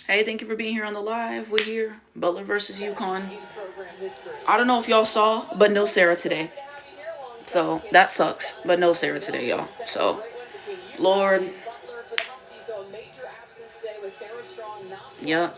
Hey, thank you for being here on the live. We're here. Butler versus UConn. I don't know if y'all saw, but no Sarah today. So that sucks. But no Sarah today, y'all. So, Lord. Yeah.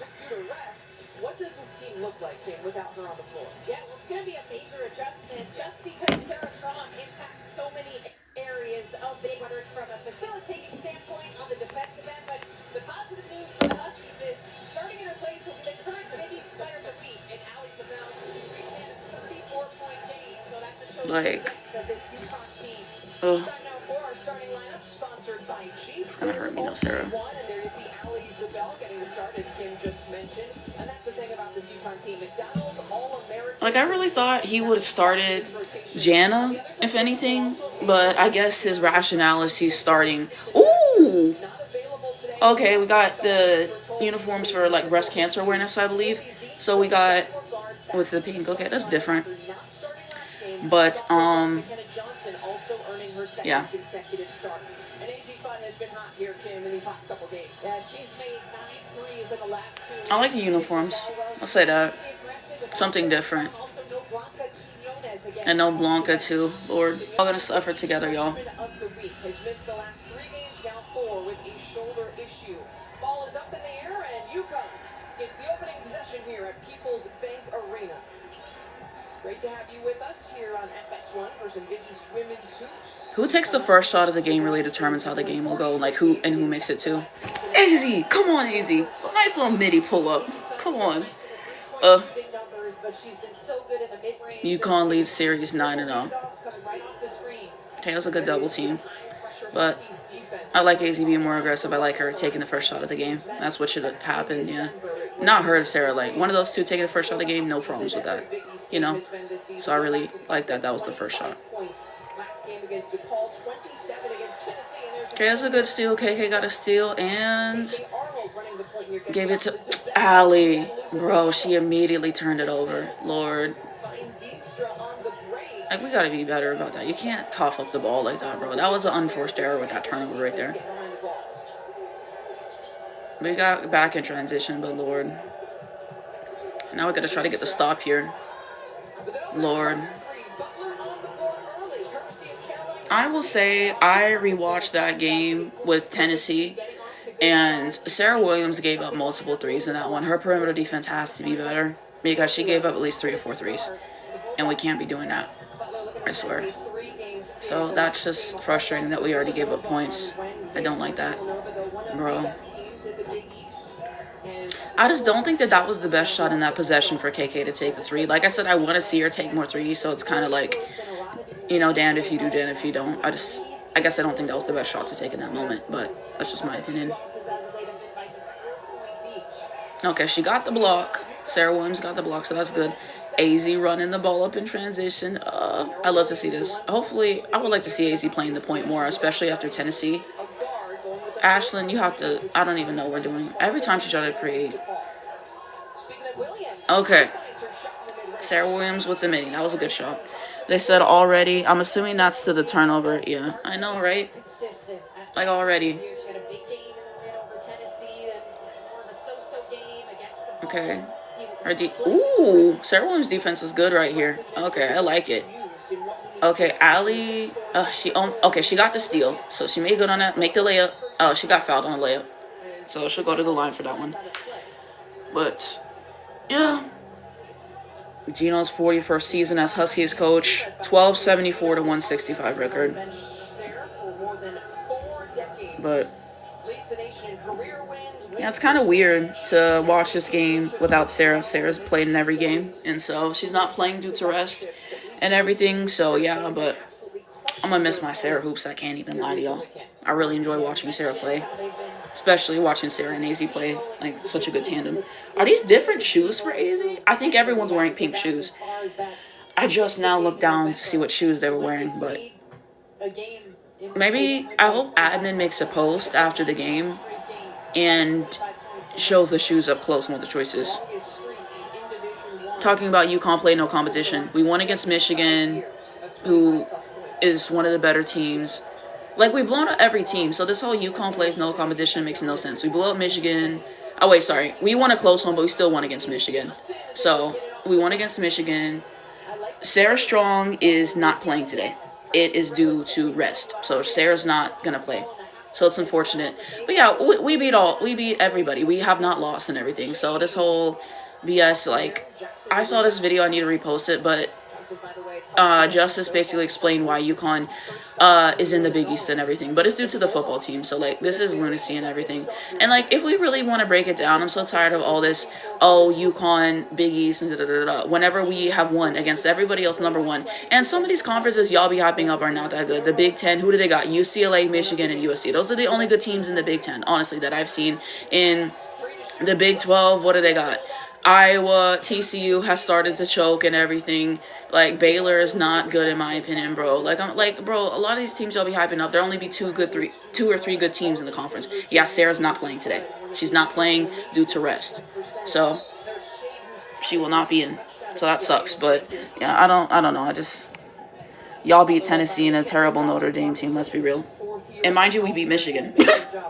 What does this team look like without her on the floor? Yeah, well, it's going to be a major adjustment just because Sarah Strong impacts so many areas of the, whether it's from a facilitating standpoint on the defensive end, but the positive news for the Huskies is starting in her place will be the current Big East player of the week, and Allie Cabell recent 34-point game, so that just shows like, that this UConn team. oh, Time now for our starting lineup, sponsored by Chiefs. it's gonna hurt me, no Sarah. And there you see Allie Cabell getting the start, as Kim just mentioned, and that's the thing about this UConn team. McDonald's All-American. Like, I really thought he would have started Jana, if anything, but I guess his rationale is he's starting. Ooh! Okay, we got the uniforms for, like, breast cancer awareness, I believe. So we got, with the pink, okay, that's different. But, yeah. I like the uniforms. I'll say that. Something different. And no Blanca, too. Lord. We're all gonna suffer together, y'all. Has missed the last 3 games, now 4 with a shoulder issue. Ball is up in the air, and UConn gets the opening possession here at People's Bank Arena. Great to have you with us here on FS1 for some Big East women's hoops. Who takes the first shot of the game really determines how the game will go. Like, who makes it too. AZ! Come on, AZ! Nice little midi pull-up. Come on. UConn leads series 9-0. Okay, that was a good double team. But I like AZ being more aggressive. I like her taking the first shot of the game. That's what should have happened, yeah. Not her, Sarah. Like, one of those two taking the first shot of the game, no problems with that. You know? So I really like that. That was the first shot. Okay, that's a good steal. KK got a steal and gave it to Allie. Bro, she immediately turned it over. Lord. Like, we gotta be better about that. You can't cough up the ball like that, bro. That was an unforced error with that turnover right there. We got back in transition, but Lord. Now we gotta try to get the stop here. Lord. I will say I rewatched that game with Tennessee, and Sarah Williams gave up multiple threes in that one. Her perimeter defense has to be better because she gave up at least 3 or 4 threes, and we can't be doing that. I swear. So that's just frustrating that we already gave up points. I don't like that, bro. I just don't think that that was the best shot in that possession for KK to take a 3. Like I said, I want to see her take more 3s, so it's kind of like, you know, damned if you do, damned if you don't. I guess I don't think that was the best shot to take in that moment, but that's just my opinion. Okay, she got the block. Sarah Williams got the block, so that's good. AZ running the ball up in transition. I love to see this. Hopefully, I would like to see AZ playing the point more, especially after Tennessee. Ashlyn, you have to, I don't even know what we're doing. Every time she tries to create. Okay. Sarah Williams with the midi. That was a good shot. They said already. I'm assuming that's to the turnover. Yeah, I know, right? Like already. Okay. Ooh, Sarah Williams' defense is good right here. Okay, I like it. Okay, Allie. Okay, she got the steal, so she made good on that. Make the layup. Oh, she got fouled on the layup, so she'll go to the line for that one. But yeah, Gino's 41st season as Huskies coach. 1274 to 165 record. But yeah, it's kind of weird to watch this game without Sarah. Sarah's played in every game, and so she's not playing due to rest and everything. So yeah, but I'm gonna miss my Sarah hoops. I can't even lie to y'all. I really enjoy watching Sarah play, especially watching Sarah and AZ play. Like, such a good tandem. Are these different shoes for AZ? I think everyone's wearing pink shoes. I just now looked down to see what shoes they were wearing, but maybe I hope admin makes a post after the game and shows the shoes up close and what the choice is. Talking about UConn play no competition. We won against Michigan, who is one of the better teams. Like, we've blown out every team, so this whole UConn plays no competition makes no sense. We blew out Michigan. Oh, wait, sorry. We won a close one, but we still won against Michigan. So, we won against Michigan. Sarah Strong is not playing today. It is due to rest. So, Sarah's not going to play. So, it's unfortunate. But, yeah, we beat everybody. We have not lost and everything. So, this whole BS, like, I saw this video. I need to repost it, but Justice basically explained why UConn is in the Big East and everything, but it's due to the football team. So like this is lunacy and everything. And like if we really want to break it down, I'm so tired of all this. Oh, UConn, Big East, and da da da da. Whenever we have won against everybody else, #1, and some of these conferences y'all be hyping up are not that good. The Big Ten, who do they got? UCLA, Michigan, and USC. Those are the only good teams in the Big Ten, honestly, that I've seen. In the Big 12, what do they got? Iowa, TCU has started to choke and everything. Like Baylor is not good in my opinion, bro. Like I'm like, bro, a lot of these teams y'all be hyping up, there only be two or three good teams in the conference. Yeah, Sarah's not playing today. She's not playing due to rest. So she will not be in. So that sucks. But yeah, I don't know. I just y'all beat Tennessee and a terrible Notre Dame team, let's be real. And mind you, we beat Michigan.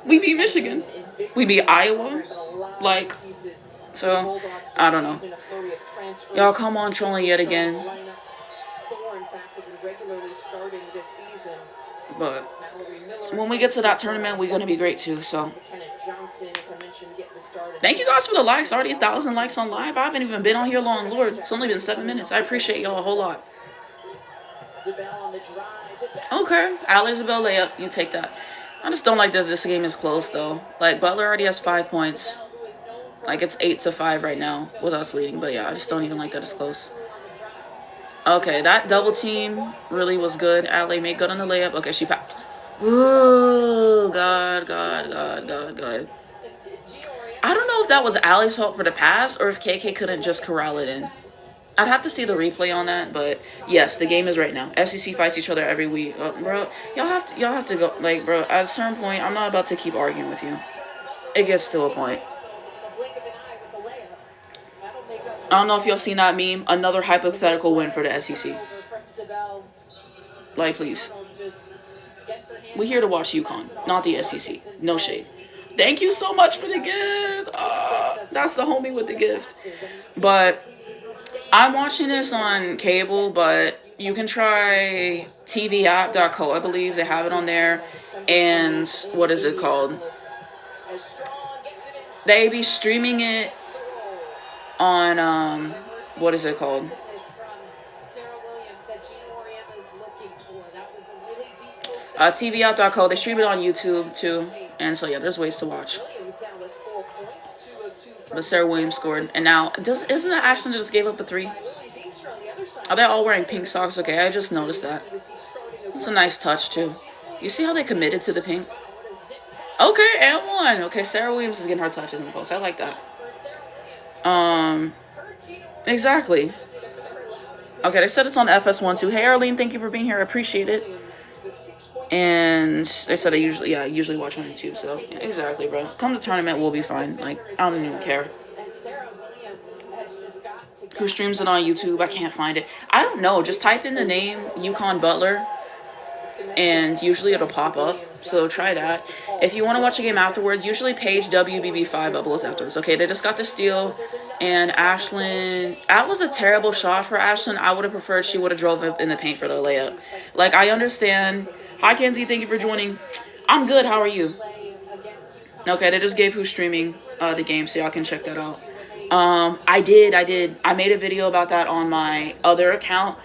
We beat Michigan. We beat Iowa. Like, so, I don't know. Y'all come on trolling yet again. But when we get to that tournament, we're going to be great too, so. Thank you guys for the likes. Already 1,000 likes on live. I haven't even been on here long, Lord. It's only been 7 minutes. I appreciate y'all a whole lot. Okay, Isabel layup. You take that. I just don't like that this game is close, though. Like, Butler already has 5 points. Like, it's 8-5 right now with us leading. But, yeah, I just don't even like that it's close. Okay, that double team really was good. Allie made good on the layup. Okay, she passed. Ooh, God. I don't know if that was Allie's fault for the pass or if KK couldn't just corral it in. I'd have to see the replay on that, but yes, the game is right now. SEC fights each other every week. Bro, y'all have to go, like, bro, at a certain point, I'm not about to keep arguing with you. It gets to a point. I don't know if y'all seen that meme. Another hypothetical win for the SEC. Like, please. We're here to watch UConn, not the SEC. No shade. Thank you so much for the gift. That's the homie with the gift. But I'm watching this on cable, but you can try tvapp.co. I believe they have it on there. And what is it called? They be streaming it on, what is it called? tvapp.co. They stream it on YouTube, too. And so, yeah, there's ways to watch. But Sarah Williams scored. And now, isn't that Ashton just gave up a 3? Are they all wearing pink socks? Okay, I just noticed that. It's a nice touch, too. You see how they committed to the pink? Okay, and 1. Okay, Sarah Williams is getting her touches in the post. I like that. Exactly. Okay, they said it's on FS1 too. Hey, Arlene, thank you for being here. I appreciate it. And they said I usually watch on YouTube. So, yeah, exactly, bro. Come to tournament, we'll be fine. Like, I don't even care. Who streams it on YouTube? I can't find it. I don't know. Just type in the name UConn Butler, and usually it'll pop up. So try that. If you want to watch a game afterwards, usually page WBB5 uploads afterwards. Okay, they just got the steal. And Ashlyn, that was a terrible shot for Ashlyn. I would have preferred she would have drove up in the paint for the layup. Like, I understand. Hi, Kenzie. Thank you for joining. I'm good. How are you? Okay, they just gave who's streaming the game, so y'all can check that out. I did. I made a video about that on my other account.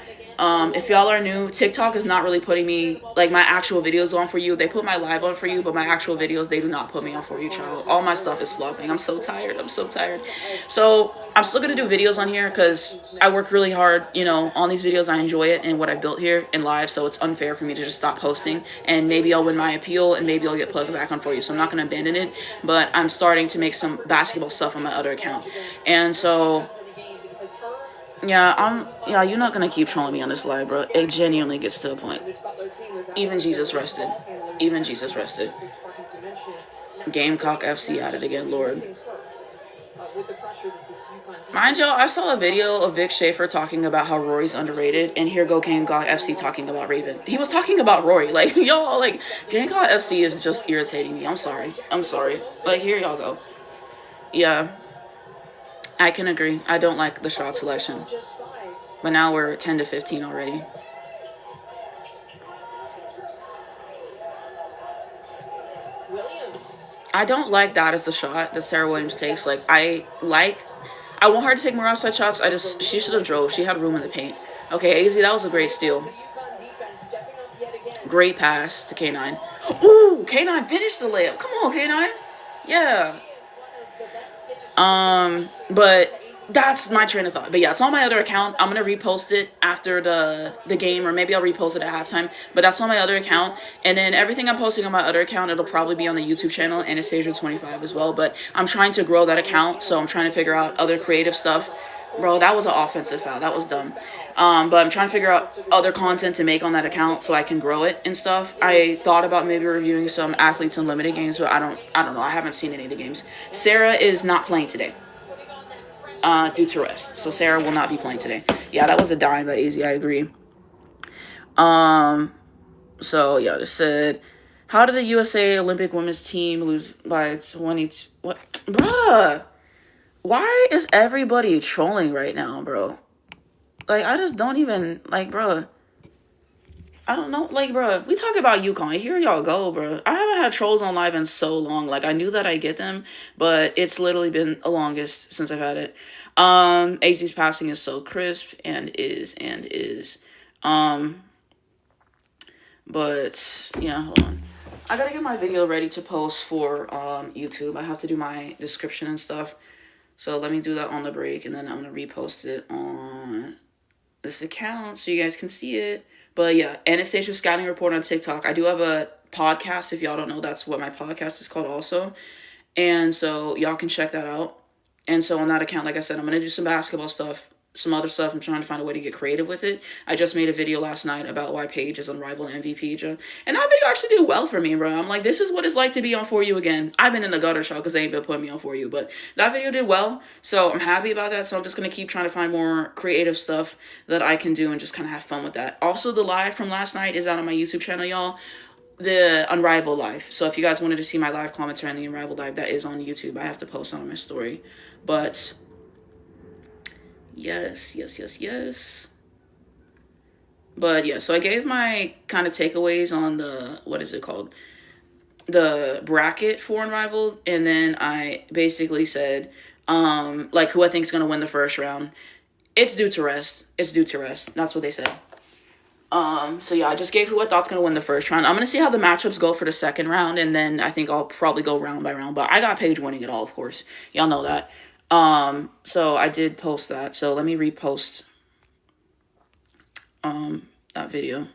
If y'all are new, TikTok is not really putting me, like, my actual videos on for you. They put my live on for you, but my actual videos, they do not put me on for you, child. All my stuff is flopping. I'm so tired. So, I'm still going to do videos on here because I work really hard, you know, on these videos. I enjoy it and what I built here in live, so it's unfair for me to just stop posting. And maybe I'll win my appeal, and maybe I'll get plugged back on for you. So, I'm not going to abandon it, but I'm starting to make some basketball stuff on my other account. And so, yeah, you're not going to keep trolling me on this live, bro. It genuinely gets to a point. Even Jesus rested. Gamecock FC at it again, Lord. Mind y'all, I saw a video of Vic Schaefer talking about how Rory's underrated, and here go Gamecock FC talking about Raven. He was talking about Rory. Like, y'all, like, Gamecock FC is just irritating me. I'm sorry. But here y'all go. yeah, I can agree. I don't like the shot selection. But now we're 10 to 15 already. I don't like that as a shot that Sarah Williams takes. I want her to take more outside shots. She should have drove. She had room in the paint. Okay, AZ, that was a great steal. Great pass to K9. Ooh, K9 finished the layup. Come on, K9. Yeah. But that's my train of thought. But yeah, it's on my other account. I'm gonna repost it after the game, or maybe I'll repost it at halftime. But that's on my other account, and then everything I'm posting on my other account, it'll probably be on the YouTube channel Anastasia25 as well. But I'm trying to grow that account, so I'm trying to figure out other creative stuff. Bro, that was an offensive foul. That was dumb. But I'm trying to figure out other content to make on that account so I can grow it and stuff. I thought about maybe reviewing some Athletes Unlimited games, but I don't know. I haven't seen any of the games. Sarah is not playing today. Due to rest. So Sarah will not be playing today. Yeah, that was a dime by AZ, I agree. So yeah, it said, how did the USA Olympic women's team lose by 20? What? Bruh! Why is everybody trolling right now, bro? Like, I just don't even, like, bro. I don't know, like, bro. We talk about UConn. Here y'all go, bro. I haven't had trolls on live in so long. Like, I knew that I get them, but it's literally been the longest since I've had it. AZ's passing is so crisp and is. But, yeah, hold on. I gotta get my video ready to post for, YouTube. I have to do my description and stuff. So let me do that on the break, and then I'm going to repost it on this account so you guys can see it. But yeah, Anastasia Scouting Report on TikTok. I do have a podcast. If y'all don't know, that's what my podcast is called also. And so y'all can check that out. And so on that account, like I said, I'm going to do some basketball stuff, some other stuff. I'm trying to find a way to get creative with it. I just made a video last night about why Paige is unrivaled MVP, and that video actually did well for me, bro. I'm like, this is what it's like to be on For You again. I've been in the gutter show because they ain't been putting me on For You, but that video did well, so I'm happy about that. So I'm just going to keep trying to find more creative stuff that I can do and just kind of have fun with that. Also, the live from last night is out on my YouTube channel, y'all. The Unrivaled live. So if you guys wanted to see my live commentary on the Unrivaled live, that is on YouTube. I have to post on my story. But yes. But yeah, so I gave my kind of takeaways on the, what is it called? The bracket for Unrivaled. And then I basically said, like, who I think is going to win the first round. It's due to rest. That's what they said. So yeah, I just gave who I thought's going to win the first round. I'm going to see how the matchups go for the second round. And then I think I'll probably go round by round. But I got Paige winning it all, of course. Y'all know that. So I did post that. So let me repost that video.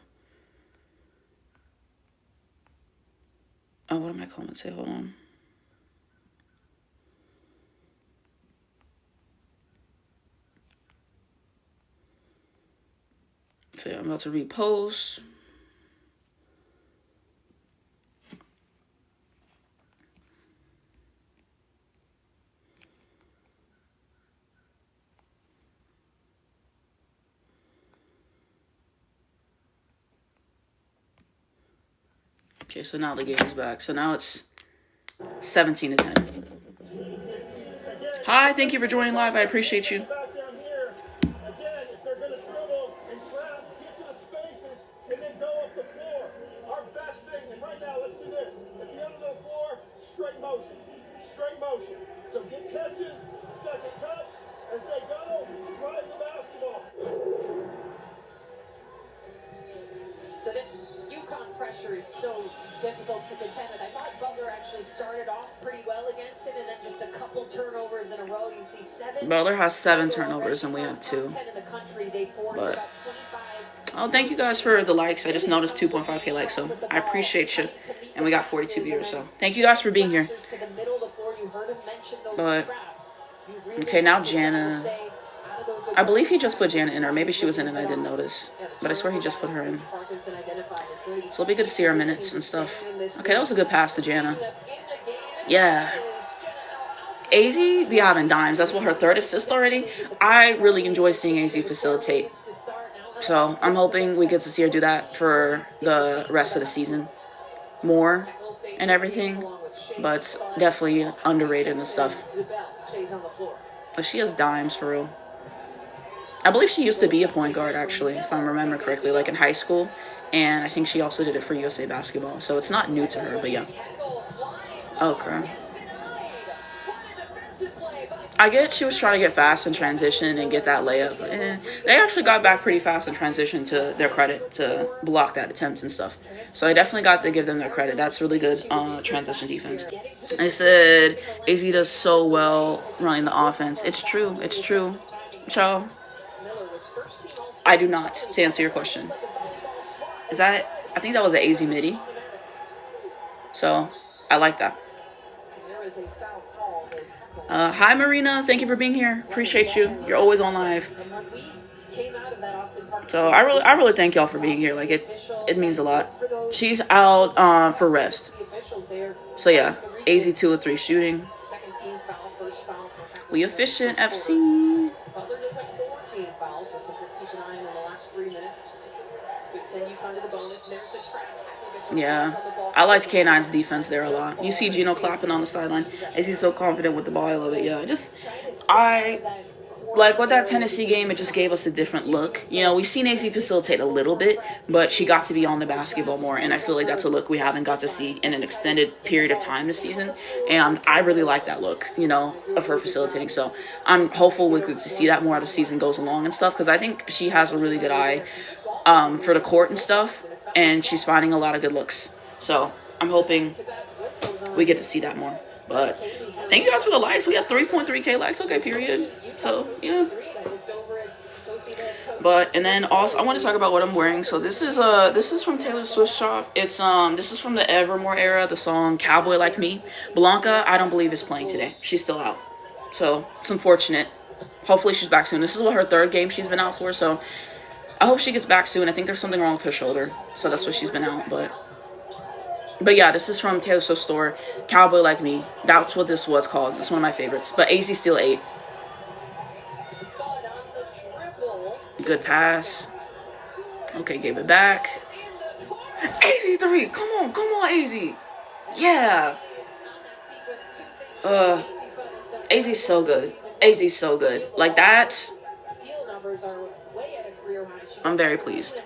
Oh, what am I calling it? Say, hold on. So yeah, I'm about to repost. Okay, so now the game is back. So now it's 17 to 10. Hi, thank you for joining live. I appreciate you. So get catches, second cuts, as they go, drive the basketball. So this UConn pressure is so difficult to contend with. I thought Butler actually started off pretty well against it, and then just a couple turnovers in a row. You see 7. Butler has 7 turnovers, and we have 2. But oh, thank you guys for the likes. I just noticed 2.5K likes, so I appreciate you. And we got 42 viewers, so thank you guys for being here. But okay, now Jana. I believe he just put Jana in, or maybe she was in and I didn't notice. But I swear he just put her in. So it'll be good to see her minutes and stuff. Okay, that was a good pass to Jana. Yeah. AZ be having dimes. That's what, her 3rd assist already? I really enjoy seeing AZ facilitate. So I'm hoping we get to see her do that for the rest of the season. More and everything. but it's definitely underrated and stuff. Stays on the floor. But she has dimes for real. I believe she used to be a point guard, actually, if I remember correctly, like in high school. And I think she also did it for USA Basketball. So it's not new to her, but yeah. Okay. I get she was trying to get fast in transition and get that layup. But they actually got back pretty fast in transition, to their credit, to block that attempt and stuff. So I definitely got to give them their credit. That's really good transition defense. I said AZ does so well running the offense. It's true. It's true. Ciao. I do not, to answer your question. Is that, I think that was an AZ midi. So, I like that. Hi Marina, thank you for being here. Appreciate you. You're always on live. So I really thank y'all for being here. Like it means a lot. She's out for rest. So yeah, AZ 2 of 3 shooting. We efficient FC. Butler does like 14 fouls, so something to keep an eye on in the last 3 minutes. Could send UConn to the bonus. And there's the trap. Yeah, I liked K9's defense there a lot. You see Gino clapping on the sideline as he's so confident with the ball. I love it. Yeah, I like with that Tennessee game, it just gave us a different look. You know, we've seen AZ facilitate a little bit, but she got to be on the basketball more, and I feel like that's a look we haven't got to see in an extended period of time this season. And I really like that look, you know, of her facilitating. So I'm hopeful we could see that more as the season goes along and stuff, because I think she has a really good eye for the court and stuff. And she's finding a lot of good looks. So I'm hoping we get to see that more. But thank you guys for the likes. We got 3.3K likes. Okay, period. So, yeah. But, and then also, I want to talk about what I'm wearing. So this is from Taylor Swift's shop. It's, this is from the Evermore era, the song Cowboy Like Me. Blanca, I don't believe is playing today. She's still out. So, it's unfortunate. Hopefully she's back soon. This is what her 3rd game she's been out for, so I hope she gets back soon. I think there's something wrong with her shoulder, so that's why she's been out. But yeah, this is from Taylor Swift's store, Cowboy Like Me. That's what this was called. It's one of my favorites. But AZ still 8. Good pass. Okay, gave it back. AZ 3. Come on, AZ. Yeah. AZ's so good. AZ's so good. Like that. I'm very pleased.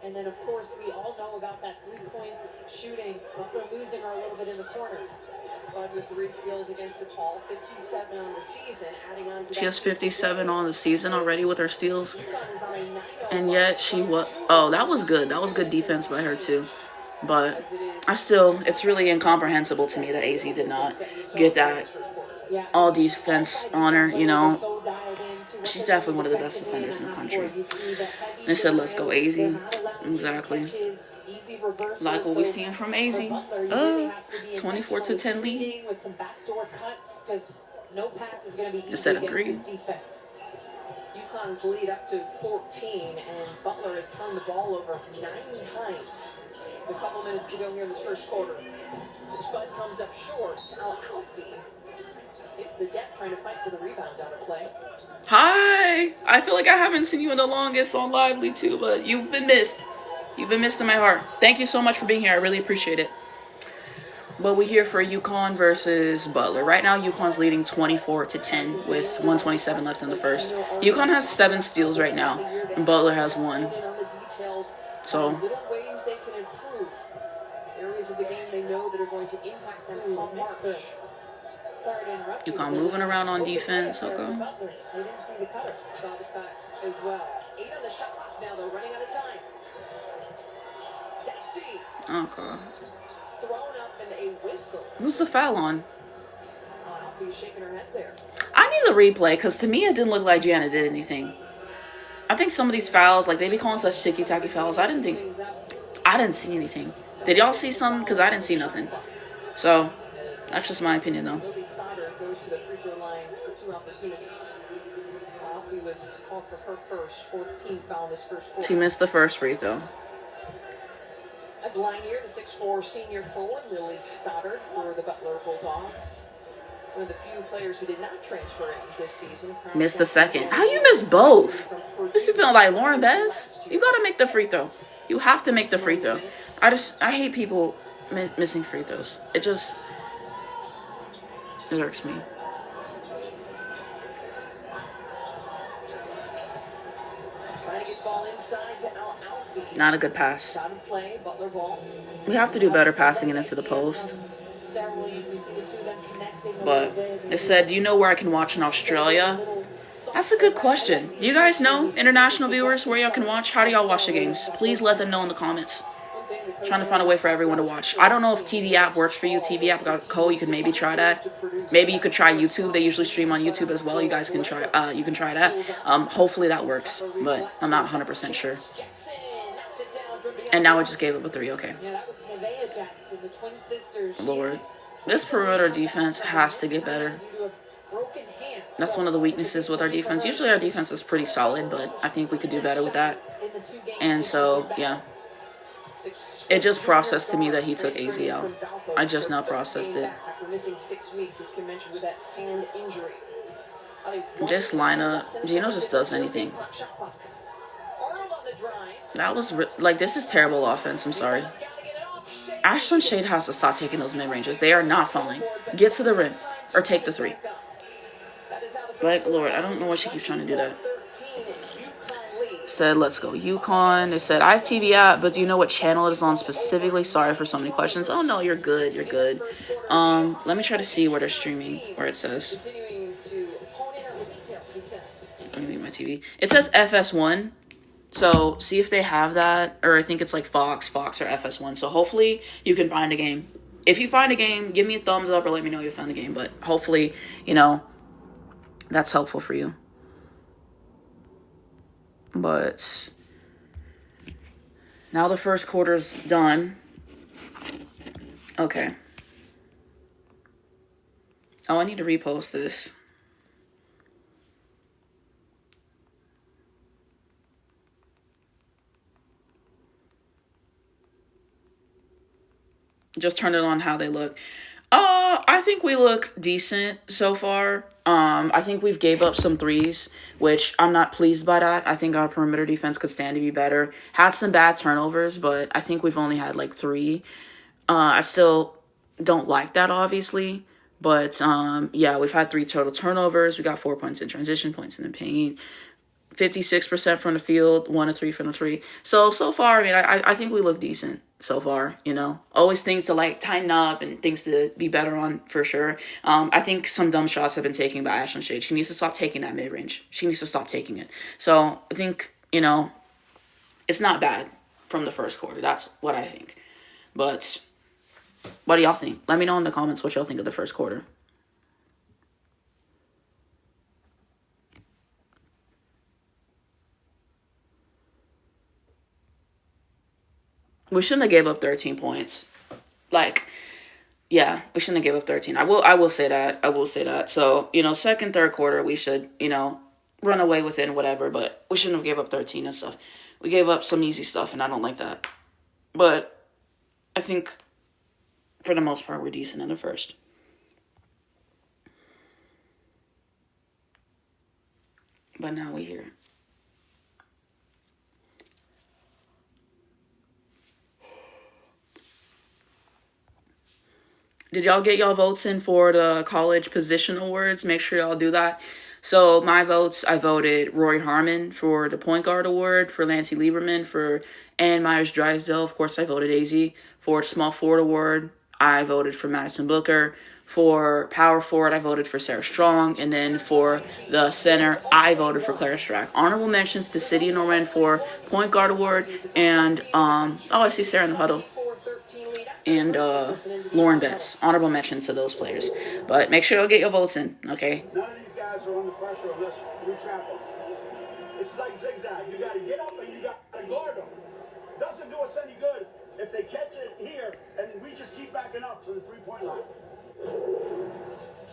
And then, of course, we all know about that 3-point shooting. Butler losing her a little bit in the corner. But with 3 steals against the Paul, 57 on the season, adding on to she has 57 on the season already with her steals. And yet she was... Oh, that was good. That was good defense by her, too. But it's really incomprehensible to me that AZ did not get that all defense honor, you know. She's definitely one of the best defenders in the country. They said, let's go AZ. Exactly. Like what we're seeing from AZ. 24-10 lead. I said agree. UConn's lead up to 14, and Butler has turned the ball over 9 times. A couple minutes to go here in this first quarter. The spud comes up short. Alfie hits the deck trying to fight for the rebound out of play. Hi! I feel like I haven't seen you in the longest on Lively too, but you've been missed. You've been missed in my heart. Thank you so much for being here. I really appreciate it. But we're here for UConn versus Butler. Right now, UConn's leading 24-10 with 1:27 left in the first. UConn has 7 steals right now, and Butler has 1. So, areas of the game they know that are going to impact them on March. Sorry to interrupt you. UConn moving around on defense. Okay. They didn't see the cutter. Saw the cut as well. 8 on the shot clock now. They're running out of time. Okay. Thrown up in a whistle. Who's the foul on? Alfie's shaking her head there. I need a replay because to me it didn't look like Gianna did anything. I think some of these fouls, like they be calling such ticky-tacky fouls. I didn't see anything. Did y'all see something? Because I didn't see nothing. So, that's just my opinion though. Goes to the free throw line for 2 opportunities. Alfie was called for her first 14th foul this first quarter. She missed the first free throw. At the line here, the 6'4" senior forward, Lily Stoddard for the Butler Bulldogs. One of the few players who did not transfer in this season. Missed the second. How you miss both? This is feeling like Lauren Bez. You gotta make the free throw. You have to make the free throw. I hate people missing free throws. It irks me. Trying to get the ball inside to Alfie. Not a good pass. Out of play, Butler ball. We have to do better passing it into the post. Sarah Williams, you see the two of them connecting a But little bit. it said, do you know where I can watch in Australia? That's a good question. Do you guys know, international viewers, where y'all can watch? How do y'all watch the games? Please let them know in the comments. Trying to find a way for everyone to watch. I don't know if TV app works for you. TV app got a code. You can maybe try that. Maybe you could try YouTube. They usually stream on YouTube as well. You guys can try. You can try that. Hopefully that works, but I'm not 100% sure. And now it just gave up a 3. Okay. Yeah, that was Nevaeh Jackson, the twin sisters. Lord, this perimeter defense has to get better. That's one of the weaknesses with our defense. Usually our defense is pretty solid, but I think we could do better with that. And so, yeah. It just processed to me that he took AZ out. I just now processed it. After missing 6 weeks, as Kim mentioned, with that hand injury. This lineup, Gino just does anything. That was, like, this is terrible offense. I'm sorry. Ashlyn Shade has to stop taking those mid-ranges. They are not falling. Get to the rim or take the 3. Like, Lord, I don't know why she keeps trying to do that. Said, let's go UConn. It said, I have TV app, but do you know what channel it is on specifically? Sorry for so many questions. Oh, no, you're good. You're good. Let me try to see where they're streaming, where it says. Let me mute my TV. It says FS1. So, see if they have that. Or I think it's like Fox or FS1. So, hopefully, you can find a game. If you find a game, give me a thumbs up or let me know you found a game. But hopefully, you know, that's helpful for you. But now the first quarter's done. Okay. Oh, I need to repost this. Just turn it on how they look. I think we look decent so far. I think we've gave up some 3s, which I'm not pleased by that. I think our perimeter defense could stand to be better. Had some bad turnovers, but I think we've only had like 3. I still don't like that, obviously. But, yeah, we've had 3 total turnovers. We got 4 points in transition, points in the paint. 56% from the field, 1 of 3 from the 3. So far, I mean, I think we look decent so far, you know. Always things to, like, tighten up and things to be better on, for sure. I think some dumb shots have been taken by Ashlyn Shade. She needs to stop taking that mid-range. She needs to stop taking it. So, I think, you know, it's not bad from the first quarter. That's what I think. But what do y'all think? Let me know in the comments what y'all think of the first quarter. We shouldn't have gave up 13 points. Like, yeah, we shouldn't have gave up 13. I will say that. I will say that. So, you know, second, third quarter, we should, you know, run away within whatever, but we shouldn't have gave up 13 and stuff. We gave up some easy stuff, and I don't like that. But I think, for the most part, we're decent in the first. But now we're here. Did y'all get y'all votes in for the college position awards? Make sure y'all do that. So my votes, I voted Rory Harmon for the point guard award, for Lancey Lieberman, for Ann Myers-Drysdale. Of course, I voted AZ. For small forward award, I voted for Madison Booker. For power forward, I voted for Sarah Strong. And then for the center, I voted for Clara Strack. Honorable mentions to City and Norman for point guard award. And, I see Sarah in the huddle. And Lauren Betts. Honorable mention to those players. But make sure you'll get your votes in, okay? None of these guys are under pressure unless we trap them. It's like zigzag. You got to get up and you got to guard them. Doesn't do us any good if they catch it here and we just keep backing up to the three-point line.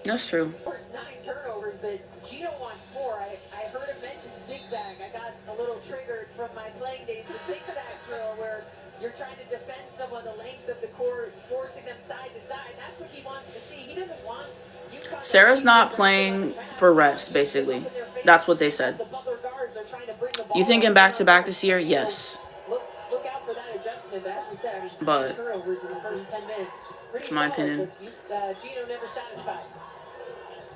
That's true. First 9 turnovers, but Gino wants more. I heard him mention zigzag. I got a little triggered from my playing days. The zigzag drill where you're trying to defend someone the length of the court, forcing them side to side. That's what he wants to see. He doesn't want UConn. Sarah's not playing for rest, basically. That's what they said. You thinking back-to-back this year? Yes. Look out for that adjustment. But as we said, But turnovers in the first 10 minutes. it's my opinion. Gino never satisfied.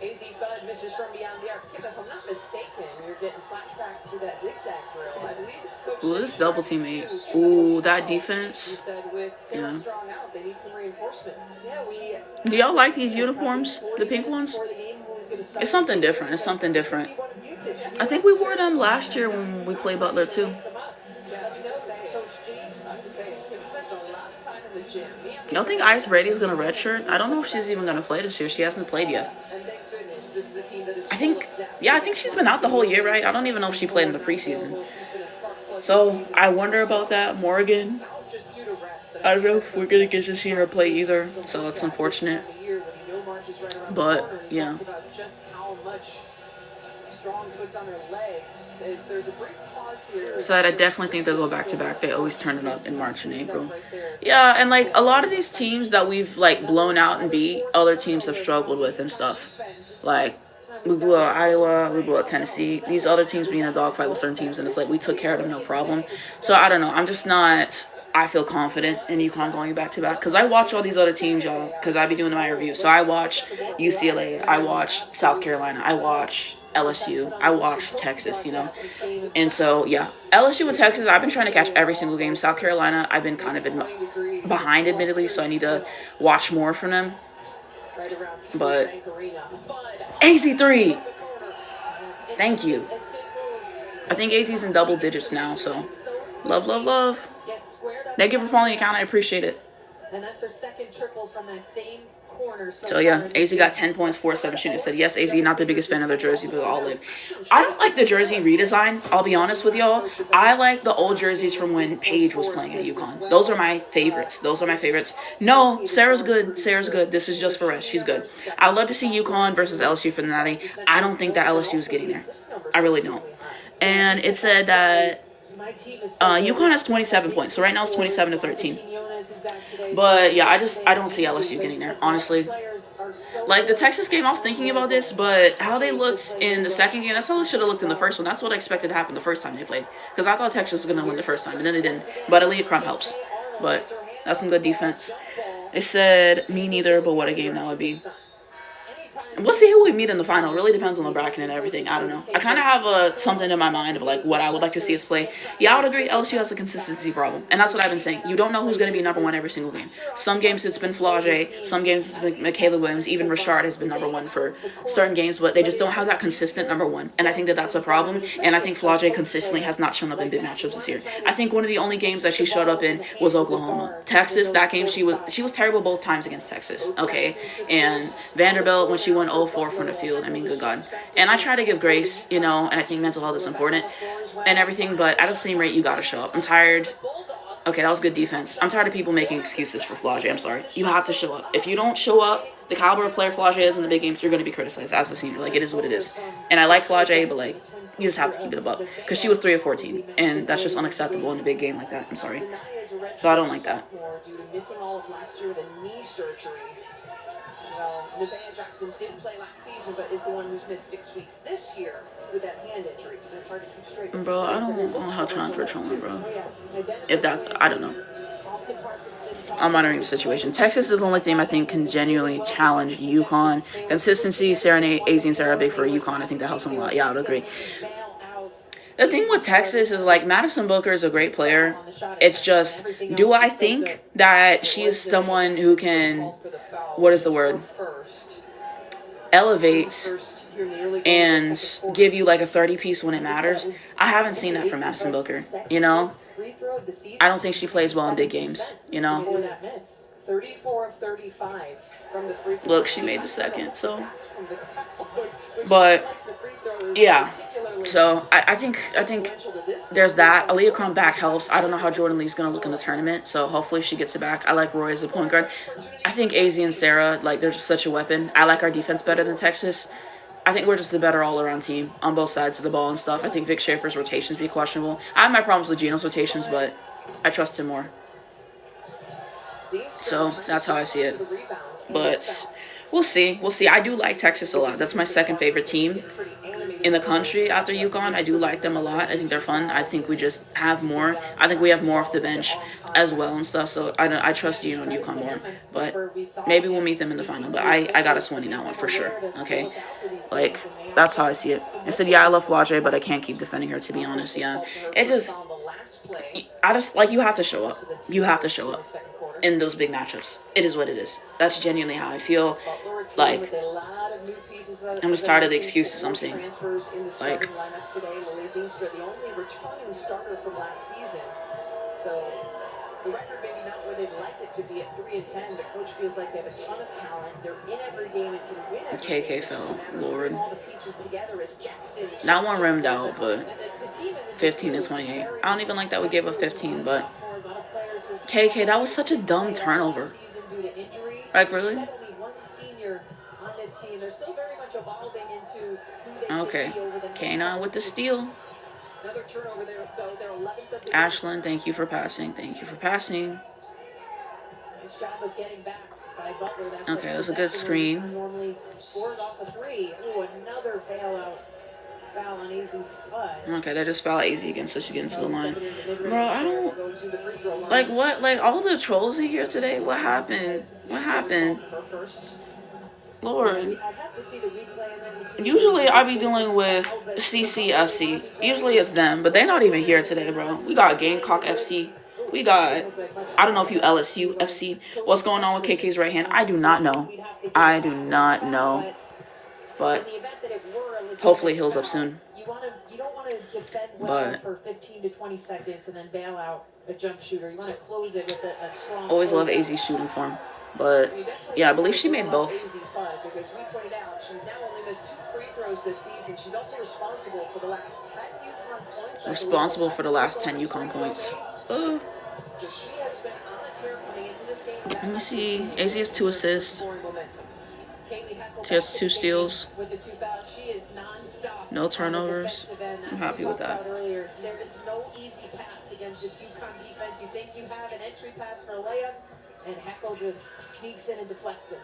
AZ Fudge misses from beyond the arc. If I'm not mistaken, you're getting flashbacks to that zigzag drill. I believe Coach Ooh, this double teammate. Shoes, Ooh, that you defense. said with Sarah Yeah. Strong out, they need some reinforcements. Yeah, Do y'all like these uniforms? The pink ones? It's something different. It's something different. I think we wore them last year when we played Butler too. Y'all think Ice Brady's gonna redshirt? I don't know if she's even gonna play this year. She hasn't played yet. I think she's been out the whole year, right? I don't even know if she played in the preseason. So I wonder about that. Morgan, I don't know if we're gonna get to see her play either. So it's unfortunate. But yeah. So I definitely think they'll go back to back. They always turn it up in March and April. Yeah, and like a lot of these teams that we've like blown out and beat, other teams have struggled with and stuff. Like we blew out Iowa, we blew out Tennessee. These other teams being a dogfight with certain teams, and it's like we took care of them no problem. So I don't know. I'm just not. I feel confident in UConn going back to back because I watch all these other teams, y'all. Because I be doing my review. So I watch UCLA, I watch South Carolina, I watch LSU, I watch Texas, you know. And so yeah, LSU and Texas, I've been trying to catch every single game. South Carolina, I've been kind of behind, admittedly, so I need to watch more from them. But AZ3, thank you. I think AZ's in double digits now, so love, love, love. Thank you for following the account. I appreciate it. And that's her second triple from that same corner. So yeah, AZ got 10 points, 4-7 shooting. Said yes, AZ not the biggest fan of the jersey, but I'll live. I don't like the jersey redesign. I'll be honest with y'all. I like the old jerseys from when Paige was playing at UConn. Those are my favorites. No, Sarah's good. This is just for rest. She's good. I'd love to see UConn versus LSU for the natty. I don't think that LSU is getting there. I really don't. And it said that UConn has 27 points, so right now it's 27-13. But yeah, I don't see LSU getting there, honestly. Like the Texas game, I was thinking about this, but how they looked in the second game, that's how they should have looked in the first one. That's what I expected to happen the first time they played, because I thought Texas was going to win the first time, and then they didn't. But Aaliyah Crump helps. But that's some good defense. It said, me neither, but what a game that would be. And we'll see who we meet in the final. It really depends on the bracket and everything. I don't know. I kind of have something in my mind of like what I would like to see us play. Yeah, I would agree. LSU has a consistency problem, and that's what I've been saying. You don't know who's going to be number one every single game. Some games it's been Flau'jae. Some games it's been Michaela Williams. Even Rashard has been number one for certain games, but they just don't have that consistent number one. And I think that that's a problem. And I think Flau'jae consistently has not shown up in big matchups this year. I think one of the only games that she showed up in was Oklahoma. Texas, that game she was terrible both times against Texas. Okay, and Vanderbilt when she won 0-4 from the field. I mean, good God. And I try to give grace, you know, and I think mental health is important and everything, but at the same rate, you got to show up. I'm tired. Okay, that was good defense. I'm tired of people making excuses for Flau'jae. I'm sorry. You have to show up. If you don't show up, the caliber of player Flau'jae is in the big games, you're going to be criticized as a senior. Like, it is what it is. And I like Flau'jae, but, like, you just have to keep it above. Because she was 3 of 14, and that's just unacceptable in a big game like that. I'm sorry. So I don't like that. Well, Nevaeh Jackson did play last season, but is the one who's missed 6 weeks this year with that hand injury. And it's hard to keep straight. Bro, I don't have time for trolling, bro. If that, I don't know. I'm monitoring the situation. Texas is the only team I think can genuinely challenge UConn. Consistency, Sarah and AZ and Sarah big for UConn. I think that helps them a lot. Yeah, I would agree. The thing with Texas is, like, Madison Booker is a great player. It's just, do I think that she is someone who can, what is the word, elevate and give you, like, a 30-piece when it matters? I haven't seen that from Madison Booker, you know? I don't think she plays well in big games, you know? 34 of 35 from the free throw. Look, she made the second, so. But, yeah. So, I think there's that. Aaliyah Crump back helps. I don't know how Jordan Lee's going to look in the tournament, so hopefully she gets it back. I like Roy as a point guard. I think AZ and Sarah, like, they're just such a weapon. I like our defense better than Texas. I think we're just the better all-around team on both sides of the ball and stuff. I think Vic Schaefer's rotations be questionable. I have my problems with Gino's rotations, but I trust him more. So, that's how I see it. But we'll see. I do like Texas a lot. That's my second favorite team. in the country after UConn. I do like them a lot. I think they're fun. I think we just have more. I think we have more off the bench as well and stuff. So I trust you on UConn more. But maybe we'll meet them in the final. But I got us winning that one for sure. Okay, like that's how I see it. I said, yeah, I love Flaude, but I can't keep defending her, to be honest. Yeah, it just, I just like, you have to show up. You have to show up in those big matchups. It is what it is. That's genuinely how I feel. Like, I'm just tired of the excuses I'm seeing. Like, the only returning starter from last season. So the record maybe not where they'd like it to be at 3-10. The coach feels like they have a ton of talent. They're in every game and can win every game. KK fell, Lord. All the pieces together as Jackson. That one rimmed out, but 15 to 28. I don't even like that we gave up 15, but KK, that was such a dumb turnover. Like, really? Okay. K9 with the steal. Ashlyn, thank you for passing. Thank you for passing. Okay, that was a good screen. Okay, they just foul easy against us against the line. Bro, I don't... Like, what? Like, all the trolls in here today? What happened? What happened? Lord. Usually I be dealing with CCFC. Usually it's them, but they're not even here today, bro. We got Gamecock FC. We got, I don't know if you LSU FC. What's going on with KK's right hand? I do not know. I do not know. But hopefully it heals up soon. You don't want to defend well for 15 to 20 seconds and then bail out a jump shooter. You want to close it with a strong. Always love AZ shooting form. But yeah, I believe she made both. Because we pointed out she's now only missed 2 free throws this season. She's also responsible for the last 10 UConn points. Responsible for the last 10 UConn points. So she has been on a tear coming into this game. Let me see. AZ has 2 assists. She has 2 steals. No turnovers. I'm happy with that. There is no easy pass against this UConn defense. You think you have an entry pass for a layup, and Heckel just sneaks in and deflects it.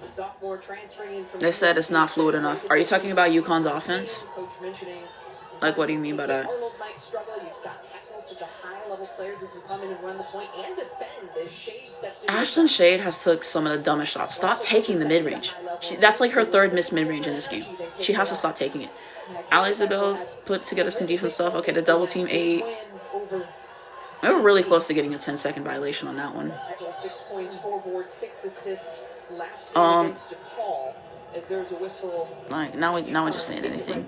The sophomore transferring in from. They said it's not fluid enough. Are you talking about UConn's offense? Coach mentioning. Like, what do you mean by that? Arnold might struggle. You've got Heckel, such a high-level player who can come in and run the point and defend as Shade steps in. Ashlyn Shade has took some of the dumbest shots. Stop taking the mid-range. That's like her 3rd missed mid-range in this game. She has to stop taking it. Ali Isabel's put together some defense stuff. Okay, the double team 8. We were really close to getting a 10-second violation on that one. 6 points, 4 boards, 6 assists. Last against DePaul, as there's a whistle. Like, now we're just saying anything.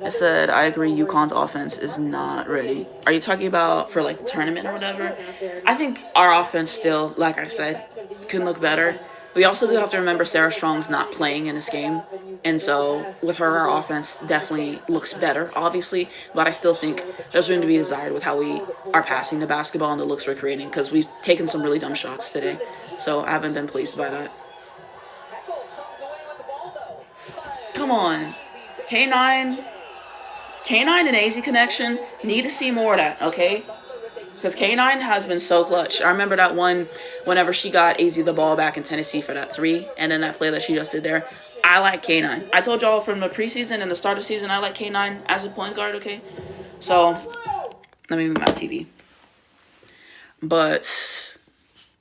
I said, I agree, UConn's offense is not ready. Are you talking about for, like, the tournament or whatever? I think our offense still, like I said, can look better. We also do have to remember Sarah Strong's not playing in this game. And so, with her, our offense definitely looks better, obviously. But I still think there's room to be desired with how we are passing the basketball and the looks we're creating. Because we've taken some really dumb shots today. So, I haven't been pleased by that. Come on. K9 and AZ connection, need to see more of that, okay? Because K9 has been so clutch. I remember that one whenever she got AZ the ball back in Tennessee for that 3, and then that play that she just did there. I like K9. I told y'all from the preseason and the start of the season, I like K9 as a point guard, okay? So, let me move my TV. But,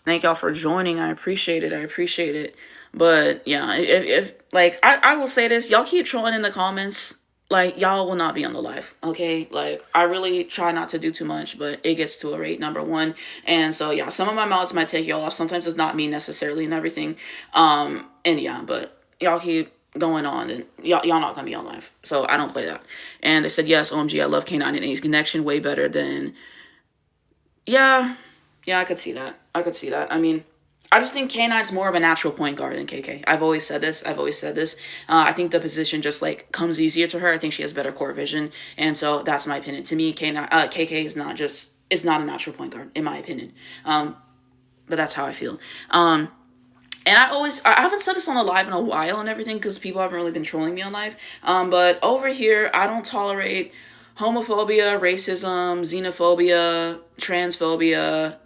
thank y'all for joining. I appreciate it. But, yeah, if like, I will say this. Y'all keep trolling in the comments. Like, y'all will not be on the live, okay? Like, I really try not to do too much, but it gets to a rate, number one. And so, yeah, some of my mouths might take y'all off. Sometimes it's not me necessarily and everything. And, yeah, but y'all keep going on, and y'all not gonna be on live. So, I don't play that. And they said, yes, OMG, I love K9 and A's connection way better than... Yeah, I could see that. I mean... I just think K9's more of a natural point guard than KK. I've always said this. I think the position just, like, comes easier to her. I think she has better court vision. And so that's my opinion. To me, KK is not a natural point guard, in my opinion. But that's how I feel. And I haven't said this on the live in a while and everything because people haven't really been trolling me on live. But over here, I don't tolerate homophobia, racism, xenophobia, transphobia,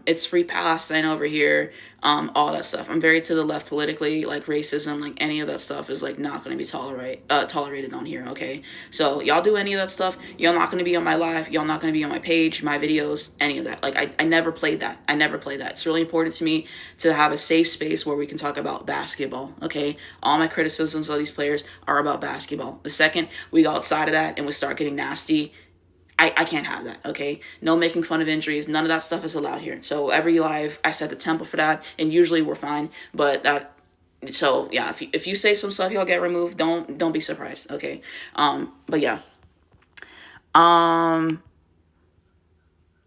it's free Palestine over here, all that stuff. I'm very to the left politically, like racism, like any of that stuff is like not going to be tolerated on here, okay? So y'all do any of that stuff, y'all not going to be on my live, y'all not going to be on my page, my videos, any of that. Like I never played that. I never played that. It's really important to me to have a safe space where we can talk about basketball, okay? All my criticisms of these players are about basketball. The second we go outside of that and we start getting nasty, I can't have that, okay? No making fun of injuries. None of that stuff is allowed here. So every live, I set the tempo for that, and usually we're fine. But that, so yeah, if you say some stuff, y'all get removed. Don't be surprised, okay? But yeah.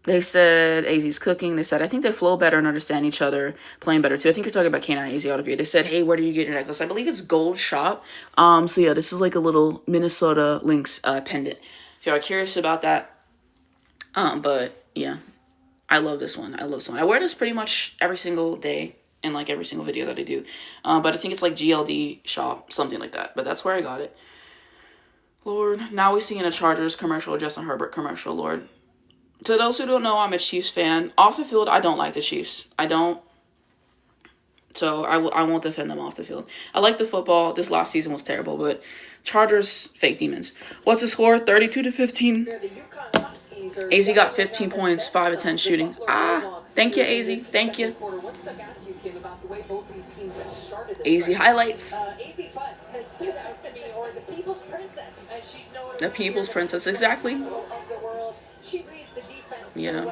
They said AZ's cooking. They said, I think they flow better and understand each other, playing better too. I think you're talking about K9 and AZ, I would agree. They said, hey, where do you get your necklace? I believe it's Gold Shop. So yeah, this is like a little Minnesota Lynx pendant. If y'all are curious about that. But yeah, I love this one. I love this one. I wear this pretty much every single day in like every single video that I do. But I think it's like GLD shop, something like that. But that's where I got it. Lord, now we see in a Chargers commercial, Justin Herbert commercial, Lord. To those who don't know, I'm a Chiefs fan. Off the field, I don't like the Chiefs. I don't. So I won't defend them off the field. I like the football. This last season was terrible, but Chargers, fake demons. What's the score? 32-15. AZ got 15 points, 5 of 10 shooting. Thank you, AZ. Thank you. AZ highlights. The People's Princess, exactly. Yeah.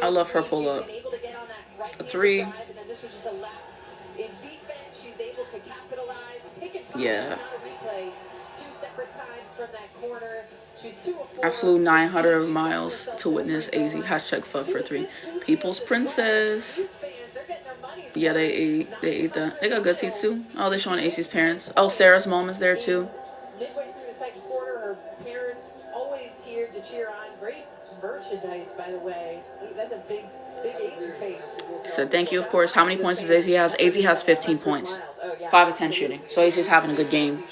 I love her pull up. A 3. Yeah. I flew 900 miles to witness AZ hashtag fuck for 3. People's Princess. Yeah, they ate that. They got good seats too. Oh, they're showing AZ's parents. Oh, Sarah's mom is there too. Midway through the second quarter, her parents always here to cheer on. Great merchandise, by the way. That's a big AZ face. So thank you, of course. How many points does AZ has? AZ has 15 points. 5 of 10 shooting. So AZ's having a good game.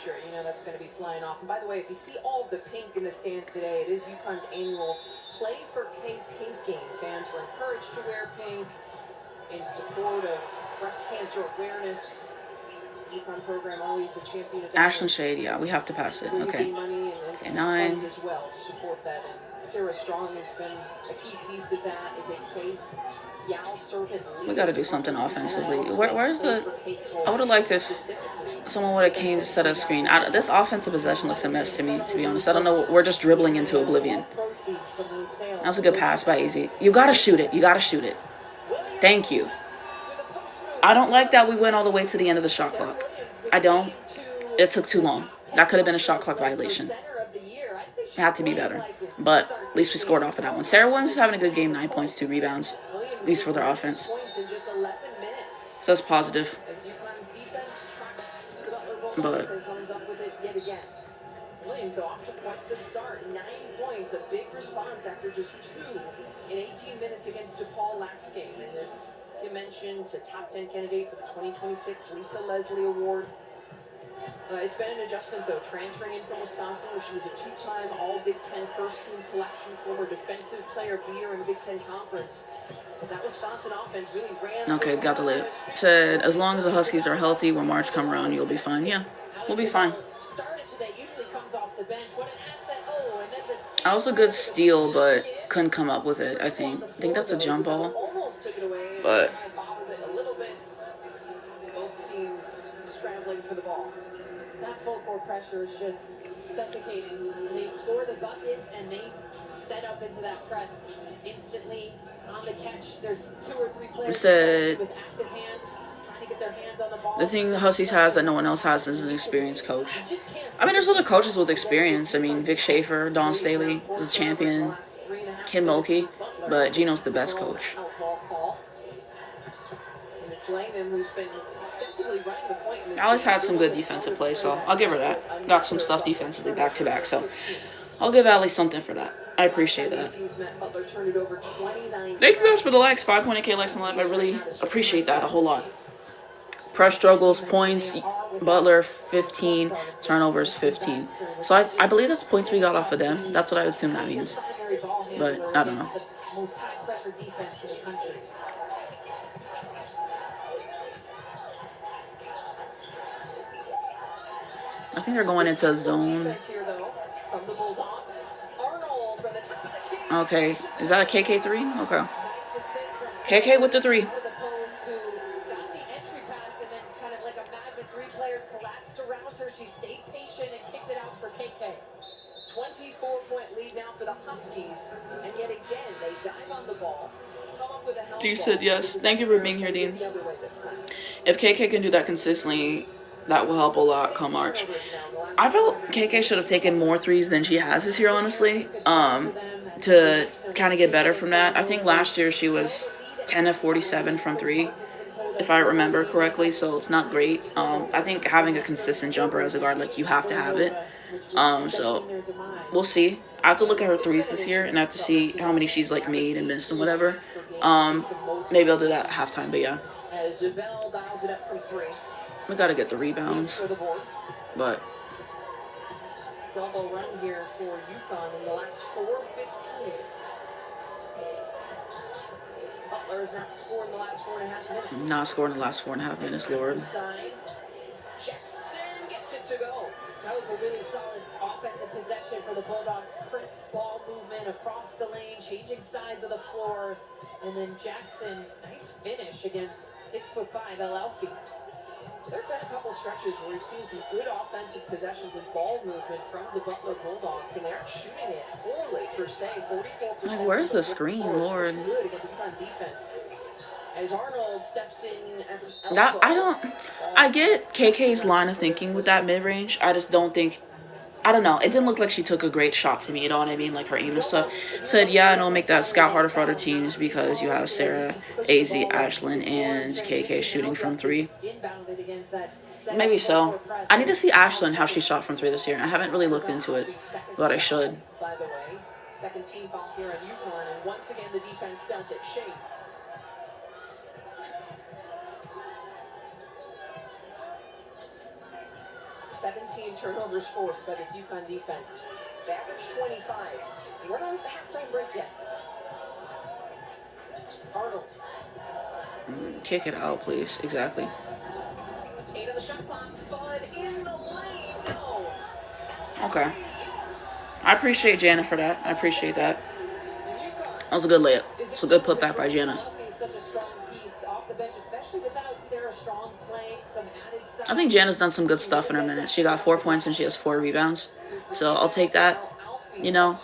That's going to be flying off. And by the way, if you see all of the pink in the stands today, it is UConn's annual Play for K pink game. Fans were encouraged to wear pink in support of breast cancer awareness. UConn program always a champion of Ashland Shade, yeah, we have to pass it. Okay. Okay, 9. As well to support that. And Sarah Strong has been a key piece of that. Is a K Yao servant. We got to do something offensively. Where's the? I would have liked if someone would have came to set a screen. This offensive possession looks a mess to me, to be honest. I don't know. We're just dribbling into oblivion. That was a good pass by AZ. You got to shoot it. You got to shoot it. Thank you. I don't like that we went all the way to the end of the shot clock. I don't. It took too long. That could have been a shot clock violation. It had to be better. But at least we scored off of that one. Sarah Williams is having a good game. 9 points, 2 rebounds. At least for their offense. So that's positive. But Williams off to quite the start. 9 points, a big response after just 2 in 18 minutes against DePaul last game. And as Kim mentioned, a top 10 candidate for the 2026 Lisa Leslie Award. It's been an adjustment, though, transferring in from Wisconsin, where she was a 2-time All-Big Ten first-team selection, former defensive player of the year in the Big Ten Conference. That Wisconsin offense really ran. Okay, got the lid. Said, as long as the Huskies are healthy when March come around, you'll be fine. Yeah, we'll be fine. That was a good steal, but couldn't come up with it, I think. I think that's a jump ball. But both teams scrambling for the ball. That full court pressure is just suffocating. They score the bucket and they set up into that press instantly on the catch. There's 2 or 3 players with active hands trying to get their hands on the ball. The thing the Huskies has that no one else has is an experienced coach. I mean, there's other coaches with experience. I mean, Vic Schaefer, Don Staley is a champion, Ken Mulkey, but Gino's the best coach. Alice had some good defensive play, so I'll give her that. Got some stuff defensively back-to-back, so I'll give Alice something for that. I appreciate that. Thank you guys for the likes. 5.8K likes on live. I really appreciate that a whole lot. Press struggles, points, Butler 15, turnovers 15. So I believe that's points we got off of them. That's what I assume that means. but I don't know. The most high-pressure defense in the country. I think they're going into a zone. Defense here, though, from the Bulldogs. Arnold from the top of the key. Okay, is that a KK3? Okay. Nice assist from KK with the 3. for the post who got the entry pass and then kind of like a magic, 3 players collapsed around her. She stayed patient and kicked it out for KK. 24-point lead now for the Huskies, and yet again they dive on the ball. Come up with a help D ball. said yes. Thank you for being here, Dean. The other way this time. If KK can do that consistently, that will help a lot come March. I felt KK should have taken more 3s than she has this year, honestly, to kind of get better from that. I think last year she was 10 of 47 from 3, if I remember correctly, so it's not great. I think having a consistent jumper as a guard, like, you have to have it. So we'll see. I have to look at her 3s this year, and I have to see how many she's, like, made and missed and whatever. Maybe I'll do that at halftime, but yeah. As Zubel dials it up from 3. We got to get the rebounds, For the board. but 12-0 run here for UConn in the last 4:15. Butler has not scored in the last 4.5 minutes. not scored in the last 4.5 minutes, Lord. Inside. Jackson gets it to go. That was a really solid offensive possession for the Bulldogs. Crisp ball movement across the lane, changing sides of the floor. And then Jackson, nice finish against 6'5" Elelfi. There have been a couple stretches where we've seen some good offensive possessions and ball movement from the Butler Bulldogs, and they're shooting it poorly per se. 44%. Like, where's the screen, Lord? Good against UConn defense. As Arnold steps in at the That elbow. I get KK's line of thinking with that mid range. I just don't think. I don't know. It didn't look like she took a great shot to me. You know what I mean? Like her aim and stuff. Said, yeah, and it'll make that scout harder for other teams because you have Sarah, AZ, Ashlyn, and KK shooting from 3. Maybe so. I need to see Ashlyn how she shot from 3 this year. I haven't really looked into it, but I should. By the way, second team foul here on UConn, and once again the defense does it. Shea. Turnovers forced by this UConn defense. They average 25. We're not at the halftime break yet. Arnold. Kick it out, please. Exactly. 8 of the shot clock. Flood in the lane. No. Okay. I appreciate Jana for that. I appreciate that. That was a good layup. It's a good putback by Jana. Such a strong piece off the bench, especially without Sarah Strong playing some added. I think Jana's done some good stuff in her minutes. She got 4 points and she has 4 rebounds. So I'll take that, you know.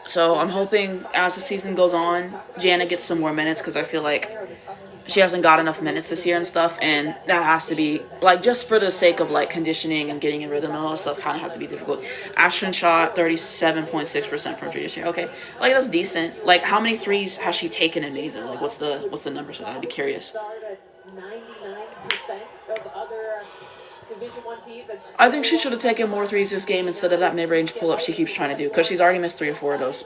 So I'm hoping as the season goes on, Jana gets some more minutes because I feel like she hasn't got enough minutes this year and stuff. And that has to be, like, just for the sake of, like, conditioning and getting in rhythm and all that stuff kind of has to be difficult. Ashton shot 37.6% from 3 this year. Okay, like, that's decent. Like, how many 3s has she taken and made, though? Like, what's the number? So I'd be curious. 99% of other Division I teams. I think she should have taken more 3s this game instead of that mid-range pull-up she keeps trying to do because she's already missed 3 or 4 of those.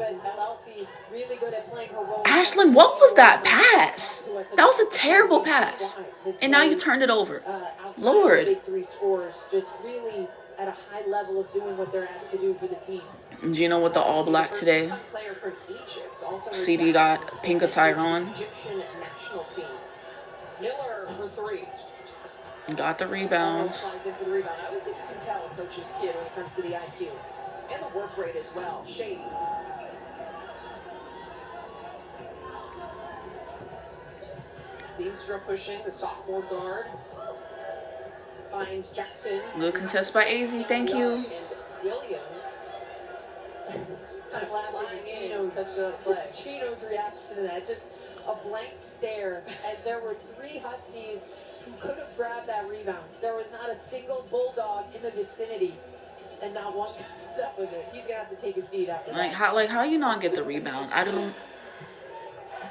Ashlyn, what was that pass? That was a terrible pass. And now you turned it over. Lord. 3 scores, just really at a high level of doing what they're asked to do for the team. Do you know what the all-black today? CD got pink attire on. Egyptian national team. Miller for 3. Got the rebounds. I always think you can tell a coach's kid when it comes to the IQ and the work rate as well. Shade. Zeenstra pushing the sophomore guard. Finds Jackson. Good contest by AZ. Thank you. And Williams. Kind of flying in. Chino's reaction to that. Just a blank stare as there were 3 Huskies who could have grabbed that rebound. There was not a single Bulldog in the vicinity, and not one comes up with it. He's gonna have to take a seat after that. How you not get the rebound? I don't.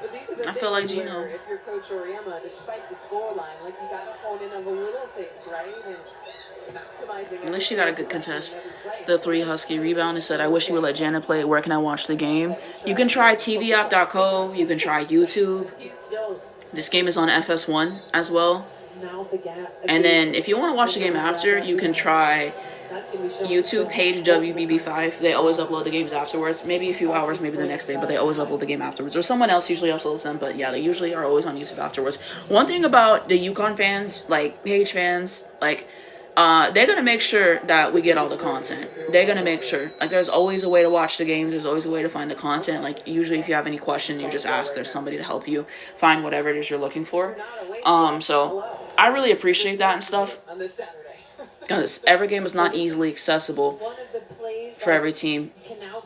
But these are the I feel like things Gino. where if you're Coach Oriema, despite the scoreline, like you gotta hone in on the little things, right? And maximizing. At least she got a good contest. The 3 Husky rebound and said, I wish you would let Janet play it. Where can I watch the game? You can try tvapp.co. You can try YouTube. This game is on FS1 as well. And then if you want to watch the game after, you can try YouTube page WBB5. They always upload the games afterwards. Maybe a few hours, maybe the next day, but they always upload the game afterwards. Or someone else usually uploads them, but yeah, they usually are always on YouTube afterwards. One thing about the UConn fans, like page fans, like they're gonna make sure that we get all the content. They're gonna make sure. Like, there's always a way to watch the games. There's always a way to find the content. Like, usually if you have any question, you just ask. There's somebody to help you find whatever it is you're looking for. So I really appreciate that and stuff. Because every game is not easily accessible for every team.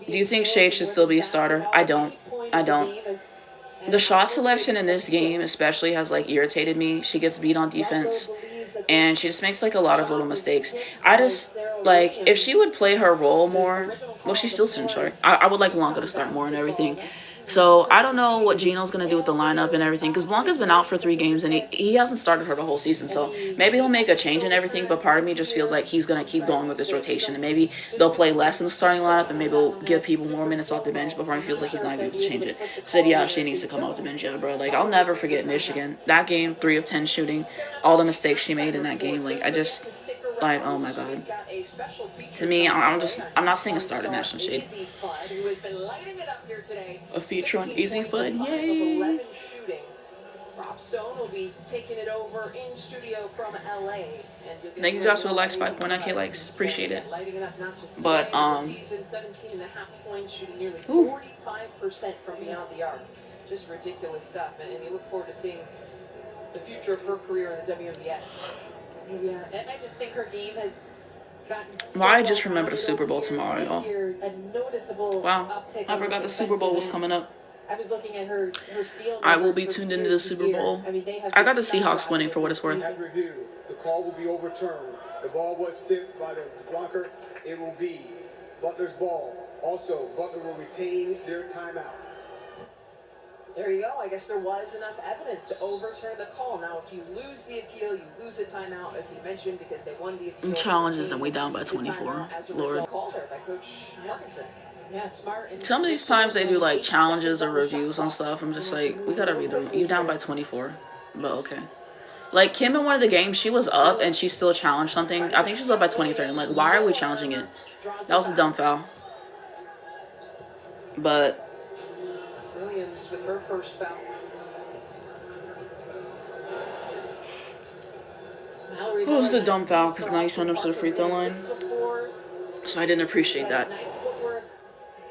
Do you think Shade should still be a starter? I don't. The shot selection in this game especially has, like, irritated me. She gets beat on defense, and she just makes, like, a lot of little mistakes. I just, like, if she would play her role more, well, she's still short. I would like Blanca to start more and everything. So I don't know what Gino's going to do with the lineup and everything, because Blanca's been out for 3 games, and he hasn't started her the whole season. So maybe he'll make a change and everything, but part of me just feels like he's going to keep going with this rotation, and maybe they'll play less in the starting lineup, and maybe they'll give people more minutes off the bench, but part of me feels like he's not going to change it. Said, yeah, she needs to come off the bench, yeah, bro. Like, I'll never forget Michigan. That game, 3 of 10 shooting, all the mistakes she made in that game. Like, I just, like, oh my God. To me, I'm not seeing a start in National Shade. A feature on Easy Fun, yay! Rob Stone will be taking it over in studio from LA. Thank you guys for the likes, 5.9K likes, appreciate it. But 17.5 points, shooting nearly 45% from beyond the arc. Just ridiculous stuff, and you look forward to seeing the future of her career in the WNBA. Yeah, and I just think her game has gotten so I just remember the Super Bowl tomorrow, y'all. Wow, I forgot the Super Bowl was coming up. I was looking at her steal. I will be tuned into the Super Bowl. I got the Seahawks winning for what it's worth. At review, the call will be overturned. The ball was tipped by the blocker. It will be Butler's ball. Also, Butler will retain their timeout. There you go. I guess there was enough evidence to overturn the call. Now, if you lose the appeal, you lose a timeout, as he mentioned, because they won the appeal. Challenges and we down by 24. Lord. Called there by Coach Parkinson. Yeah, smart. Some of these times they do like challenges or reviews on stuff. I'm just like, we gotta read them. You down by 24, but okay. Like Kim in one of the games, she was up and she still challenged something. I think she was up by 23. I'm like, why are we challenging it? That was a dumb foul. But Williams with her first foul. what was the dumb foul? Because now you send them to the free throw line. So I didn't appreciate that. Nice footwork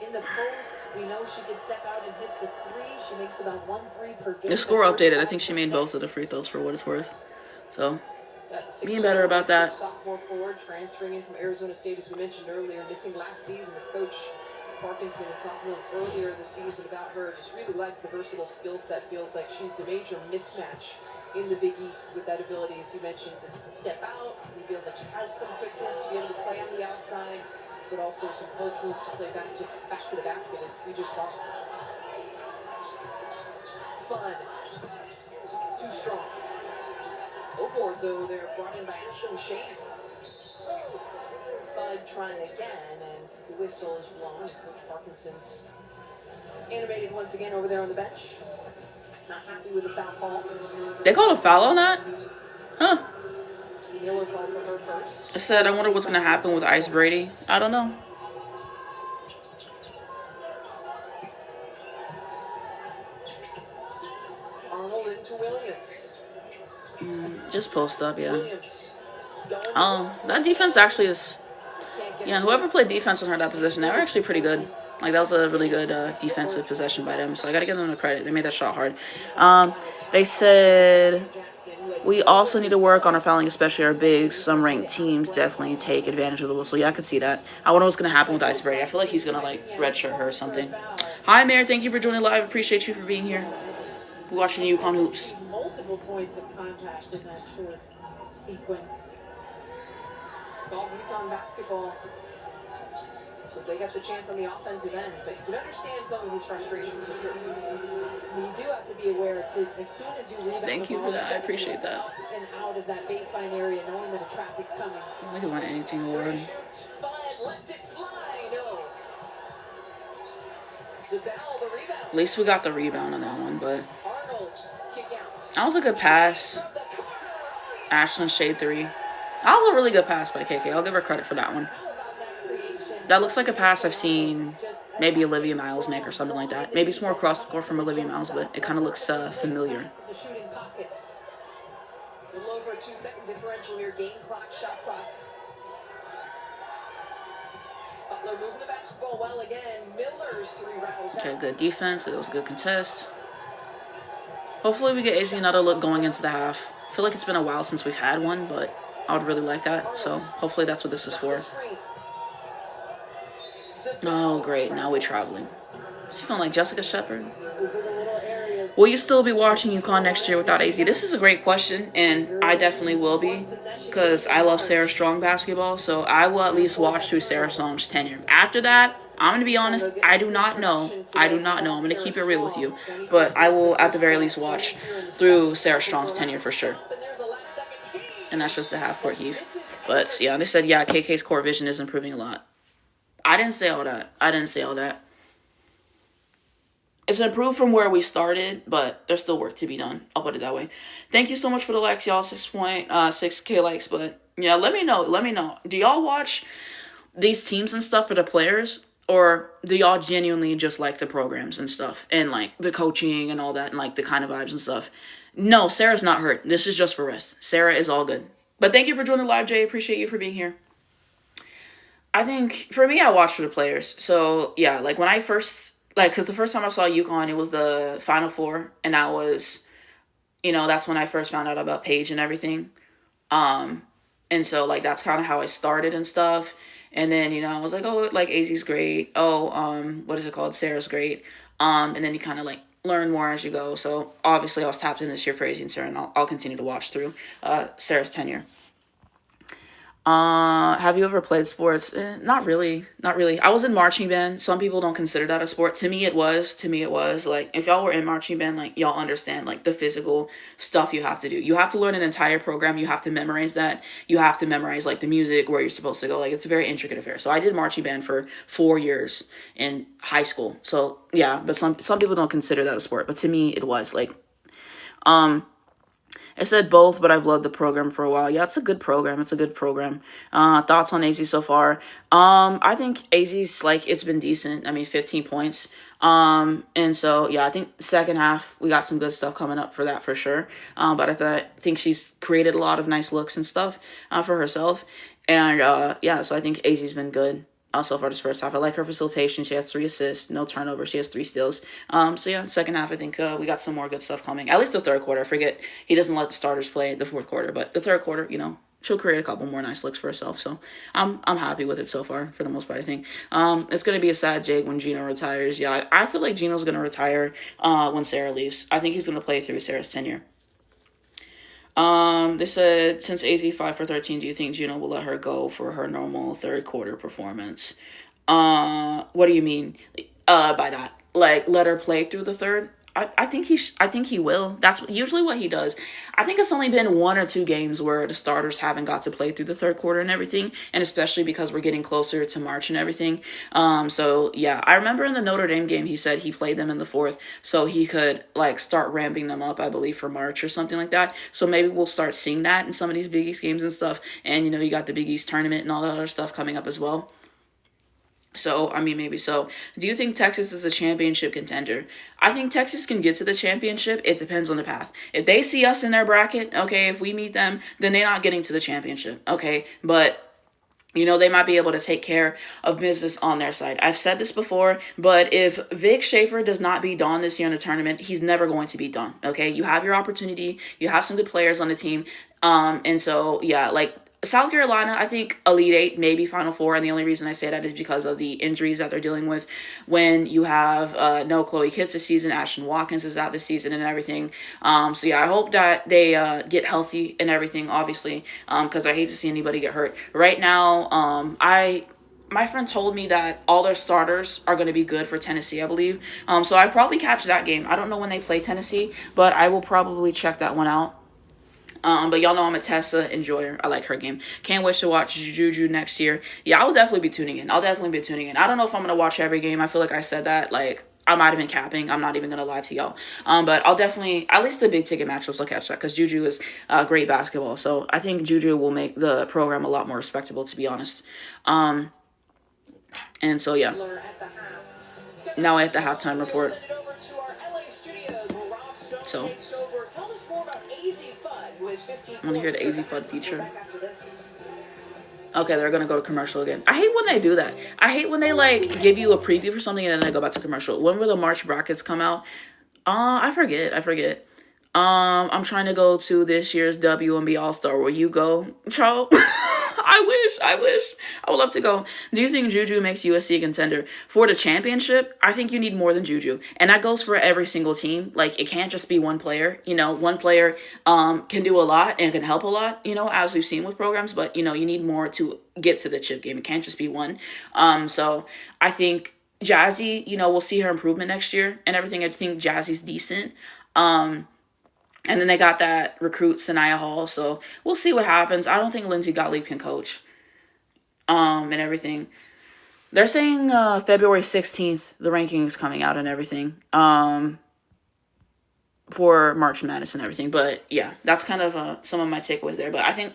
in the post. We know she can step out and hit the 3. She makes about 1 3 per game. The score updated. I think she made both of the free throws for what it's worth. So being better about that. Sophomore forward transferring in from Arizona State, as we mentioned earlier, missing last season with Coach Parkinson, and talking earlier in the season about her. Just really likes the versatile skill set. Feels like she's a major mismatch in the Big East with that ability, as you mentioned, to step out. He feels like she has some quickness to be able to play on the outside, but also some post moves to play back to the basket, as we just saw. Fun. Too strong. Oh board, though, they're brought in by Ashley Shane. Fudd trying again, and the whistle is blown. Coach Parkinson's animated once again over there on the bench. Not happy with the foul call. They called a foul on that? Huh. Miller called for her first. I said, I wonder what's going to happen with Ice Brady. I don't know. Arnold into Williams. Just post up, yeah. That defense actually is... Yeah, whoever played defense on her that position, they were actually pretty good. Like, that was a really good defensive possession by them. So I got to give them the credit. They made that shot hard. They said, we also need to work on our fouling, especially our bigs. Some ranked teams definitely take advantage of the whistle. Yeah, I could see that. I wonder what's going to happen with Ice Brady. I feel like he's going to, like, redshirt her or something. Hi, Mayor. Thank you for joining live. Appreciate you for being here. We're watching UConn Hoops. Multiple points of contact in that short sequence. It's called UConn basketball. So they got the chance on the offensive end, but you can understand some of his frustration for sure. You do have to be aware to, as soon as you rebound. Thank you for that. I appreciate that. And out of that baseline area, knowing that a trap is coming. I don't want anything award. Lets it fly. No. Zabel, the rebound. At least we got the rebound on that one, but Arnold, kick out. that was a good pass. Ashland Shade 3. That was a really good pass by KK. I'll give her credit for that one. How about that creation? That looks like a pass I've seen maybe Olivia Miles make or something like that. Maybe it's more across the court from Olivia Miles, but it kind of looks familiar. The shooting pocket. A little over a 2-second differential here. Game clock, shot clock. Butler moving the basketball well again. Miller's three rattles out. Okay, good defense. It was a good contest. Hopefully we get AZ another look going into the half. I feel like it's been a while since we've had one, but I would really like that. So hopefully that's what this is for. Oh, great. Now we're traveling. Is she feeling like Jessica Shepard? Will you still be watching UConn next year without AZ? This is a great question, and I definitely will be, because I love Sarah Strong basketball, so I will at least watch through Sarah Strong's tenure. After that, I'm going to be honest, I do not know. I'm going to keep it real with you, but I will at the very least watch through Sarah Strong's tenure for sure. And that's just a half-court heave. But, yeah, they said, yeah, KK's court vision is improving a lot. I didn't say all that. It's improved from where we started, but there's still work to be done. I'll put it that way. Thank you so much for the likes, y'all. 6K likes, but yeah, let me know. Do y'all watch these teams and stuff for the players, or do y'all genuinely just like the programs and stuff, and like the coaching and all that, and like the kind of vibes and stuff? No, Sarah's not hurt. This is just for rest. Sarah is all good. But thank you for joining the live, Jay. Appreciate you for being here. I think, for me, I watch for the players. So, yeah, like, when I first, like, because the first time I saw UConn, it was the Final Four, and that was, you know, that's when I first found out about Paige and everything. And so, like, that's kind of how I started and stuff. And then, you know, I was like, oh, like, AZ's great. Oh, what is it called? Sarah's great. And then you kind of, like, learn more as you go. So, obviously, I was tapped in this year for AZ and Sarah, and I'll continue to watch through Sarah's tenure. Have you ever played sports? Not really. I was in marching band. Some people don't consider that a sport. To me, it was. Like, if y'all were in marching band, like, y'all understand, like, the physical stuff you have to do. You have to learn an entire program. You have to memorize that. You have to memorize, like, the music, where you're supposed to go. Like, it's a very intricate affair. So I did marching band for 4 years in high school. So, yeah, but some people don't consider that a sport. But to me, it was. Like, I said both, but I've loved the program for a while. Yeah, it's a good program. Thoughts on AZ so far? I think AZ's, like, it's been decent. I mean, 15 points. And so, yeah, I think the second half, we got some good stuff coming up for that for sure. But I think she's created a lot of nice looks and stuff for herself. And, yeah, so I think AZ's been good. So far this first half. I like her facilitation. She has 3 assists, no turnovers. She has 3 steals. So yeah, second half, I think we got some more good stuff coming. At least the third quarter. I forget he doesn't let the starters play the fourth quarter, but the third quarter, you know, she'll create a couple more nice looks for herself. So I'm happy with it so far for the most part. I think it's gonna be a sad Jake when Gino retires. Yeah, I feel like Gino's gonna retire when Sarah leaves. I think he's gonna play through Sarah's tenure. They said, since AZ 5 for 13, do you think Gino will let her go for her normal third quarter performance? What do you mean by that? Like, let her play through the third? I think he will. That's usually what he does. I think it's only been 1 or 2 games where the starters haven't got to play through the third quarter and everything, and especially because we're getting closer to March and everything. So yeah, I remember in the Notre Dame game, he said he played them in the fourth so he could, like, start ramping them up, I believe, for March or something like that. So maybe we'll start seeing that in some of these Big East games and stuff. And, you know, you got the Big East tournament and all that other stuff coming up as well. So, I mean, maybe so. Do you think Texas is a championship contender? I think Texas can get to the championship. It depends on the path. If they see us in their bracket, okay, if we meet them, then they're not getting to the championship, okay? But, you know, they might be able to take care of business on their side. I've said this before, but if Vic Schaefer does not beat Dawn this year in the tournament, he's never going to beat Dawn, okay? You have your opportunity. You have some good players on the team. And so, yeah, like, South Carolina, I think Elite 8, maybe Final Four, and the only reason I say that is because of the injuries that they're dealing with. When you have no Chloe Kitts this season, Ashton Watkins is out this season and everything. So yeah, I hope that they get healthy and everything, obviously, because I hate to see anybody get hurt. Right now, my friend told me that all their starters are going to be good for Tennessee, I believe. So I probably catch that game. I don't know when they play Tennessee, but I will probably check that one out. But y'all know I'm a Tessa enjoyer. I like her game. Can't wait to watch Juju next year. Yeah, I will definitely be tuning in. I don't know if I'm going to watch every game. I feel like I said that, like, I might have been capping. I'm not even going to lie to y'all. But I'll definitely, at least the big ticket matchups, I'll catch that because Juju is great basketball. So I think Juju will make the program a lot more respectable, to be honest. And so, yeah. Now at the halftime report. So, I want to hear the AZ FUD feature. Okay, they're gonna go to commercial again. I hate when they do that. I hate when they like give you a preview for something and then they go back to commercial. When will the March brackets come out? I forget. I'm trying to go to this year's WNBA All-Star. Will you go, Cho? I wish. I would love to go. Do you think Juju makes USC a contender for the championship? I think you need more than Juju. And that goes for every single team. Like, it can't just be one player. You know, one player can do a lot and can help a lot, you know, as we've seen with programs. But, you know, you need more to get to the chip game. It can't just be one. So I think Jazzy, you know, we'll see her improvement next year and everything. I think Jazzy's decent. And then they got that recruit, Sanaya Hall. So we'll see what happens. I don't think Lindsay Gottlieb can coach. And everything. They're saying February 16th, the rankings coming out and everything. For March Madness and everything. But yeah, that's kind of some of my takeaways there. But I think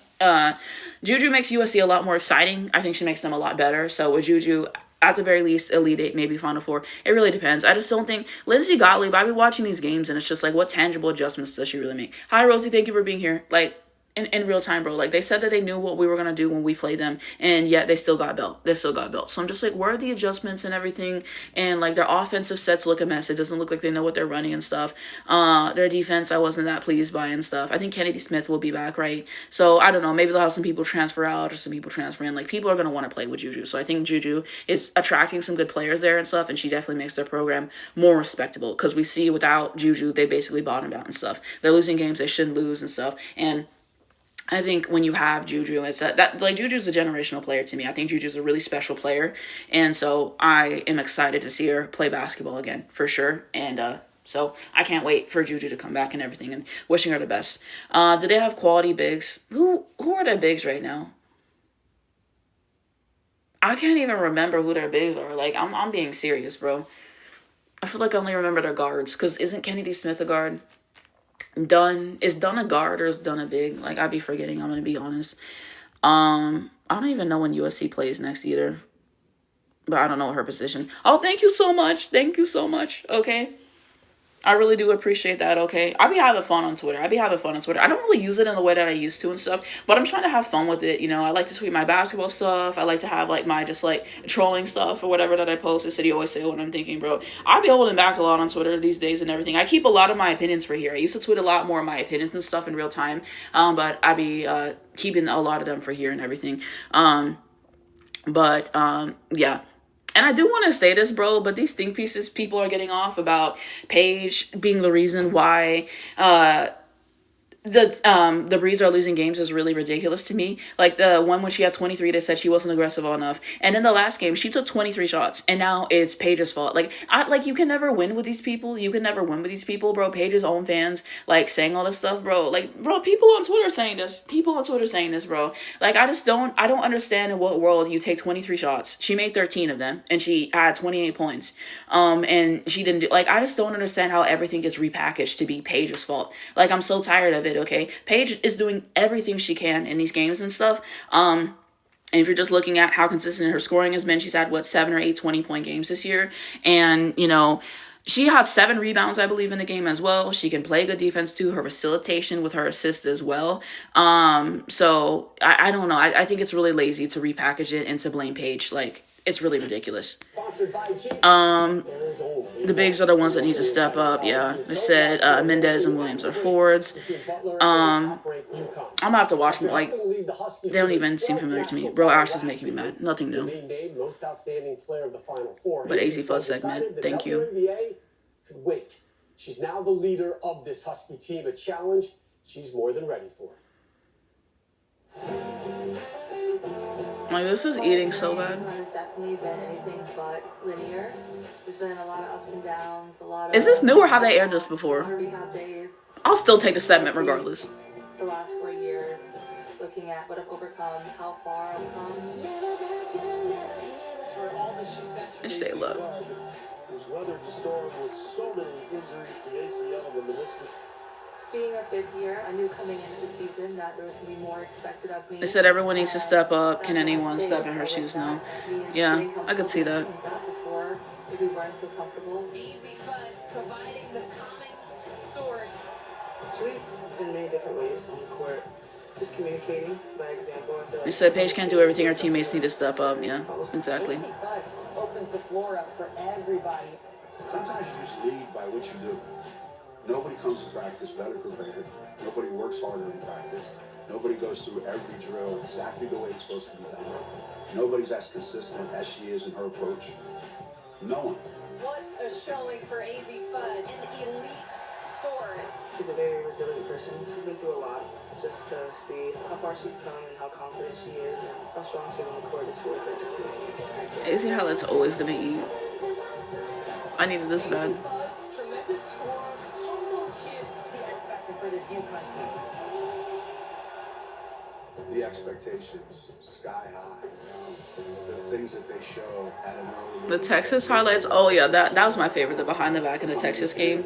Juju makes USC a lot more exciting. I think she makes them a lot better. So with Juju, at the very least, Elite Eight, maybe Final Four. It really depends. I just don't think Lindsay Gottlieb, I've been watching these games and it's just like, what tangible adjustments does she really make? Hi, Rosie. Thank you for being here. Like, in real time, bro. Like, they said that they knew what we were going to do when we played them, and yet they still got belt. So I'm just like, where are the adjustments and everything? And, like, their offensive sets look a mess. It doesn't look like they know what they're running and stuff. Their defense, I wasn't that pleased by and stuff. I think Kennedy Smith will be back, right? So, I don't know. Maybe they'll have some people transfer out or some people transfer in. Like, people are going to want to play with Juju. So, I think Juju is attracting some good players there and stuff, and she definitely makes their program more respectable. Because we see without Juju, they basically bottomed out and stuff. They're losing games they shouldn't lose and stuff. And I think when you have Juju, it's that like Juju's a generational player to me. I think Juju's a really special player, and so I am excited to see her play basketball again for sure. And so I can't wait for Juju to come back and everything, and wishing her the best. Do they have quality bigs? Who are their bigs right now? I can't even remember who their bigs are. Like I'm being serious, bro. I feel like I only remember their guards, because isn't Kennedy Smith a guard? Is Dunn a guard or is Dunn a big? Like, I'd be forgetting, I'm gonna be honest. I don't even know when USC plays next either, but I don't know her position. Oh, thank you so much. Okay, I really do appreciate that, okay? I be having fun on Twitter. I don't really use it in the way that I used to and stuff, but I'm trying to have fun with it, you know? I like to tweet my basketball stuff. I like to have, like, my just, like, trolling stuff or whatever that I post. The city always say what I'm thinking, bro. I be holding back a lot on Twitter these days and everything. I keep a lot of my opinions for here. I used to tweet a lot more of my opinions and stuff in real time, but I be keeping a lot of them for here and everything. Yeah. And I do want to say this, bro, but these think pieces people are getting off about Paige being the reason why the Breeze are losing games is really ridiculous to me. Like the one when she had 23, they said she wasn't aggressive enough. And in the last game, she took 23 shots, and now it's Paige's fault. Like you can never win with these people. Bro. Paige's own fans like saying all this stuff, bro. Like, bro, people on Twitter saying this, bro. Like, I don't understand in what world you take 23 shots. She made 13 of them, and she had 28 points. And she didn't do, like, I just don't understand how everything gets repackaged to be Paige's fault. Like, I'm so tired of it. Okay, Paige is doing everything she can in these games and stuff. And if you're just looking at how consistent her scoring has been, she's had 7 or 8 20-point games this year, and you know, she had 7 rebounds, I believe, in the game as well. She can play good defense too. Her facilitation with her assist as well. So I don't know. I think it's really lazy to repackage it and to blame Paige. Like, it's really ridiculous. The bigs are the ones that need to step up. Yeah, they said Mendez and Williams are forwards. I'm gonna have to watch them. Like, they don't even seem familiar to me. Bro, Ash is making me mad. Nothing new. But AZ Fuzz segment. Thank you. Wait, she's now the leader of this Husky team. A challenge she's more than ready for. Like, this is eating so bad. Has definitely been anything but linear. There's been a lot of ups and downs, a lot of... Is this new or have they aired this before? Rehab days. I'll still take the segment regardless. The last 4 years, looking at what I've overcome, how far I've come. Just say love. who's weathered the storm with so many injuries, the ACL and the meniscus. Being a fifth year, I knew coming into the season that there was going to be more expected of me. They said everyone needs to step up. Can anyone step in her shoes now? Yeah, I could see that. Before, if we weren't so comfortable. Easy Fun providing the calming source. She leads in many different ways on the court. Just communicating by example. I feel like They said Paige can't do everything. Her teammates need to step up. Yeah, exactly. Easy Fun opens the floor up for everybody. Sometimes you just lead by what you do. Nobody comes to practice better prepared. Nobody works harder in practice. Nobody goes through every drill exactly the way it's supposed to be done. Nobody's as consistent as she is in her approach. No one. What a showing for AZ Fun, an elite story. she's a very resilient person. She's been through a lot. Just to see how far she's come and how confident she is and how strong she is on the court is really good to see. AZ Highlight's always gonna eat. I needed this bad. Tremendous score, humble kid. The X factor for this UConn team. The expectations, sky high. The things that they show at an early The Texas highlights. Oh yeah, that was my favorite. The behind the back in the Texas game.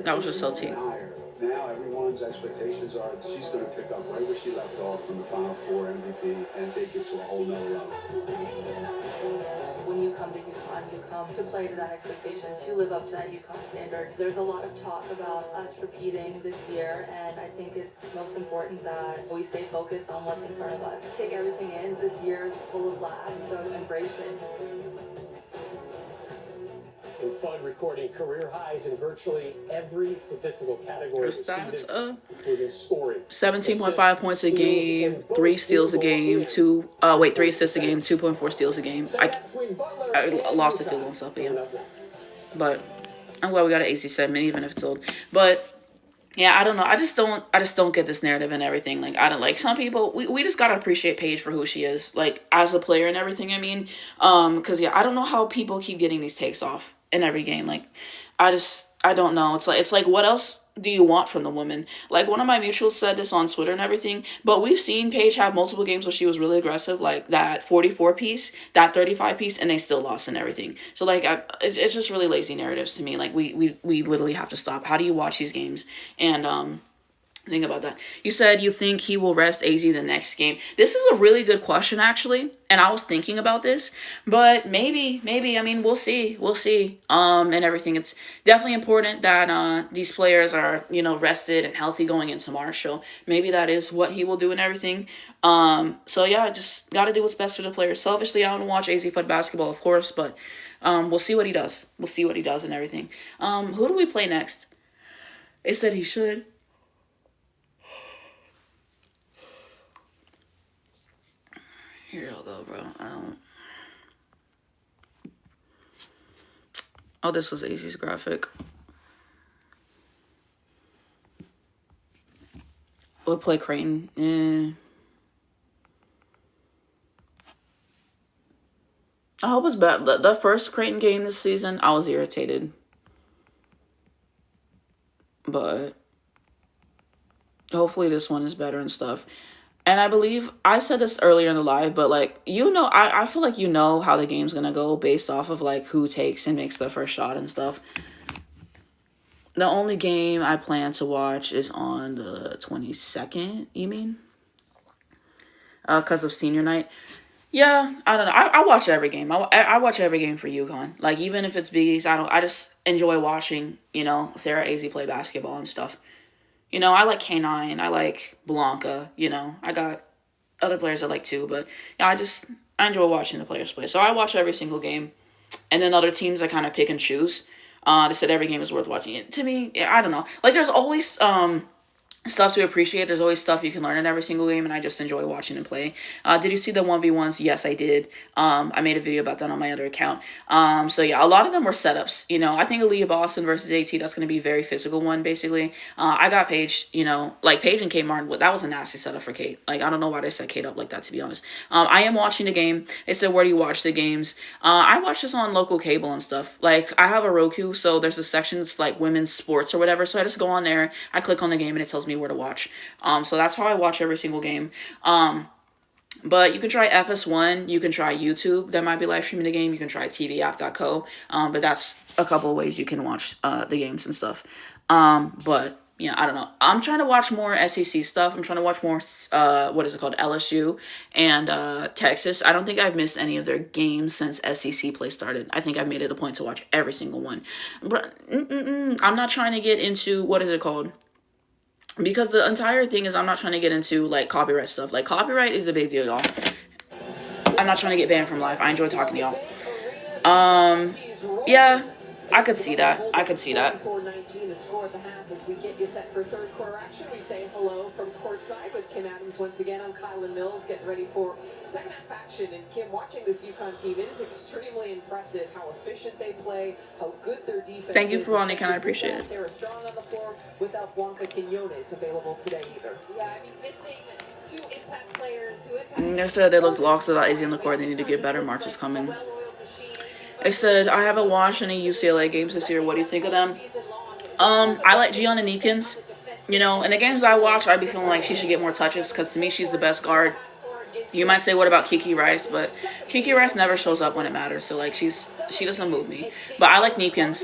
That was just so tea. Now everyone's expectations are she's going to pick up right where she left off from the Final Four MVP and take it to a whole nother level. When you come to UConn, you come to play to that expectation, to live up to that UConn standard. There's a lot of talk about us repeating this year, and I think it's most important that we stay focused on what's in front of us. Take everything in. This year is full of laughs, so embrace it. And Fun recording career highs in virtually every statistical category this season, including scoring. 17.5 points a game, 3 steals a game, 3 assists a game, 2.4 steals a game. I lost the field goal stuff, but yeah. But I'm glad we got an AC segment, even if it's old. But yeah, I don't know. I just don't get this narrative and everything. Like, I don't like some people. We just gotta appreciate Paige for who she is, like as a player and everything. I mean, because yeah, I don't know how people keep getting these takes off in every game. Like, I don't know. It's like what else do you want from the woman? Like, one of my mutuals said this on Twitter and everything, but we've seen Paige have multiple games where she was really aggressive, like that 44 piece, that 35 piece, and they still lost and everything. So like, it's just really lazy narratives to me. Like, we literally have to stop. How do you watch these games and think about that? You said you think he will rest AZ the next game. This is a really good question, actually, and I was thinking about this, but maybe. I mean, we'll see. And everything. It's definitely important that these players are, rested and healthy going into March. So maybe that is what he will do and everything. So yeah, just got to do what's best for the players. Selfishly, I want to watch AZ Foot basketball, of course, but we'll see what he does. We'll see what he does and everything. Who do we play next? They said he should. Here I'll go, bro. Oh, this was AZ's graphic. We'll play Creighton. I hope it's bad. The first Creighton game this season, I was irritated. But hopefully this one is better and stuff. And I believe I said this earlier in the live, but like, I feel like how the game's gonna go based off of like who takes and makes the first shot and stuff. The only game I plan to watch is on the 22nd, you mean? Because of senior night. Yeah, I don't know. I watch every game. I watch every game for UConn. Like, even if it's Big East, I just enjoy watching, Sarah AZ play basketball and stuff. I like K9, I like Blanca, I got other players I like too, but yeah, I enjoy watching the players play. So I watch every single game, and then other teams I kind of pick and choose. They said every game is worth watching. To me, I don't know. Like, there's always stuff to appreciate. There's always stuff you can learn in every single game, and I just enjoy watching them play. Did you see the 1v1s? Yes, I did. I made a video about that on my other account. So yeah, a lot of them were setups. I think Aaliyah Boston versus AT, that's going to be a very physical one, basically. I got Paige, like Paige and Kate Martin, that was a nasty setup for Kate. Like, I don't know why they set Kate up like that, to be honest. I am watching the game. They said, where do you watch the games? I watch this on local cable and stuff. Like, I have a Roku, so there's a section that's like women's sports or whatever. So I just go on there, I click on the game, and it tells me where to watch. So that's how I watch every single game. But you can try FS1. You can try YouTube. That might be live streaming the game. You can try tvapp.co. But that's a couple of ways you can watch the games and stuff. But yeah, I don't know. I'm trying to watch more SEC stuff. I'm trying to watch more, what is it called? LSU and Texas. I don't think I've missed any of their games since SEC play started. I think I've made it a point to watch every single one. But I'm not trying to get into, what is it called? Because the entire thing is I'm not trying to get into, like, copyright stuff. Like, copyright is a big deal, y'all. I'm not trying to get banned from live. I enjoy talking to y'all. Yeah, I could see that. I could see that. 4:19 to score at the half as we get you set for third quarter action. We say hello from courtside with Kim Adams once again. I'm Kylan Mills getting ready for second half action. And Kim, watching this UConn team, it is extremely impressive how efficient they play, how good their defense is. Thank you for wanting, I appreciate it. Sarah Strong on the floor without Blanca Quinones available today either. Yeah, I mean, missing two impact players who impact. They said they looked lost without Izzy on the court. They need to get better. March is coming. They said, I haven't watched any UCLA games this year. What do you think of them? I like Gianna Neekins. You know, in the games I watch, I'd be feeling like she should get more touches because to me, she's the best guard. You might say, what about Kiki Rice? But Kiki Rice never shows up when it matters. So, like, she doesn't move me. But I like Neekins.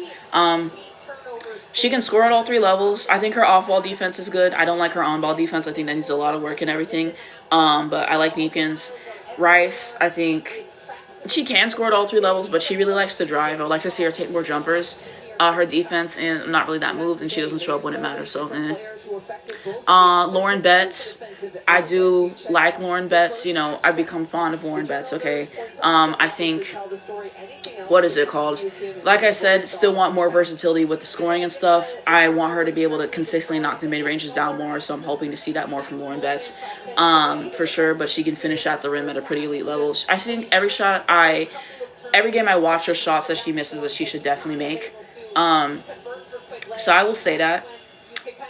She can score at all three levels. I think her off-ball defense is good. I don't like her on-ball defense. I think that needs a lot of work and everything. But I like Neekins. Rice, I think she can score at all three levels, but she really likes to drive. I would like to see her take more jumpers. Her defense, and I'm not really that moved, and she doesn't show up when it matters. So, Lauren Betts, I do like Lauren Betts. You know, I've become fond of Lauren Betts. Okay, I think, what is it called? Like I said, still want more versatility with the scoring and stuff. I want her to be able to consistently knock the mid ranges down more. So I'm hoping to see that more from Lauren Betts, for sure. But she can finish at the rim at a pretty elite level. I think every game I watch her shots that she misses that she should definitely make. So I will say that.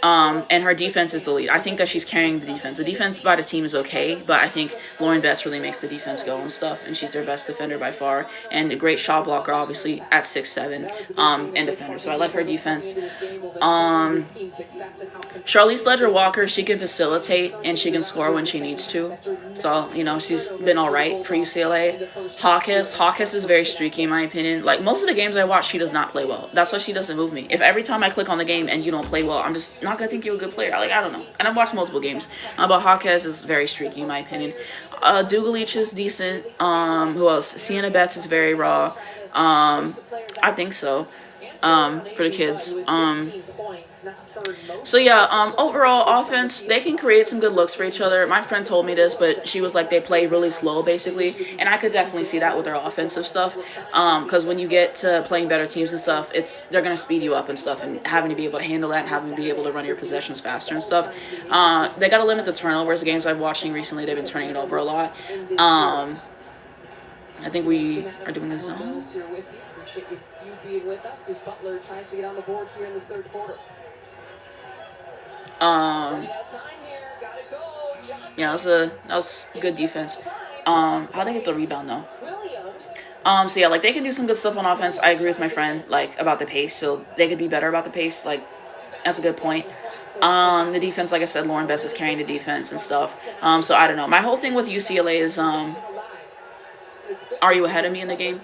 And her defense is the lead. I think that she's carrying the defense. The defense by the team is okay, but I think Lauren Betts really makes the defense go and stuff, and she's their best defender by far, and a great shot blocker, obviously, at 6'7", and defender. So I like her defense. Charlize Ledger-Walker, she can facilitate, and she can score when she needs to. So, you know, she's been all right for UCLA. Hawkes is very streaky, in my opinion. Like, most of the games I watch, she does not play well. That's why she doesn't move me. If every time I click on the game and you don't play well, I'm just not gonna think you're a good player. Like, I don't know. And I've watched multiple games. But Hawkes is very streaky, in my opinion. Dugalich is decent. Who else? Sienna Betts is very raw. I think so. For the kids. So yeah, overall offense, they can create some good looks for each other. My friend told me this, but she was like, they play really slow basically, and I could definitely see that with their offensive stuff. Because when you get to playing better teams and stuff, they're gonna speed you up and stuff, and having to be able to handle that, and having to be able to run your possessions faster and stuff. They gotta limit the turnovers. The games I've watching recently, they've been turning it over a lot. I think we are doing this zone. Appreciate you being with us as Butler tries to get on the board here in this third quarter. Yeah, that was good defense. How'd they get the rebound though? So yeah, like, they can do some good stuff on offense. I agree with my friend, like, about the pace. So they could be better about the pace. Like, that's a good point. The defense, like I said, Lauren Betts is carrying the defense and stuff. So I don't know. My whole thing with UCLA is, are you ahead of me in the game?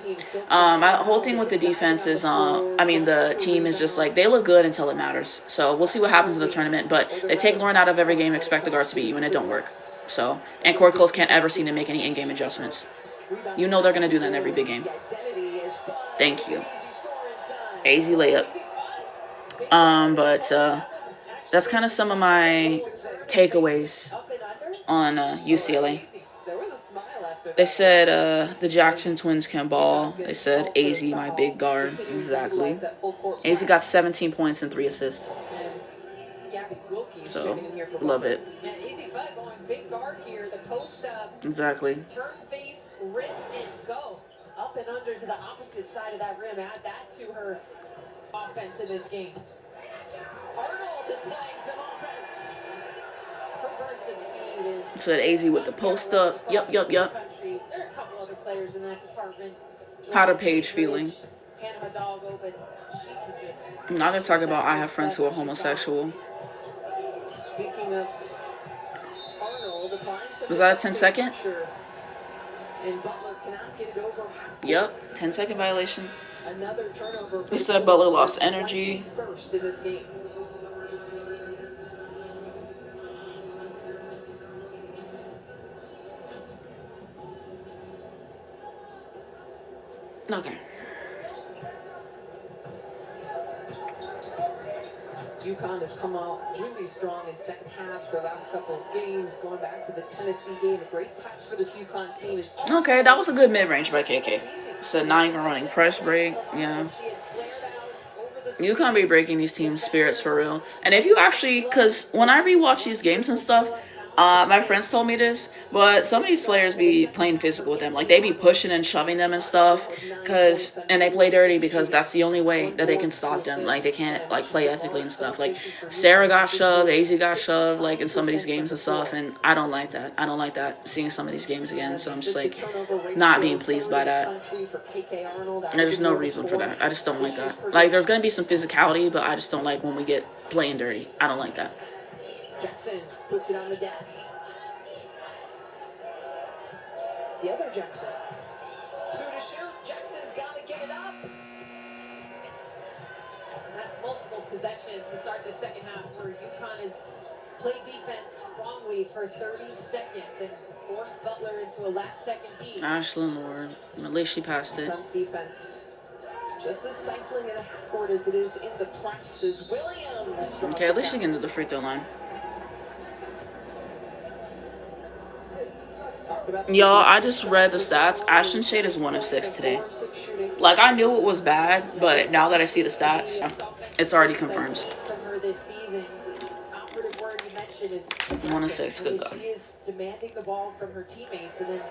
My whole thing with the defense is, the team is just like, they look good until it matters. So we'll see what happens in the tournament. But they take Lauren out of every game, expect the guards to beat you, and it don't work. So, and Court Close can't ever seem to make any in-game adjustments. You know they're going to do that in every big game. Thank you. Easy layup. But that's kind of some of my takeaways on UCLA. They said the Jackson twins can ball. They said AZ, my big guard. Exactly. AZ got 17 points and 3 assists. So, love it. Exactly. Turn face, rim, and go. Up and under to the opposite side of that rim. Add that to her offense in this game. Arnold displaying some offense. Her burst of speed is... Said AZ with the post up. Yup. There are a couple other players in that department. How the page feeling. I'm not going to talk about I have friends who are homosexual. Speaking of Arnold, was that a 10-second? And Butler cannot get it over half. Yep, 10-second violation. Another turnover. He said Butler lost energy. First in this game. Okay. UConn has come out really strong in second halves. Their last couple of games, going back to the Tennessee game, a great test for this UConn team. Is Okay, that was a good mid-range by KK. Said not even running press break. Yeah. UConn be breaking these teams' spirits for real. And if you actually, because when I rewatch these games and stuff, my friends told me this, but some of these players be playing physical with them. Like, they be pushing and shoving them and stuff, and they play dirty because that's the only way that they can stop them. Like, they can't, like, play ethically and stuff. Like, Sarah got shoved, AZ got shoved, like, in some of these games and stuff, and I don't like that. I don't like that, seeing some of these games again, so I'm just, like, not being pleased by that. And there's no reason for that. I just don't like that. Like, there's going to be some physicality, but I just don't like when we get playing dirty. I don't like that. Jackson puts it on the deck. The other Jackson. 2 to shoot. Jackson's got to get it up. And that's multiple possessions to start the second half where UConn has played defense strongly for 30 seconds and forced Butler into a last-second beat. Ashlyn Lord. At least she passed it. UConn's defense just as stifling in the half court as it is in the press as Williams. Okay, at least she can do the free throw line. Y'all, I just read the stats. Ashton Shade is 1 of 6 today. Like, I knew it was bad, but now that I see the stats, it's already confirmed. 1 of 6, good God. She is demanding the ball from her teammates, and then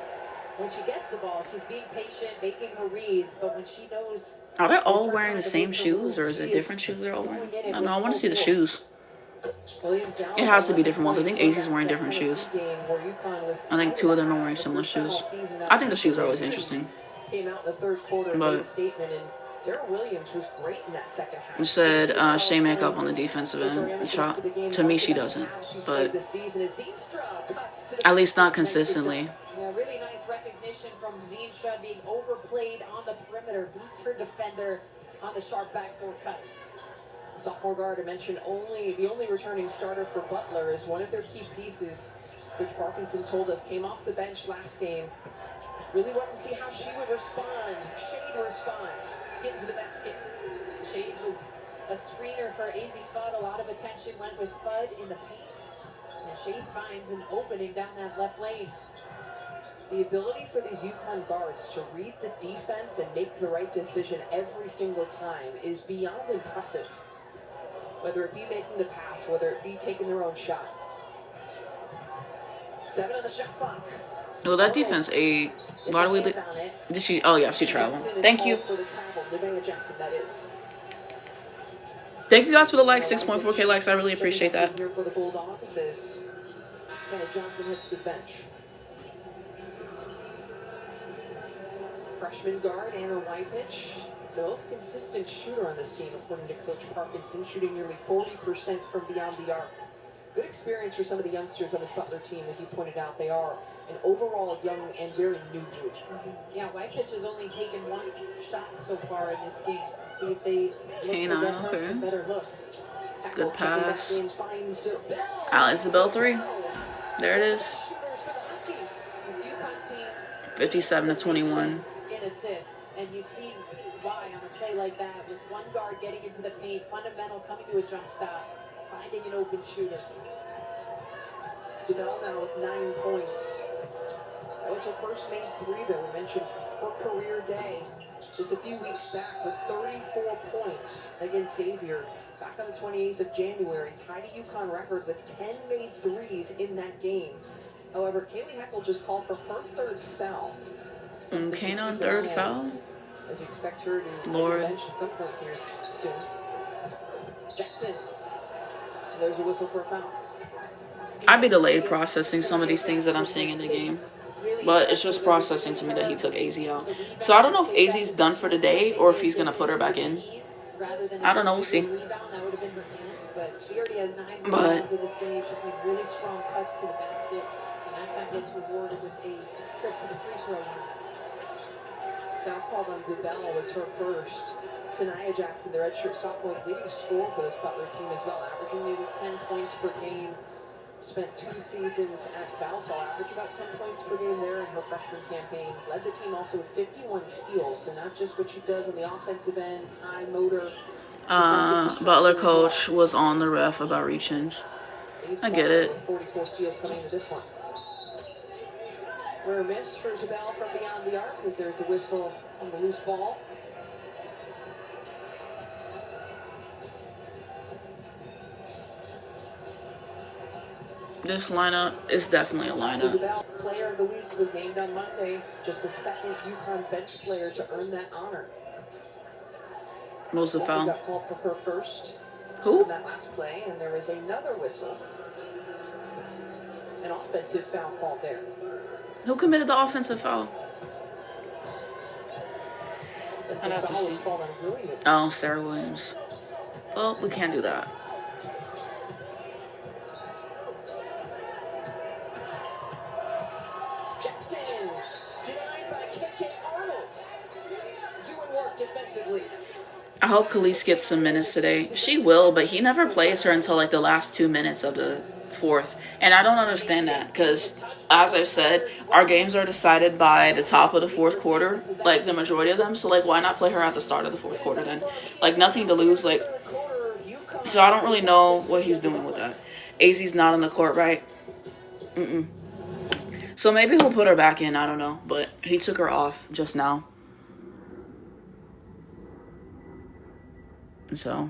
when she gets the ball, she's being patient, making her reads, but when she knows... Are they all wearing the same shoes, or is it different shoes they're all wearing? I don't know, I want to see the shoes. It has to be different ones. I think AZ's wearing different shoes. I think 2 of them are wearing similar shoes. I think the shoes are always interesting. But Sarah Williams was great in that second half. you said Shea makeup on the defensive end. To me, she doesn't. But at least not consistently. Yeah, really nice recognition from Zeenstra being overplayed on the perimeter. Beats her defender on the sharp backdoor cut. Sophomore guard, I mentioned, the only returning starter for Butler is one of their key pieces, which Parkinson told us came off the bench last game. Really wanted to see how she would respond. Shade responds, getting to the basket. Shade was a screener for AZ Fudd. A lot of attention went with Fudd in the paint. And Shade finds an opening down that left lane. The ability for these UConn guards to read the defense and make the right decision every single time is beyond impressive. Whether it be making the pass, whether it be taking their own shot. 7 on the shot clock. Well, that defense, why do we... Did she... Oh, yeah, she traveled. Thank you. Thank you guys for the likes, 6.4K likes. I really appreciate that. Here for the Bulldogs as Johnson hits the bench. Freshman guard, Anna Wypich. The most consistent shooter on this team, according to Coach Parkinson, shooting nearly 40% from beyond the arc. Good experience for some of the youngsters on this Butler team, as you pointed out. They are an overall young and very new group. Yeah, Wypich has only taken 1 shot so far in this game. See if they look to get her some better looks. Good pass. Isabel 3. There it is. 57-21. In assists, and you see why on a play like that, with one guard getting into the paint, fundamental coming to a jump stop, finding an open shooter. Janelle now with 9 points. That was her first main 3 that we mentioned. Her career day just a few weeks back with 34 points against Xavier back on the 28th of January. Tied a UConn record with 10 made 3s in that game. However, Kaylee Heckel just called for her 3rd foul. Kanon 3rd foul? As you expect her to Lord. bench at some point here soon. Jackson. There's a whistle for a foul. I'd be delayed processing some of these things that I'm seeing in the game. But it's just processing to me that he took AZ out. So I don't know if AZ's done for the day or if he's going to put her back in. I don't know. We'll see. But she already has 9 rebounds in this game. She's made really strong cuts to the basket. That time gets rewarded with a trip to the free throw line. Foul called on Zabel was her first. Sanaya Jackson, the redshirt sophomore, leading scorer for this Butler team as well, averaging maybe 10 points per game. Spent 2 seasons at Valpo, averaged about 10 points per game there in her freshman campaign. Led the team also with 51 steals, so not just what she does on the offensive end, high motor. Butler coach was on the ref about reach-ins. I get it. 44 steals coming into this one. Rare miss for Zabel from beyond the arc as there's a whistle on the loose ball. This lineup is definitely a lineup. Zabel, player of the week, was named on Monday, just the second UConn bench player to earn that honor. What was the foul? Got called for her first. Who? On that last play, and there was another whistle. An offensive foul called there. Who committed the offensive foul? Offensive I'd have to foul was see. called on Williams. Oh, Sarah Williams. Well, we can't do that. Jackson, denied by KK Arnold. Doing work defensively. I hope Khalees gets some minutes today. She will, but he never plays her until like the last 2 minutes of the fourth. And I don't understand that because, as I've said, our games are decided by the top of the fourth quarter, like the majority of them. So, like, why not play her at the start of the fourth quarter then? Like, nothing to lose. Like, so I don't really know what he's doing with that. AZ's not on the court, right? So maybe he'll put her back in. I don't know. But he took her off just now. So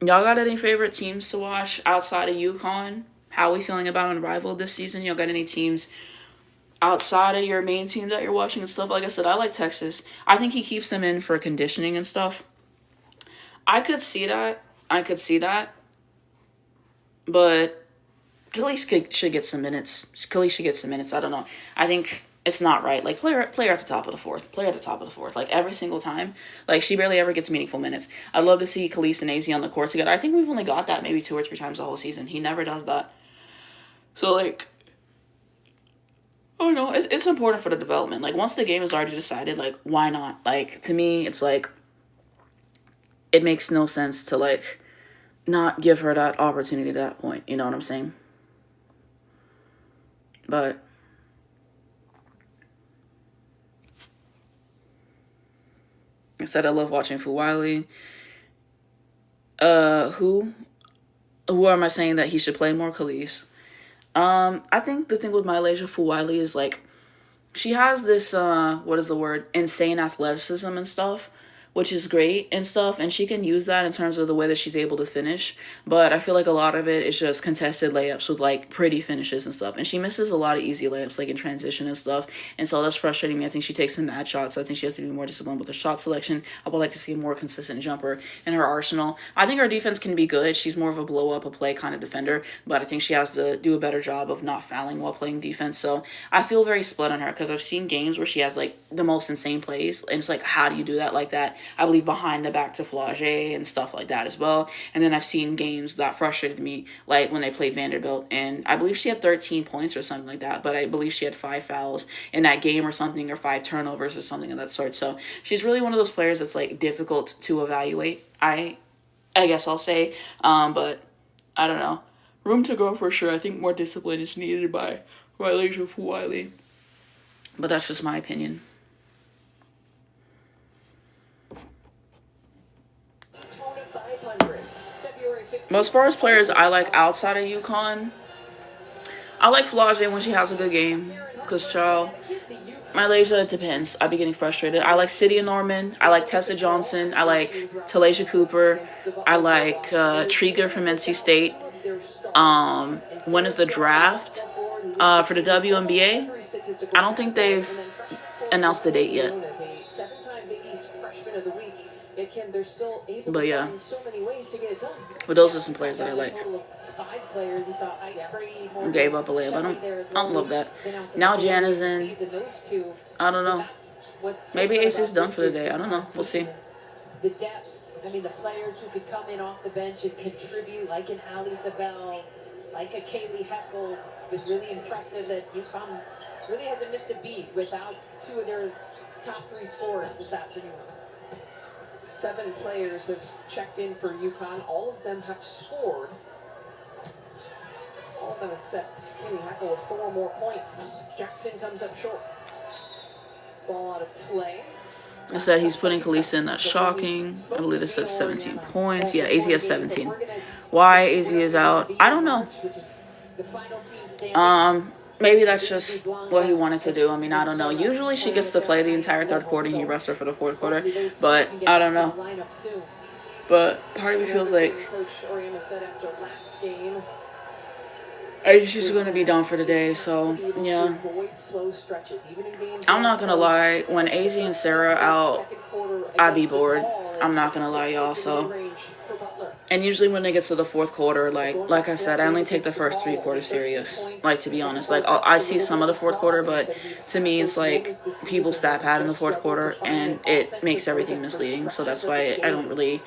y'all got any favorite teams to watch outside of UConn? How are we feeling about Unrivaled this season? Y'all got any teams outside of your main team that you're watching and stuff? Like I said, I like Texas. I think he keeps them in for conditioning and stuff. I could see that. But Khalees should get some minutes. Khalees should get some minutes. I don't know. I think it's not right. Like, play her at the top of the fourth. Like, every single time. Like, she barely ever gets meaningful minutes. I'd love to see Khalees and AZ on the court together. I think we've only got that maybe 2 or 3 times the whole season. He never does that. So, like, oh no, it's important for the development. Like, once the game is already decided, like, why not? Like, to me, it's like, it makes no sense to, like, not give her that opportunity at that point. You know what I'm saying? But I said I love watching Fu Wiley. Who am I saying that he should play more? Khalees. I think the thing with Mylasia Fu Wiley is like she has this insane athleticism and stuff, which is great and stuff, and she can use that in terms of the way that she's able to finish. But I feel like a lot of it is just contested layups with like pretty finishes and stuff, and she misses a lot of easy layups like in transition and stuff, and so that's frustrating me. I think she takes some bad shots, so I think she has to be more disciplined with her shot selection. I would like to see a more consistent jumper in her arsenal. I think her defense can be good. She's more of a blow up a play kind of defender, but I think she has to do a better job of not fouling while playing defense. So I feel very split on her because I've seen games where she has like the most insane plays, and it's like, how do you do that like that? I believe behind the back to Flage and stuff like that as well. And then I've seen games that frustrated me, like when they played Vanderbilt, and I believe she had 13 points or something like that, but I believe she had 5 fouls in that game or something, or 5 turnovers or something of that sort. So she's really one of those players that's like difficult to evaluate, I guess I'll say, but I don't know. Room to grow for sure. I think more discipline is needed by Mylasia Fu Wiley, but that's just my opinion. But as far as players I like outside of UConn, I like Flage when she has a good game. Because, child, Mylasia, it depends. I be getting frustrated. I like Cydia Norman. I like Tessa Johnson. I like Talasia Cooper. I like Trieger from NC State. When is the draft for the WNBA? I don't think they've announced the date yet. But yeah, but those are some players that I like. Gave up a layup. I don't love that. Now Jan is in. I don't know. Maybe AC's done for the day. I don't know. We'll see. The depth. I mean, the players who could come in off the bench and contribute, like an Ali Zabel, like a Kaylee Heckel. It's been really impressive that UConn really hasn't missed a beat without two of their top three scorers this afternoon. 7 players have checked in for UConn. All of them have scored. All of them except Kaylee Heckel with 4 more points. Jackson comes up short. Ball out of play. I said he's putting Khaleesi in. That's shocking. I believe it says 17 points. Yeah, AZ has 17. Why AZ is out, I don't know. Maybe that's just what he wanted to do. I mean, I don't know. Usually she gets to play the entire third quarter and you rest her for the fourth quarter. But I don't know. But part of me feels like she's going to be done for the day. So, yeah. I'm not going to lie. When AZ and Sarah out, I'd be bored. I'm not going to lie, y'all. So, and usually when it gets to the fourth quarter, like I said, I only take the first 3 quarters serious. Like, to be honest, like I see some of the fourth quarter, but to me it's like people stat pad in the fourth quarter, and it makes everything misleading. So that's why I don't really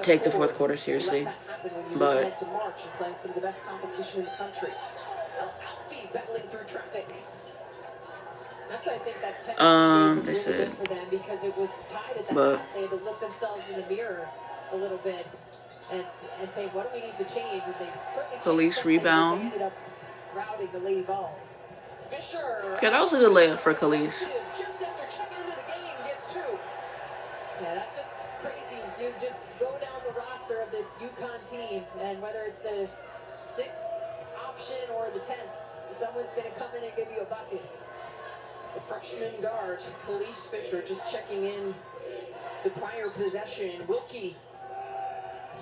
take the fourth quarter seriously. But that's why I think that they said, for them, because it was tied at but they had to look themselves in the mirror a little bit and think, what do we need to change? And they certainly police rebound. ended up routing the Lady Balls. Fisher, okay, that was a good layup for Khaleesi. just after checking into the game, gets 2. Yeah, that's what's crazy. You just go down the roster of this UConn team, and whether it's the 6th option or the 10th, someone's going to come in and give you a bucket. The freshman guard, Khaleesi Fisher, just checking in the prior possession. Wilkie,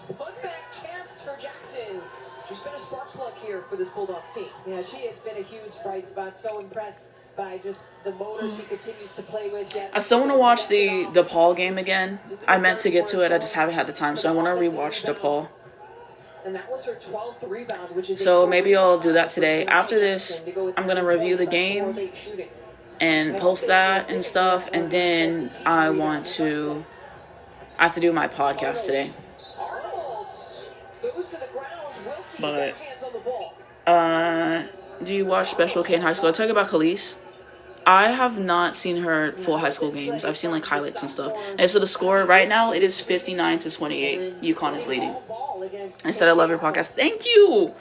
put back chance for Jackson. She's been a spark plug here for this Bulldogs team. Yeah, she has been a huge bright spot. So impressed by just the motor she continues to play with. I still want to watch the DePaul game again. I meant to get to it. I just haven't had the time, so I want to rewatch DePaul. And that was her 12th rebound, which is so maybe I'll do that today. After this, I'm going to review the game and post that and stuff, and then I have to do my podcast today. But do you watch Special K in high school? I'll talk about Khaleesi. I have not seen her full high school games. I've seen like highlights and stuff. And so the score right now, it is 59-28. UConn is leading. I said I love your podcast. Thank you.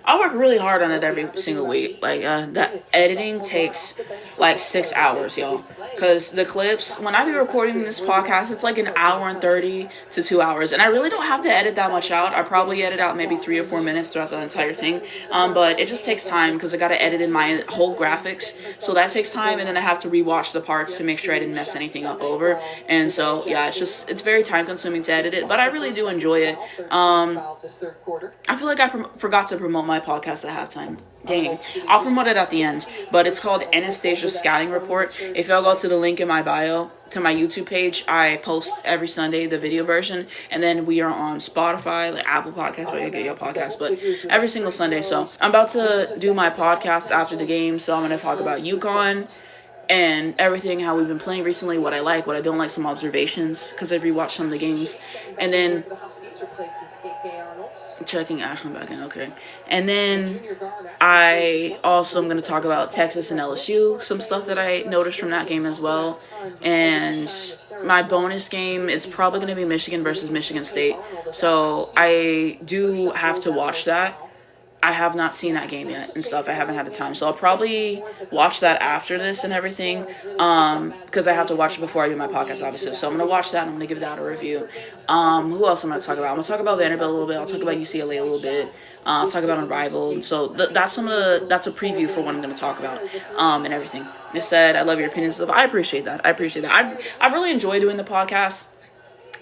I work really hard on it every single week. Like, that editing takes like 6 hours, y'all. Because the clips, when I be recording this podcast, it's like 1 hour and 30 to 2 hours. And I really don't have to edit that much out. I probably edit out maybe 3 or 4 minutes throughout the entire thing. But it just takes time because I got to edit in my whole graphics. So that takes time. And then I have to rewatch the parts to make sure I didn't mess anything up over. And so, yeah, it's very time consuming to edit it. But I really do enjoy it. I feel like I forgot to promote my podcast at halftime. Dang. I'll promote it at the end. But it's called Anastasia's Scouting Report. If y'all go to the link in my bio to my YouTube page, I post every Sunday the video version. And then we are on Spotify, like Apple Podcasts, where you get your podcast. But every single Sunday. So I'm about to do my podcast after the game. So I'm going to talk about UConn and everything, how we've been playing recently, what I like, what I don't like, some observations, because I've rewatched some of the games. And then checking Ashland back in, okay. And then I also am going to talk about Texas and LSU, some stuff that I noticed from that game as well. And my bonus game is probably going to be Michigan versus Michigan State. So I do have to watch that. I have not seen that game yet and stuff. I haven't had the time. So I'll probably watch that after this and everything, because I have to watch it before I do my podcast, obviously. So I'm going to watch that and I'm going to give that a review. Who else am I going to talk about? I'm going to talk about Vanderbilt a little bit. I'll talk about UCLA a little bit. I'll talk about Unrivaled. So that's a preview for what I'm going to talk about and everything. I said I love your opinions. I appreciate that. I really enjoy doing the podcast.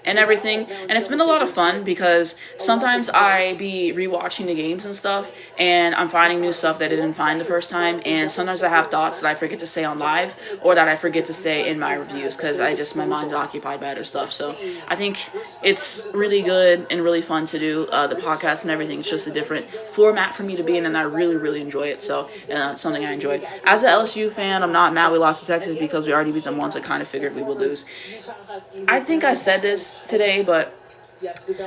and everything. And it's been a lot of fun because sometimes I be rewatching the games and stuff, and I'm finding new stuff that I didn't find the first time. And sometimes I have thoughts that I forget to say on live or that I forget to say in my reviews because my mind's occupied by other stuff. So I think it's really good and really fun to do the podcast and everything. It's just a different format for me to be in, and I really, really enjoy it. So it's something I enjoy. As an LSU fan, I'm not mad we lost to Texas because we already beat them once. I kind of figured we would lose. I think I said this today, but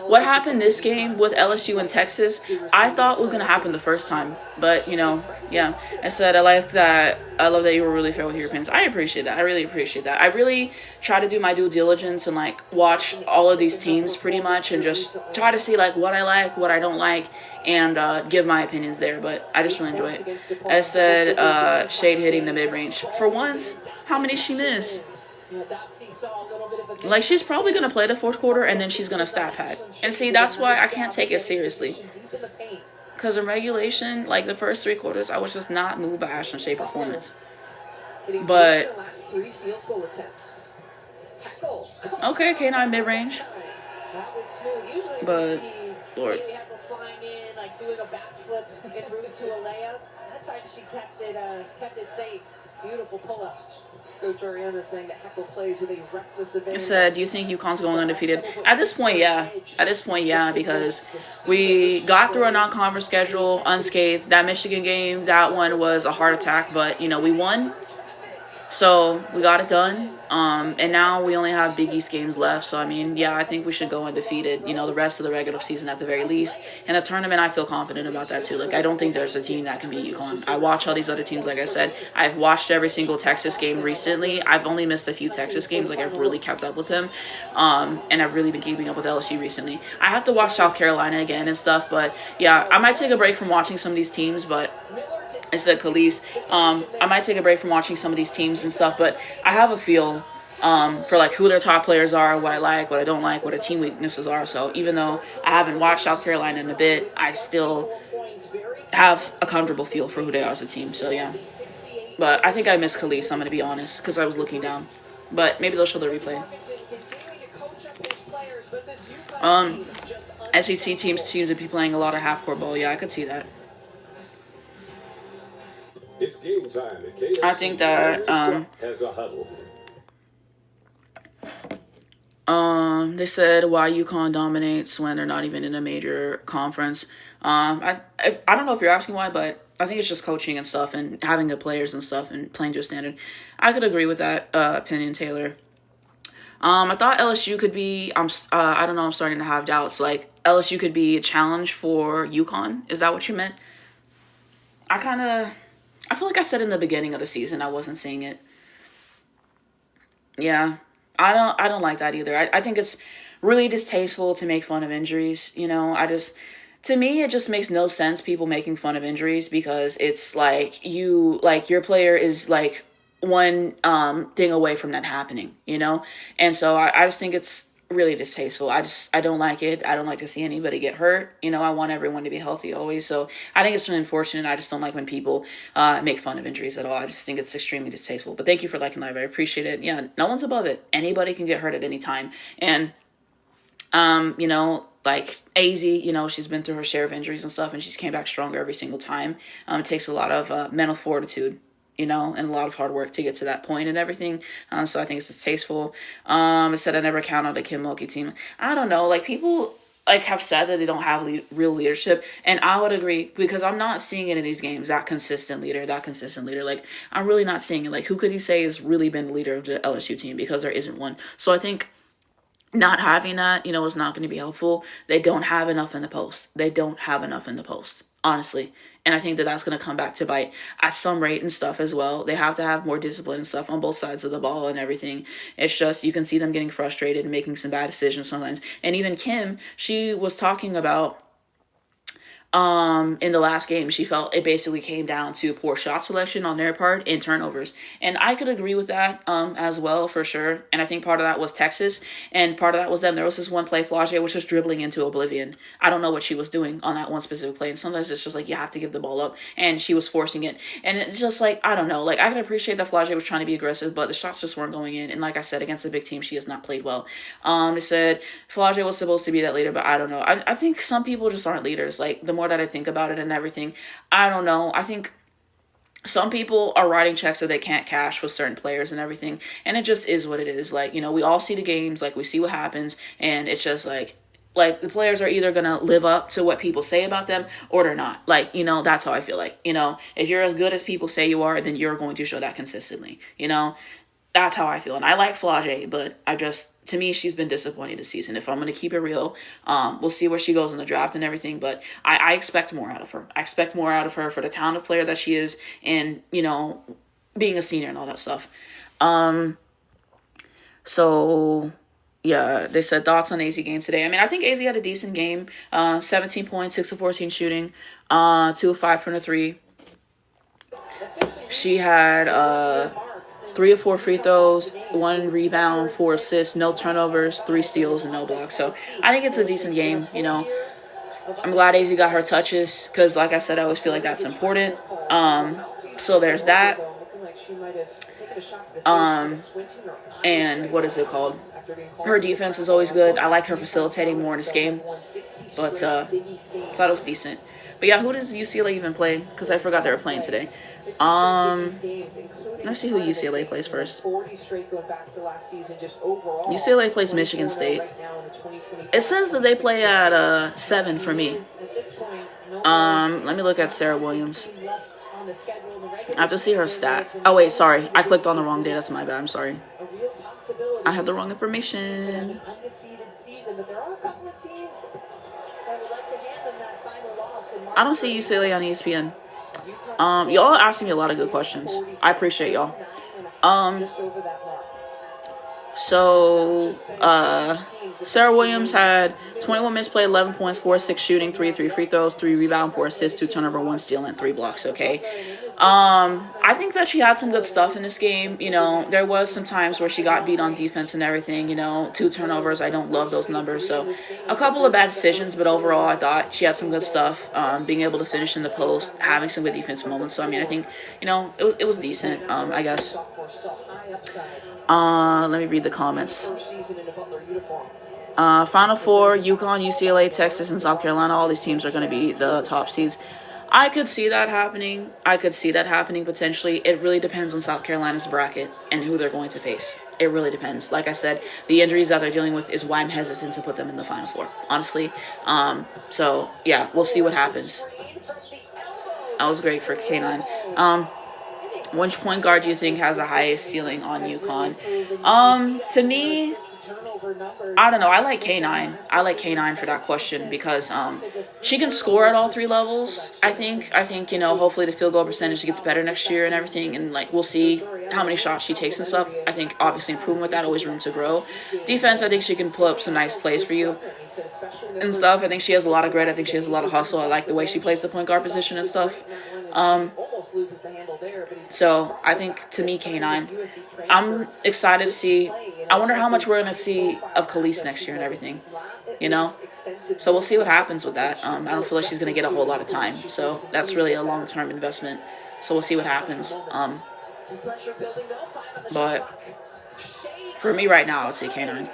what happened this game with LSU and Texas, I thought was going to happen the first time. But, yeah. I said I like that. I love that you were really fair with your opinions. I appreciate that. I really appreciate that. I really try to do my due diligence and, watch all of these teams pretty much and just try to see, what I like, what I don't like, and give my opinions there. But I just really enjoy it. I said Shade hitting the mid-range. For once, how many she missed? She's probably going to play the fourth quarter, and then she's going to stat pad. And see, that's why I can't take it seriously. Because in regulation, the first 3 quarters, I was just not moved by Ashton Shea performance. But, okay, K9 mid-range. But, Lord. Doing a backflip en route to a layup. That time she kept it safe. Beautiful pull-up. Coach Ariana saying that Heckle plays with a reckless advantage. I said, do you think UConn's going undefeated? At this point, yeah. Because we got through a non-conference schedule unscathed. That Michigan game, that one was a heart attack, but, we won. So, we got it done. And now we only have Big East games left. So, I think we should go undefeated, the rest of the regular season at the very least. And a tournament, I feel confident about that too. I don't think there's a team that can beat UConn. I watch all these other teams, like I said. I've watched every single Texas game recently. I've only missed a few Texas games. I've really kept up with them. And I've really been keeping up with LSU recently. I have to watch South Carolina again and stuff. But, yeah, I might take a break from watching some of these teams, but... I said Khalees. I might take a break from watching some of these teams and stuff, but I have a feel for who their top players are, what I like, what I don't like, what their team weaknesses are. So even though I haven't watched South Carolina in a bit, I still have a comfortable feel for who they are as a team. So yeah, but I think I miss Khalees. I'm gonna be honest because I was looking down, but maybe they'll show the replay. SEC teams seem to be playing a lot of half-court ball. Yeah, I could see that. It's game time. I think that has a huddle. They said why UConn dominates when they're not even in a major conference. I don't know if you're asking why, but I think it's just coaching and stuff and having good players and stuff and playing to a standard. I could agree with that opinion, Taylor. I thought LSU could be. I don't know. I'm starting to have doubts. LSU could be a challenge for UConn. Is that what you meant? I feel like I said in the beginning of the season I wasn't seeing it. Yeah, I don't like that either. I think it's really distasteful to make fun of injuries. To me, it just makes no sense people making fun of injuries because it's your player is one thing away from that happening, And so I just think it's really distasteful. I don't like it. I don't like to see anybody get hurt. I want everyone to be healthy always. So I think it's unfortunate. I just don't like when people make fun of injuries at all. I just think it's extremely distasteful. But thank you for liking live. I appreciate it. Yeah, no one's above it. Anybody can get hurt at any time. And AZ, she's been through her share of injuries and stuff, and she's came back stronger every single time. It takes a lot of mental fortitude, and a lot of hard work to get to that point and everything. So I think it's distasteful. It said I never count on the Kim Mulkey team. I don't know. People have said that they don't have real leadership, and I would agree because I'm not seeing it in these games. That consistent leader. I'm really not seeing it. Who could you say has really been the leader of the LSU team? Because there isn't one. So I think not having that, is not going to be helpful. They don't have enough in the post. Honestly. And I think that that's going to come back to bite at some rate and stuff as well. They have to have more discipline and stuff on both sides of the ball and everything. It's just, you can see them getting frustrated and making some bad decisions sometimes. And even Kim, she was talking about in the last game. She felt it basically came down to poor shot selection on their part and turnovers. And I could agree with that as well, for sure. And I think part of that was Texas, and part of that was them. There was this one play, Flaugier was just dribbling into oblivion. I don't know what she was doing on that one specific play. And sometimes it's just like you have to give the ball up, and she was forcing it. And it's just like, I don't know. Like, I can appreciate that Flaugier was trying to be aggressive, but the shots just weren't going in. And like I said, against a big team, she has not played well. They said Flaugier was supposed to be that leader, but I don't know. I think some people just aren't leaders. Like, the more that I think about it and everything, I don't know. I think some people are writing checks that they can't cash with certain players and everything, and it just is what it is. Like, you know, we all see the games, like, we see what happens, and it's just like the players are either gonna live up to what people say about them or they're not. Like, you know, that's how I feel. Like, you know, if you're as good as people say you are, then you're going to show that consistently, you know. That's how I feel. And I like Flaugier, but to me, she's been disappointing this season. If I'm going to keep it real, we'll see where she goes in the draft and everything, but I expect more out of her. I expect more out of her for the talented player that she is, and, you know, being a senior and all that stuff. So, yeah, they said thoughts on AZ game today. I mean, I think AZ had a decent game. 17 points, 6 of 14 shooting, 2 of 5 from the 3. She had 3 of 4 free throws, 1 rebound, 4 assists, no turnovers, 3 steals, and no blocks. So I think it's a decent game, you know. I'm glad AZ got her touches because, like I said, I always feel like that's important. So there's that. And what is it called? Her defense is always good. I like her facilitating more in this game. But thought it was decent. But yeah, who does UCLA even play? Because I forgot they were playing today. Let's see who UCLA plays first. UCLA plays Michigan State. It says that they play at 7 for me. Let me look at Sarah Williams. I have to see her stats. Oh wait, sorry. I clicked on the wrong day. That's my bad. I'm sorry. I had the wrong information. I don't see UCLA on ESPN. Y'all are asking me a lot of good questions. I appreciate y'all. Sarah Williams had 21 minutes played, 11 points, 4 6 shooting, 3 3 free throws, 3 rebound, 4 assists, 2 turnover, 1 steal, and 3 blocks. Okay. I think that she had some good stuff in this game. You know, there was some times where she got beat on defense and everything. You know, 2 turnovers. I don't love those numbers. So a couple of bad decisions, but overall, I thought she had some good stuff. Being able to finish in the post, having some good defensive moments. So I mean, I think, you know, it was decent. I guess. Let me read the comments. Final Four, UConn, UCLA, Texas, and South Carolina. All these teams are going to be the top seeds. I could see that happening. Potentially. It really depends on South Carolina's bracket and who they're going to face. It really depends. Like I said, the injuries that they're dealing with is why I'm hesitant to put them in the Final Four, honestly. So, yeah, we'll see what happens. That was great for K9. Which point guard do you think has the highest ceiling on UConn? To me, I don't know. I like K9. I like K9 for that question because she can score at all 3 levels. I think, you know, hopefully the field goal percentage gets better next year and everything, and like we'll see how many shots she takes and stuff. I think obviously improving with that, always room to grow. Defense, I think she can pull up some nice plays for you and stuff. I think she has a lot of grit. I think she has a lot of hustle. I like the way she plays the point guard position and stuff. So I think, to me, K9. I'm excited to see. I wonder how much we're going to see of Khalees next year and everything, you know? So we'll see what happens with that. I don't feel like she's going to get a whole lot of time. So that's really a long-term investment. So we'll see what happens. But for me right now, I would say K9.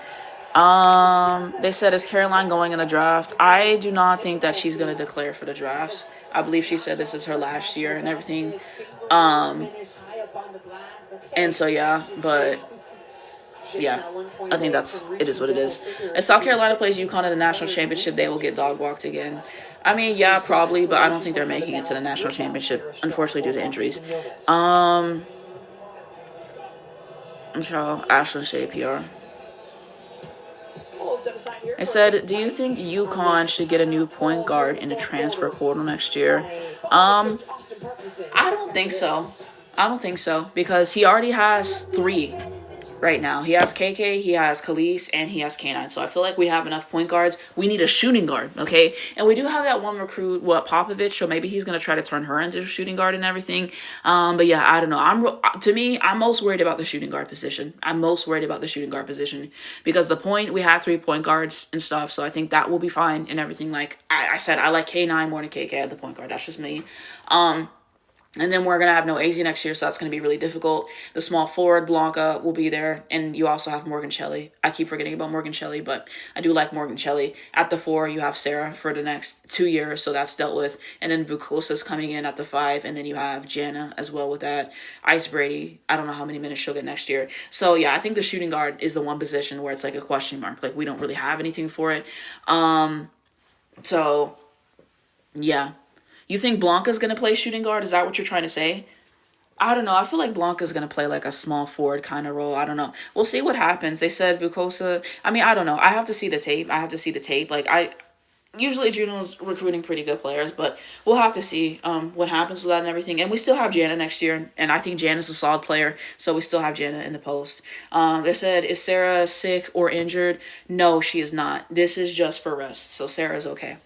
They said, is Caroline going in the draft? I do not think that she's going to declare for the drafts. I believe she said this is her last year and everything. And so, yeah, but yeah, I think it is what it is. If South Carolina plays UConn in the national championship, they will get dog walked again. I mean, yeah, probably, but I don't think they're making it to the national championship, unfortunately, due to injuries. I'm sure Ashlyn Shea PR. I said, do you think UConn should get a new point guard in the transfer portal next year? I don't think so. Because he already has 3. right now. He has KK, he has Khalees, and he has K9. So I feel like we have enough point guards. We need a shooting guard, okay? And we do have that one recruit, Popovich, so maybe he's going to try to turn her into a shooting guard and everything. But yeah, I don't know. I'm most worried about the shooting guard position. Because the point, we have 3 point guards and stuff, so I think that will be fine and everything. Like I said, I like K9 more than KK at the point guard. That's just me. And then we're going to have no AZ next year, so that's going to be really difficult. The small forward, Blanca, will be there, and you also have Morgan Shelley. I keep forgetting about Morgan Shelley, but I do like Morgan Shelley. At the 4, you have Sarah for the next 2 years, so that's dealt with. And then Vukosa's coming in at the 5, and then you have Jana as well with that. Ice Brady, I don't know how many minutes she'll get next year. So, yeah, I think the shooting guard is the one position where it's like a question mark. Like, we don't really have anything for it. So, yeah. You think Blanca's going to play shooting guard? Is that what you're trying to say? I don't know. I feel like Blanca's going to play like a small forward kind of role. I don't know. We'll see what happens. They said Vukosa. I mean, I don't know. I have to see the tape. Like, usually Juno's recruiting pretty good players, but we'll have to see what happens with that and everything. And we still have Jana next year, and I think Jana's a solid player, so we still have Jana in the post. They said, is Sarah sick or injured? No, she is not. This is just for rest, so Sarah's okay.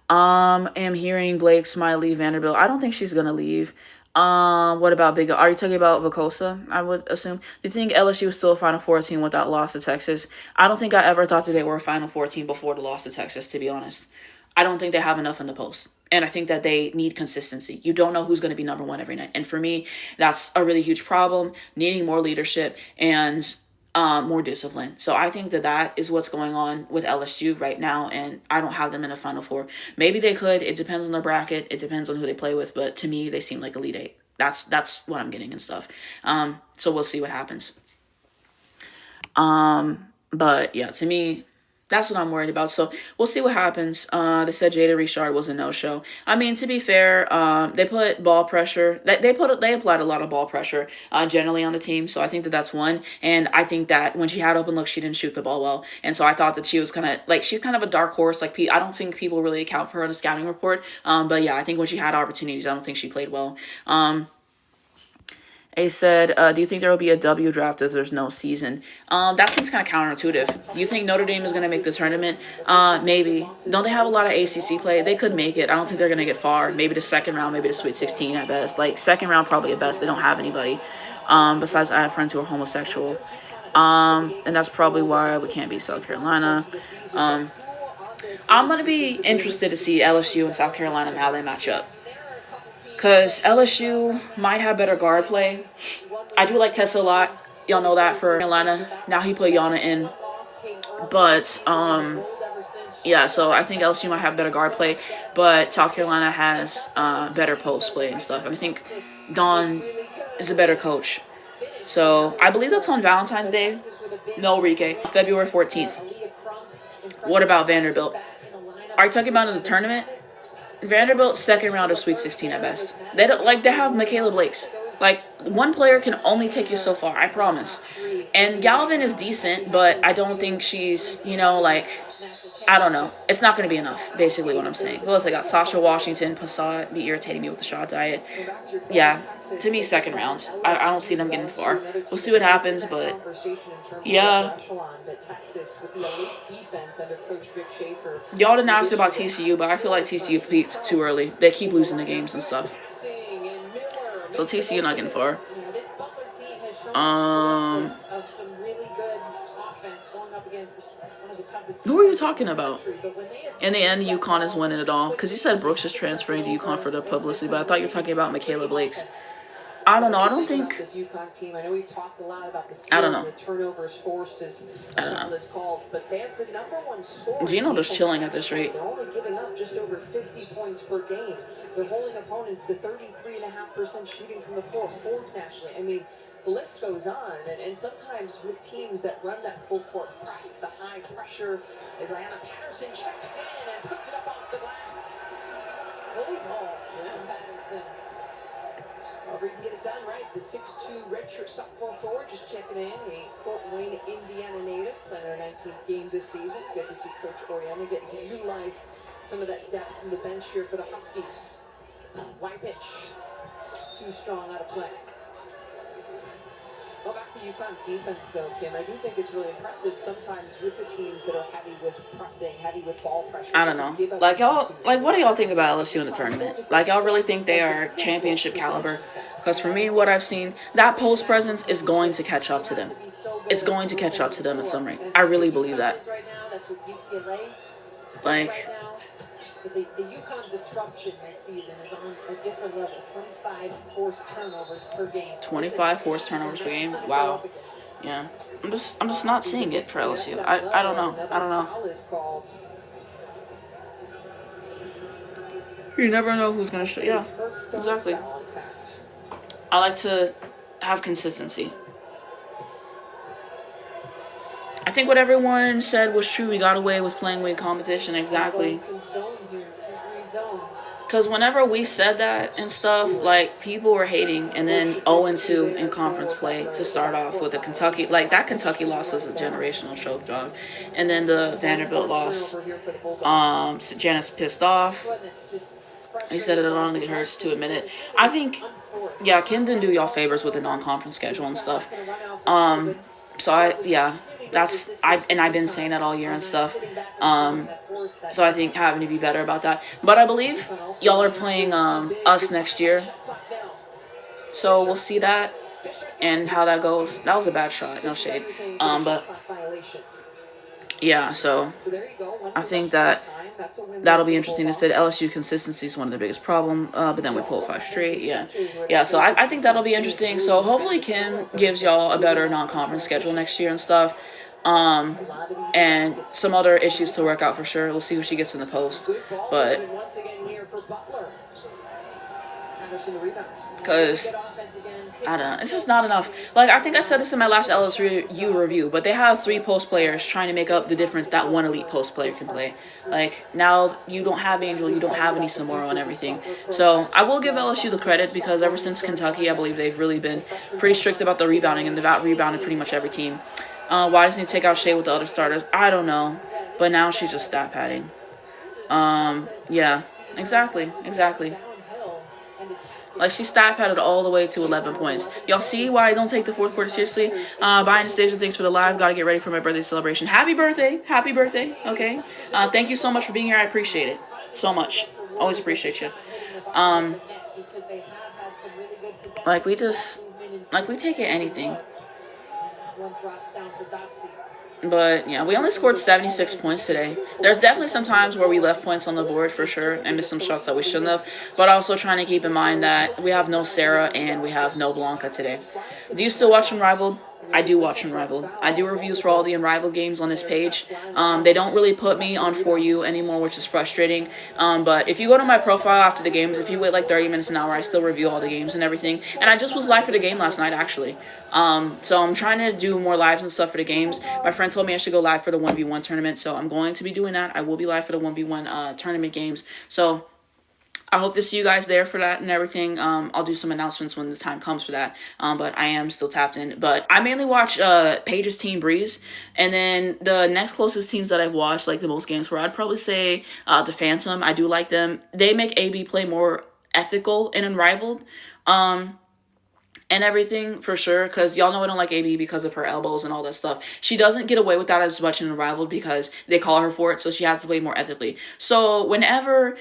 Am hearing Blake Smiley Vanderbilt. I don't think she's gonna leave. What about Big O? Are you talking about Vukosa? I would assume. Do you think LSU was still a Final Four team without loss to Texas? I don't think I ever thought that they were a Final Four team before the loss to Texas, to be honest. I don't think they have enough in the post. And I think that they need consistency. You don't know who's going to be number 1 every night. And for me, that's a really huge problem. Needing more leadership and more discipline. So I think that is what's going on with LSU right now, and I don't have them in a Final Four. Maybe they could. It depends on the bracket. It depends on who they play with, but to me, they seem like Elite 8. That's what I'm getting and stuff. So we'll see what happens. But yeah, to me, that's what I'm worried about. So we'll see what happens. They said Jada Richard was a no-show. I mean, to be fair, they put ball pressure. They applied a lot of ball pressure generally on the team. So I think that's one. And I think that when she had open look, she didn't shoot the ball well. And so I thought that she was she's kind of a dark horse. Like, I don't think people really account for her in a scouting report. But yeah, I think when she had opportunities, I don't think she played well. They said, do you think there will be a W draft if there's no season? That seems kind of counterintuitive. You think Notre Dame is going to make the tournament? Maybe. Don't they have a lot of ACC play? They could make it. I don't think they're going to get far. Maybe the second round, maybe the Sweet 16 at best. Like, second round probably at best. They don't have anybody. Besides, I have friends who are homosexual. And that's probably why we can't beat South Carolina. I'm going to be interested to see LSU and South Carolina and how they match up. Because LSU might have better guard play. I do like Tessa a lot. Y'all know that for Carolina. Now he put Yana in. But, yeah, so I think LSU might have better guard play. But South Carolina has better post play and stuff. And I think Dawn is a better coach. So I believe that's on Valentine's Day. No, Rike. February 14th. What about Vanderbilt? Are you talking about in the tournament? Vanderbilt second round of Sweet 16 at best. They have Michaela Blakes. Like, one player can only take you so far, I promise. And Galvin is decent, but I don't think she's, I don't know. It's not going to be enough, basically what I'm saying. Who else I got? Sasha Washington, Passat, be irritating me with the shot diet. Yeah, to me, second round. I don't see them getting far. We'll see what happens, but yeah. Y'all didn't ask about TCU, but I feel like TCU peaked too early. They keep losing the games and stuff. So TCU not getting far. Who are you talking about? In the end, UConn is winning it all. Because you said Brooks is transferring to UConn for the publicity, but I thought you were talking about Michaela Blakes. I don't know. I don't think. I don't know. I don't know. Gino just chilling at this rate. They're only giving up just over 50 points per game. They're holding opponents to 33.5% shooting from the floor, 4th nationally. I mean, the list goes on, and sometimes with teams that run that full court press, the high pressure, as Ayanna Patterson checks in and puts it up off the glass. Holy ball, Patterson. However, you can get it done right. The 6'2" redshirt sophomore forward just checking in. A Fort Wayne, Indiana native, playing her 19th game this season. Good to see Coach Oriana getting to utilize some of that depth from the bench here for the Huskies. Wide pitch. Too strong out of play. Well, back to UConn's defense, though, Kim. I do think it's really impressive sometimes with the teams that are heavy with pressing, heavy with ball pressure. I don't know. Like, y'all, like, what do y'all think about LSU in the tournament? Like, y'all really think they are championship caliber? Because for me, what I've seen, that post presence is going to catch up to them. It's going to catch up to them at some rate. I really believe that. Like, but the UConn disruption this season is on a different level. 25 forced turnovers per game. 25 forced turnovers per game? Wow. Yeah. I'm just not seeing it for LSU. I don't know. I don't know. You never know who's going to show. Yeah, exactly. I like to have consistency. I think what everyone said was true. We got away with playing weight competition. Exactly. Because whenever we said that and stuff, like, people were hating. And then 0-2 in conference play to start off with a Kentucky. Like, that Kentucky loss is a generational choke job. And then the Vanderbilt loss. Janice pissed off. He said it alone. It hurts to admit it. I think, yeah, Kim didn't do y'all favors with the non-conference schedule and stuff. So I've been saying that all year and stuff. So I think having to be better about that. But I believe y'all are playing us next year. So we'll see that and how that goes. That was a bad shot, no shade. But yeah, so I think that'll be interesting to say. LSU consistency is one of the biggest problem, but then we pulled 5 straight. Yeah. So I think that'll be interesting. So hopefully Kim gives y'all a better non-conference schedule next year and stuff. And some other issues to work out for sure. We'll see who she gets in the post, but because I don't know, it's just not enough. Like, I think I said this in my last LSU review, but they have 3 post players trying to make up the difference that one elite post player can play. Like, now you don't have Angel, you don't have any Samoro and everything. So I will give LSU the credit because ever since Kentucky, I believe they've really been pretty strict about the rebounding, and they've out-rebounded pretty much every team. Why doesn't he take out Shea with the other starters? I don't know. But now she's just stat padding. Yeah, exactly. Like, she stat padded all the way to 11 points. Y'all see why I don't take the fourth quarter seriously? Buying the stage and thanks for the live. Gotta get ready for my birthday celebration. Happy birthday. Okay. Thank you so much for being here. I appreciate it so much. Always appreciate you. Like, we take it anything. But, yeah, we only scored 76 points today. There's definitely some times where we left points on the board for sure and missed some shots that we shouldn't have. But also trying to keep in mind that we have no Sarah and we have no Blanca today. Do you still watch Unrivaled? I do watch Unrivaled. I do reviews for all the Unrivaled games on this page. They don't really put me on For You anymore, which is frustrating. But if you go to my profile after the games, if you wait like 30 minutes an hour, I still review all the games and everything. And I just was live for the game last night, actually. So I'm trying to do more lives and stuff for the games. My friend told me I should go live for the 1v1 tournament, so I'm going to be doing that. I will be live for the 1v1 tournament games. So I hope to see you guys there for that and everything. I'll do some announcements when the time comes for that. But I am still tapped in. But I mainly watch Paige's team, Breeze. And then the next closest teams that I've watched, like the most games for, I'd probably say the Phantom. I do like them. They make AB play more ethical and Unrivaled. And everything for sure, because y'all know I don't like AB because of her elbows and all that stuff. She doesn't get away with that as much in Unrivaled because they call her for it, so she has to play more ethically. So whenever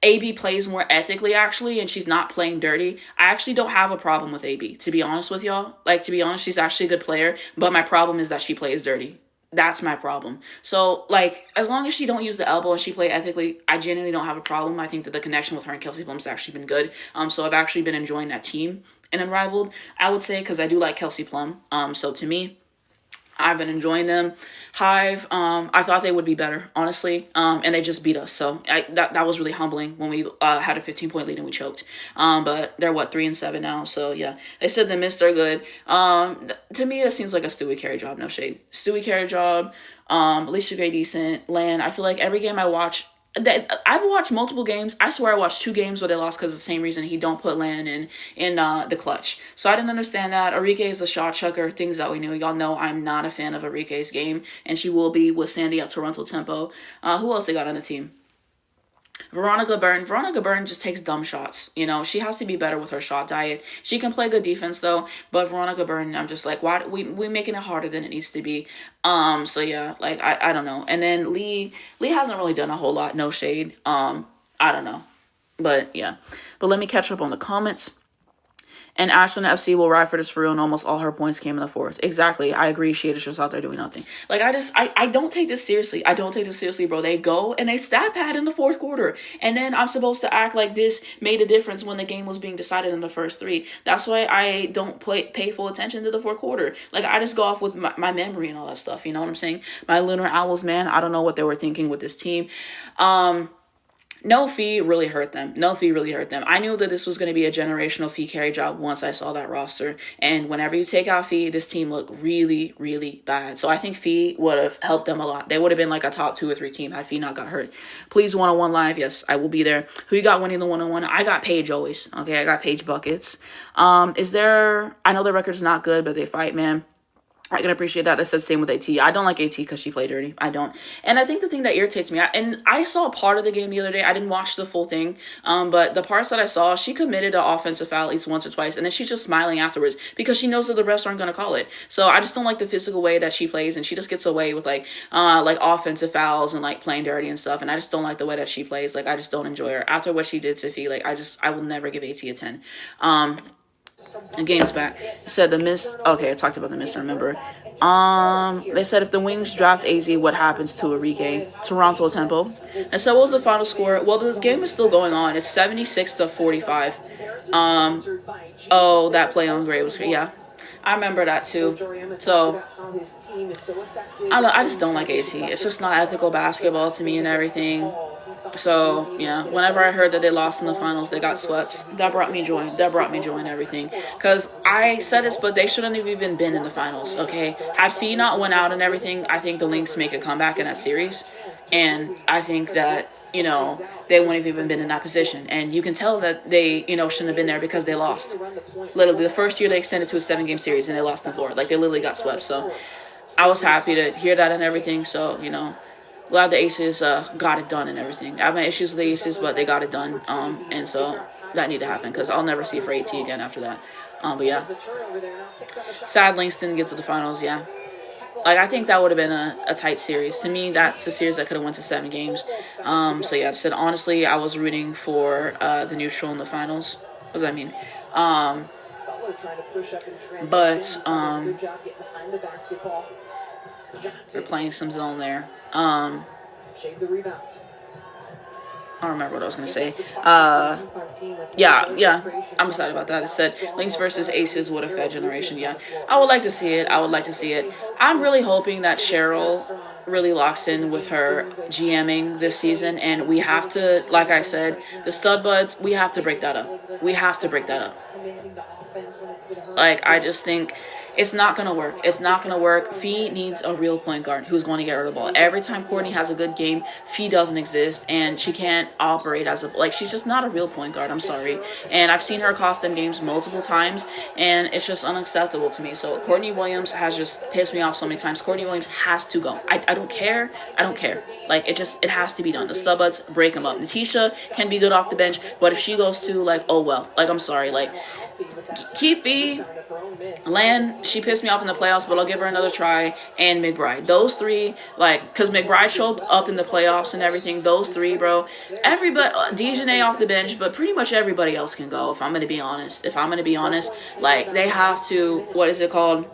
AB plays more ethically, actually, and she's not playing dirty, I actually don't have a problem with AB, to be honest with y'all. Like, to be honest, she's actually a good player, but my problem is that she plays dirty. That's my problem. So, like, as long as she don't use the elbow and she play ethically, I genuinely don't have a problem. I think that the connection with her and Kelsey Plum has actually been good. So I've actually been enjoying that team in Unrivaled, I would say, because I do like Kelsey Plum. So to me, I've been enjoying them. Hive, I thought they would be better, honestly, and they just beat us. So that was really humbling when we had a 15-point lead and we choked. But they're, 3-7 now? So, yeah. They said the Mist are good. To me, it seems like a Stewie Carey job, no shade. Stewie Carey job, Alicia Gray decent. Lan, I feel like every game I watch, I've watched multiple games. I swear I watched 2 games where they lost because of the same reason he don't put Lan in the clutch. So I didn't understand that. Arike is a shot chucker, things that we knew. Y'all know I'm not a fan of Arike's game, and she will be with Sandy at Toronto Tempo. Who else they got on the team? Veronica Byrne just takes dumb shots. You know, she has to be better with her shot diet. She can play good defense though, but Veronica Byrne, I'm just like, why we making it harder than it needs to be. So yeah, like I don't know. And then Lee hasn't really done a whole lot. No shade. I don't know, but yeah. But let me catch up on the comments. And Ashland FC will ride for this for real, and almost all her points came in the fourth. Exactly. I agree. She is just out there doing nothing. Like, I don't take this seriously. I don't take this seriously, bro. They go and they stat pad in the fourth quarter. And then I'm supposed to act like this made a difference when the game was being decided in the first three. That's why I don't pay full attention to the fourth quarter. Like, I just go off with my memory and all that stuff. You know what I'm saying? My Lunar Owls, man, I don't know what they were thinking with this team. No fee really hurt them. I knew that this was going to be a generational fee carry job once I saw that roster. And whenever you take out fee, this team looked really, really bad. So I think fee would have helped them a lot. They would have been like a top 2 or 3 team had fee not got hurt. Please, 101 live. Yes, I will be there. Who you got winning the 101? I got Paige always. Okay, I got Paige buckets. I know the record's not good, but they fight, man. I can appreciate that. I said same with AT. I don't like AT because she played dirty. I don't. And I think the thing that irritates me, and I saw a part of the game the other day. I didn't watch the full thing. But the parts that I saw, she committed an offensive foul at least once or twice. And then she's just smiling afterwards because she knows that the refs aren't going to call it. So I just don't like the physical way that she plays. And she just gets away with like offensive fouls and like playing dirty and stuff. And I just don't like the way that she plays. Like, I just don't enjoy her. After what she did to Fee, like, I will never give AT a 10. The game's back. It said the miss. Okay, I talked about the miss. Remember. They said if the Wings draft AZ, what happens to Enrique? Toronto Temple. And so what was the final score? Well, the game is still going on. It's 76-45. Oh, that play on Gray was, yeah. I remember that too. So I just don't like AT. It's just not ethical basketball to me and everything. So, yeah, whenever I heard that they lost in the finals, they got swept, that brought me joy. And everything. Because I said this, but they shouldn't have even been in the finals, okay? Had Fee not went out and everything, I think the Lynx make a comeback in that series. And I think that, you know, they wouldn't have even been in that position. And you can tell that they, you know, shouldn't have been there because they lost. Literally, the first year they extended to a 7-game series and they lost in Florida. Like, they literally got swept. So, I was happy to hear that and everything. So, you know. Glad the Aces got it done and everything. I have my issues with the Aces, but they got it done. And so that need to happen because I'll never see for AT again after that. But yeah. Sad Lynx didn't get to the finals, yeah. Like, I think that would have been a tight series. To me, that's a series that could have went to 7 games. So yeah, I said honestly, I was rooting for the neutral in the finals. What does that mean? But they're playing some zone there. Shade the rebound. I don't remember what I was going to say. Yeah, I'm excited about that. It said Lynx versus Aces would have fed generation. Yeah, I would like to see it. I'm really hoping that Cheryl really locks in with her GMing this season, and we have to, like I said, the stud buds, we have to break that up. Like, I just think it's not going to work. Fee needs a real point guard who's going to get rid of the ball. Every time Courtney has a good game, Fee doesn't exist, and she can't operate as she's just not a real point guard. I'm sorry. And I've seen her cost them games multiple times, and it's just unacceptable to me. So Courtney Williams has just pissed me off so many times. Courtney Williams has to go. I don't care. Like, it has to be done. The Stubbuds, break them up. Natisha can be good off the bench, but if she goes to, like, oh well. Like, I'm sorry. Like, keep Fee. Lan, she pissed me off in the playoffs, but I'll give her another try. And McBride. Those 3, like, because McBride showed up in the playoffs and everything. Those 3, bro. Everybody, Dejanay off the bench, but pretty much everybody else can go, if I'm going to be honest. Like, they have to, what is it called?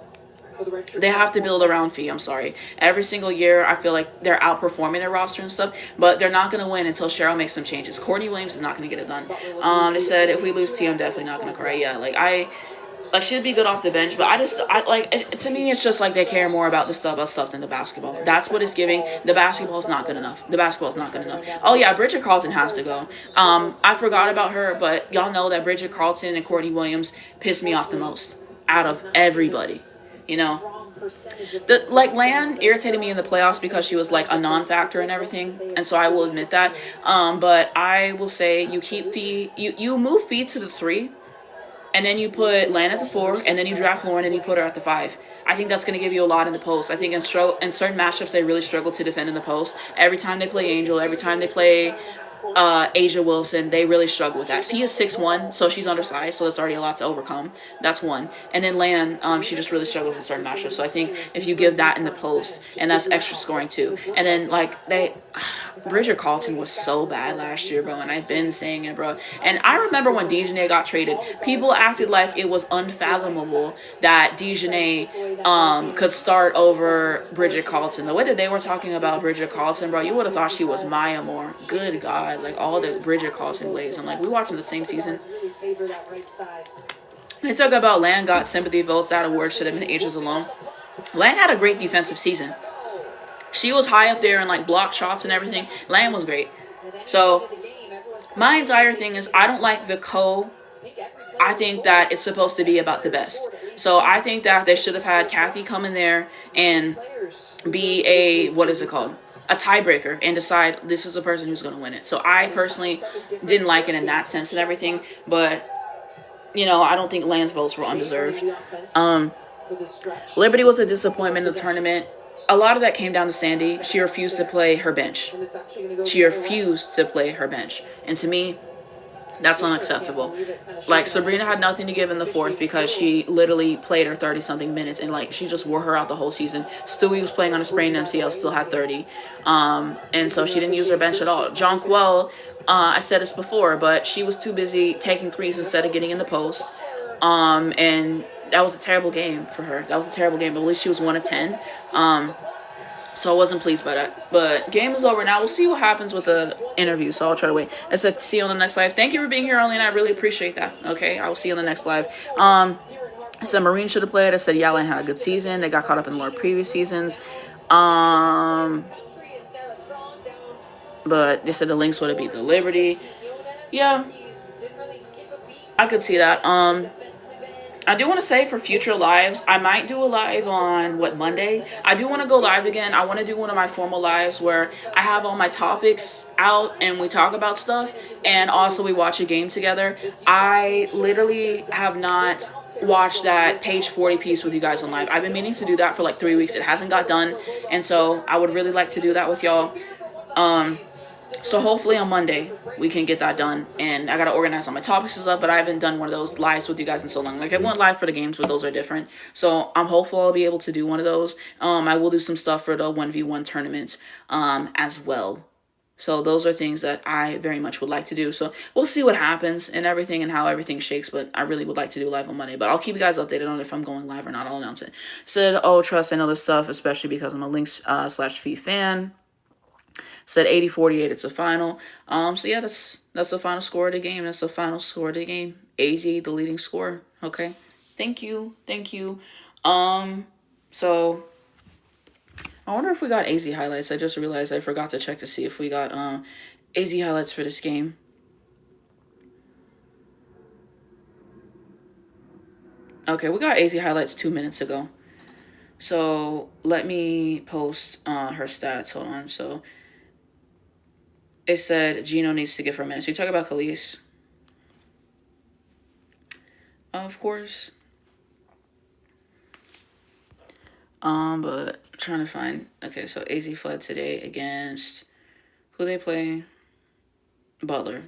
They have to build around Fee. I'm sorry. Every single year, I feel like they're outperforming their roster and stuff, but they're not going to win until Cheryl makes some changes. Courtney Williams is not going to get it done. They said if we lose T, I'm definitely not going to cry. Yeah, like, she'd be good off the bench, but to me, it's just like they care more about the stuff than the basketball. That's what it's giving. The basketball's not good enough. Oh, yeah, Bridget Carlton has to go. I forgot about her, but y'all know that Bridget Carlton and Courtney Williams pissed me off the most out of everybody. You know, Lan irritated me in the playoffs because she was like a non-factor and everything, and so I will admit that. But I will say you keep Fee, you move Fee to the 3, and then you put Lan at the 4, and then you draft Lauren and you put her at the 5. I think that's going to give you a lot in the post. I think in certain matchups they really struggle to defend in the post. Every time they play Angel, every time they play Asia Wilson, they really struggle with that. Fia is 6'1", so she's undersized, so that's already a lot to overcome. That's one. And then Lan, she just really struggles with certain matchups. So I think if you give that in the post, and that's extra scoring too. And then like Bridget Carlton was so bad last year, bro, and I've been saying it, bro. And I remember when Dejanay got traded, people acted like it was unfathomable that Dejanay could start over Bridget Carlton. The way that they were talking about Bridget Carlton, bro, you would have thought she was Maya Moore. Good God, like all the Bridget Carlton plays. I'm like, we watching the same season. They talk about Lan got sympathy votes. That award should have been Ages alone. Lan had a great defensive season. She was high up there in like block shots and everything. Lan was great. So my entire thing is I don't like the I think that it's supposed to be about the best. So I think that they should have had Kathy come in there and be a, what is it called? A tiebreaker and decide this is the person who's going to win it. So I personally didn't like it in that sense and everything. But, you know, I don't think Lan's votes were undeserved. Liberty was a disappointment in the tournament. A lot of that came down to Sandy. She refused to play her bench. She refused to play her bench. And to me, that's unacceptable. Like, Sabrina had nothing to give in the fourth because she literally played her 30-something minutes. And, like, she just wore her out the whole season. Stewie was playing on a sprained MCL, still had 30. And so she didn't use her bench at all. Jonquel, I said this before, but she was too busy taking threes instead of getting in the post. And that was a terrible game for her. That was a terrible game, but at least she was 1 of 10. So I wasn't pleased by that. But game is over now. We'll see what happens with the interview, so I'll try to wait. I said, see you on the next live. Thank you for being here, Arlene. I really appreciate that. Okay, I will see you on the next live. I said Marine should have played. I said Yalen had a good season. They got caught up in more previous seasons. But they said the Lynx would have beat the Liberty. Yeah, I could see that. I do want to say for future lives, I might do a live on, Monday? I do want to go live again. I want to do one of my formal lives where I have all my topics out and we talk about stuff. And also we watch a game together. I literally have not watched that page 40 piece with you guys on live. I've been meaning to do that for like 3 weeks. It hasn't got done. And so I would really like to do that with y'all. So hopefully on Monday we can get that done, and I gotta organize all my topics and stuff, but I haven't done one of those lives with you guys in so long. Like, I went live for the games, but those are different, so I'm hopeful I'll be able to do one of those. I will do some stuff for the 1v1 tournaments as well. So those are things that I very much would like to do. So we'll see what happens and everything and how everything shakes, but I really would like to do live on Monday. But I'll keep you guys updated on if I'm going live or not. I'll announce it. Said, oh, trust, I know this stuff, especially because I'm a Lynx /Fee fan. Said 80-48, it's a final. So yeah, that's the final score of the game. That's the final score of the game. AZ, the leading scorer. Okay. Thank you. So I wonder if we got AZ highlights. I just realized I forgot to check to see if we got AZ highlights for this game. Okay, we got AZ highlights 2 minutes ago. So let me post her stats. Hold on. So it said Gino needs to give her minutes. We talk about Khalees. Of course. But trying to find. Okay, so AZ fled today against who they play? Butler.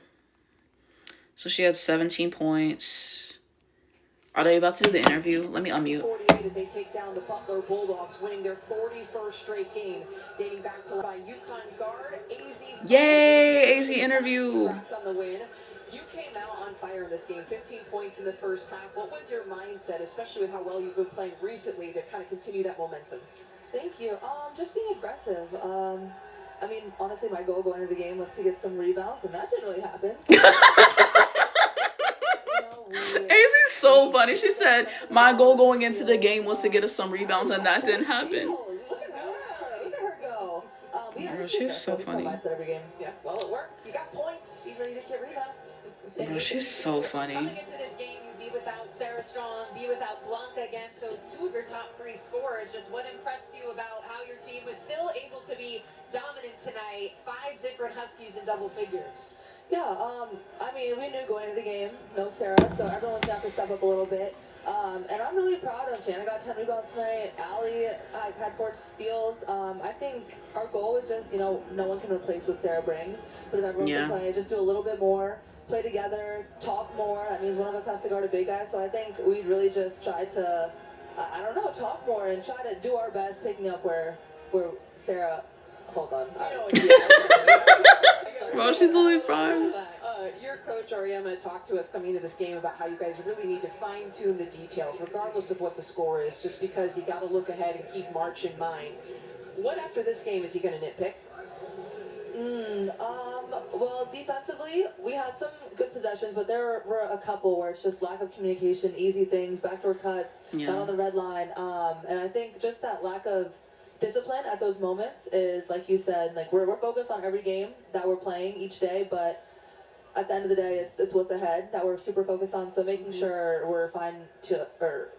So she had 17 points. Are they about to do the interview? Let me unmute. 48 as they take down the Butler Bulldogs, winning their 41st straight game, dating back to by UConn guard AZ. Yay, AZ interview. Congrats on the win. You came out on fire in this game, 15 points in the first half. What was your mindset, especially with how well you've been playing recently, to kind of continue that momentum? Thank you. Just being aggressive. I mean, honestly, my goal going into the game was to get some rebounds, and that didn't really happen. AZ's so funny. She said, my goal going into the game was to get us some rebounds, and that didn't happen. Look at her go. Bro, she's so funny. Yeah, well, it worked. You got points, even though you didn't get rebounds. Bro, she's so funny. Coming into this game, you'd be without Sarah Strong, be without Blanca again, so 2 of your top 3 scorers. Just what impressed you about how your team was still able to be dominant tonight? 5 different Huskies in double figures. Yeah, I mean, we knew going into the game, no Sarah, so everyone's going to have to step up a little bit. And I'm really proud of Jana got 10 rebounds tonight. Allie had 4 steals. I think our goal is just, no one can replace what Sarah brings. But if everyone can play, just do a little bit more, play together, talk more. That means one of us has to guard a big guy. So I think we really just tried to, talk more and try to do our best picking up where Sarah, hold on. Well, she's really fine. Your coach, Ariema, talked to us coming into this game about how you guys really need to fine-tune the details, regardless of what the score is, just because you got to look ahead and keep March in mind. What after this game is he going to nitpick? Well, defensively, we had some good possessions, but there were a couple where it's just lack of communication, easy things, backdoor cuts, not on the red line. And I think just that lack of discipline at those moments is, like you said, like we're focused on every game that we're playing each day, but at the end of the day, it's what's ahead that we're super focused on. So making sure we're fine to, we're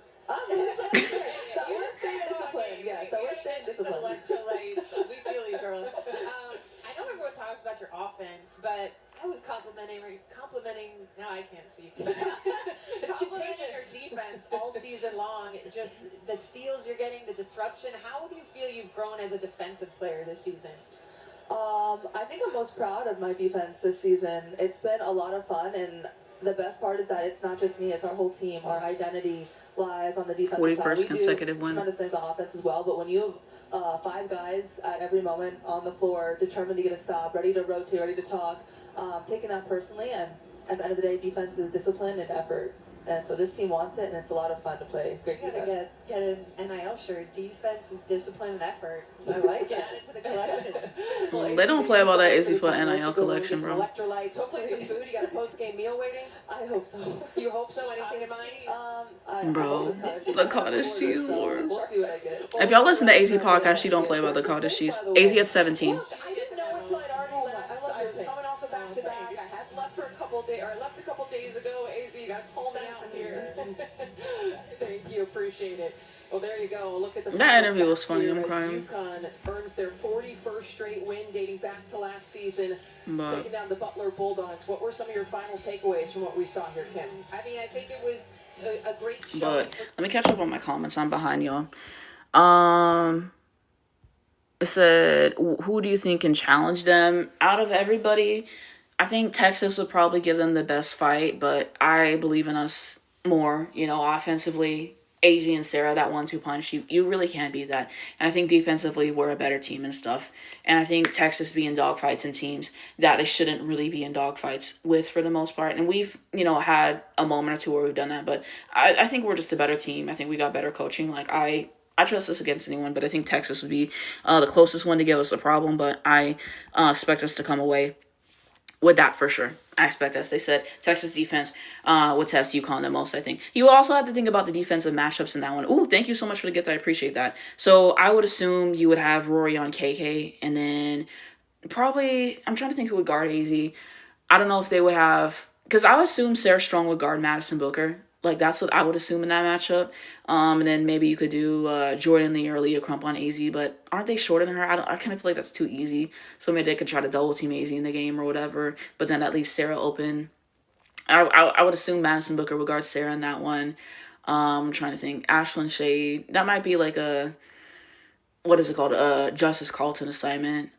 staying disciplined. Yeah, so we're staying disciplined. Electrolytes. We feel you, girl. I know everyone talks about your offense, but I was complimenting. No, I can't speak. It's contagious. Your defense all season long. Just the steals you're getting, the disruption. How do you feel you've grown as a defensive player this season? I think I'm most proud of my defense this season. It's been a lot of fun, and the best part is that it's not just me, it's our whole team. Our identity lies on the defensive side. We consecutive win. Tremendous things on offense as well, but when you have 5 guys at every moment on the floor, determined to get a stop, ready to rotate, ready to talk, taking that personally, and at the end of the day, defense is discipline and effort. And so this team wants it, and it's a lot of fun to play great defense. Get an NIL shirt. Defense is discipline and effort. I like it. Add it to the collection. They don't play about that Easy Foot NIL collection, bro. Electrolytes. Hopefully some food. You got a post-game meal waiting? I hope so. You hope so? Anything in mind? Bro, the cottage cheese, Lord. We'll see what I get. If y'all listen to AZ podcast, she don't play about the cottage cheese. AZ at 17. I didn't know until I'd already left. I was coming off a back-to-back. I had left for a couple days, or I left a couple days ago. AZ, you got to call me out here. Thank you, appreciate it. Well, there you go. Look at the that interview was funny. I'm crying. UConn earns their 41st straight win, dating back to last season, taking down the Butler Bulldogs. What were some of your final takeaways from what we saw here, Kim? I mean, I think it was a great show. But let me catch up on my comments. I'm behind y'all. It said, who do you think can challenge them? Out of everybody, I think Texas would probably give them the best fight, but I believe in us more, offensively. AZ and Sarah, that 1-2 punch, you really can't beat that. And I think defensively, we're a better team and stuff. And I think Texas be in dogfights and teams that they shouldn't really be in dogfights with for the most part. And we've, had a moment or two where we've done that. But I think we're just a better team. I think we got better coaching. Like, I trust us against anyone, but I think Texas would be the closest one to give us a problem. But I expect us to come away with that for sure. I expect, as they said, Texas defense would test UConn the most, I think. You also have to think about the defensive matchups in that one. Ooh, thank you so much for the gift. I appreciate that. So I would assume you would have Rory on KK, and then probably, I'm trying to think who would guard AZ. I don't know if they would have, because I would assume Sarah Strong would guard Madison Booker. Like, that's what I would assume in that matchup. And then maybe you could do Jordan Lee or Leah Crump on AZ, but aren't they shorter than her? I kind of feel like that's too easy. So maybe they could try to double team AZ in the game or whatever, but then at least Sarah open. I would assume Madison Booker would guard Sarah in that one. I'm trying to think. Ashlyn Shade. That might be like a, what is it called? Justice Carlton assignment.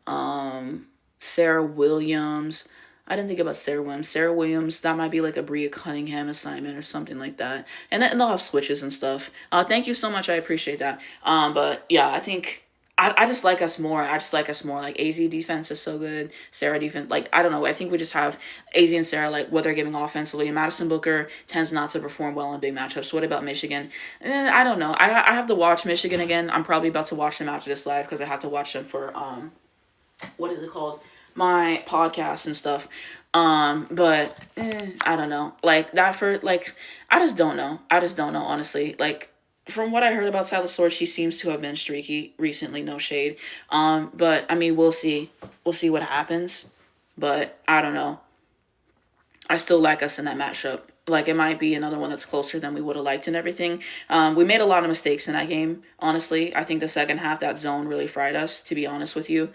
Sarah Williams. I didn't think about Sarah Williams. Sarah Williams, that might be like a Bria Cunningham assignment or something like that. And they'll have switches and stuff. Thank you so much. I appreciate that. But yeah, I think I just like us more. Like AZ defense is so good. Sarah defense, like, I don't know. I think we just have AZ and Sarah, like, what they're giving offensively. And Madison Booker tends not to perform well in big matchups. What about Michigan? I don't know. I have to watch Michigan again. I'm probably about to watch them after this live because I have to watch them for, what is it called? My podcast and stuff. But I don't know. Like, that for, like, I just don't know, honestly. Like, from what I heard about Silas Sword, she seems to have been streaky recently, no shade. But I mean, we'll see what happens. But I don't know. I still like us in that matchup. Like, it might be another one that's closer than we would have liked and everything. We made a lot of mistakes in that game, honestly. I think the second half, that zone really fried us, to be honest with you.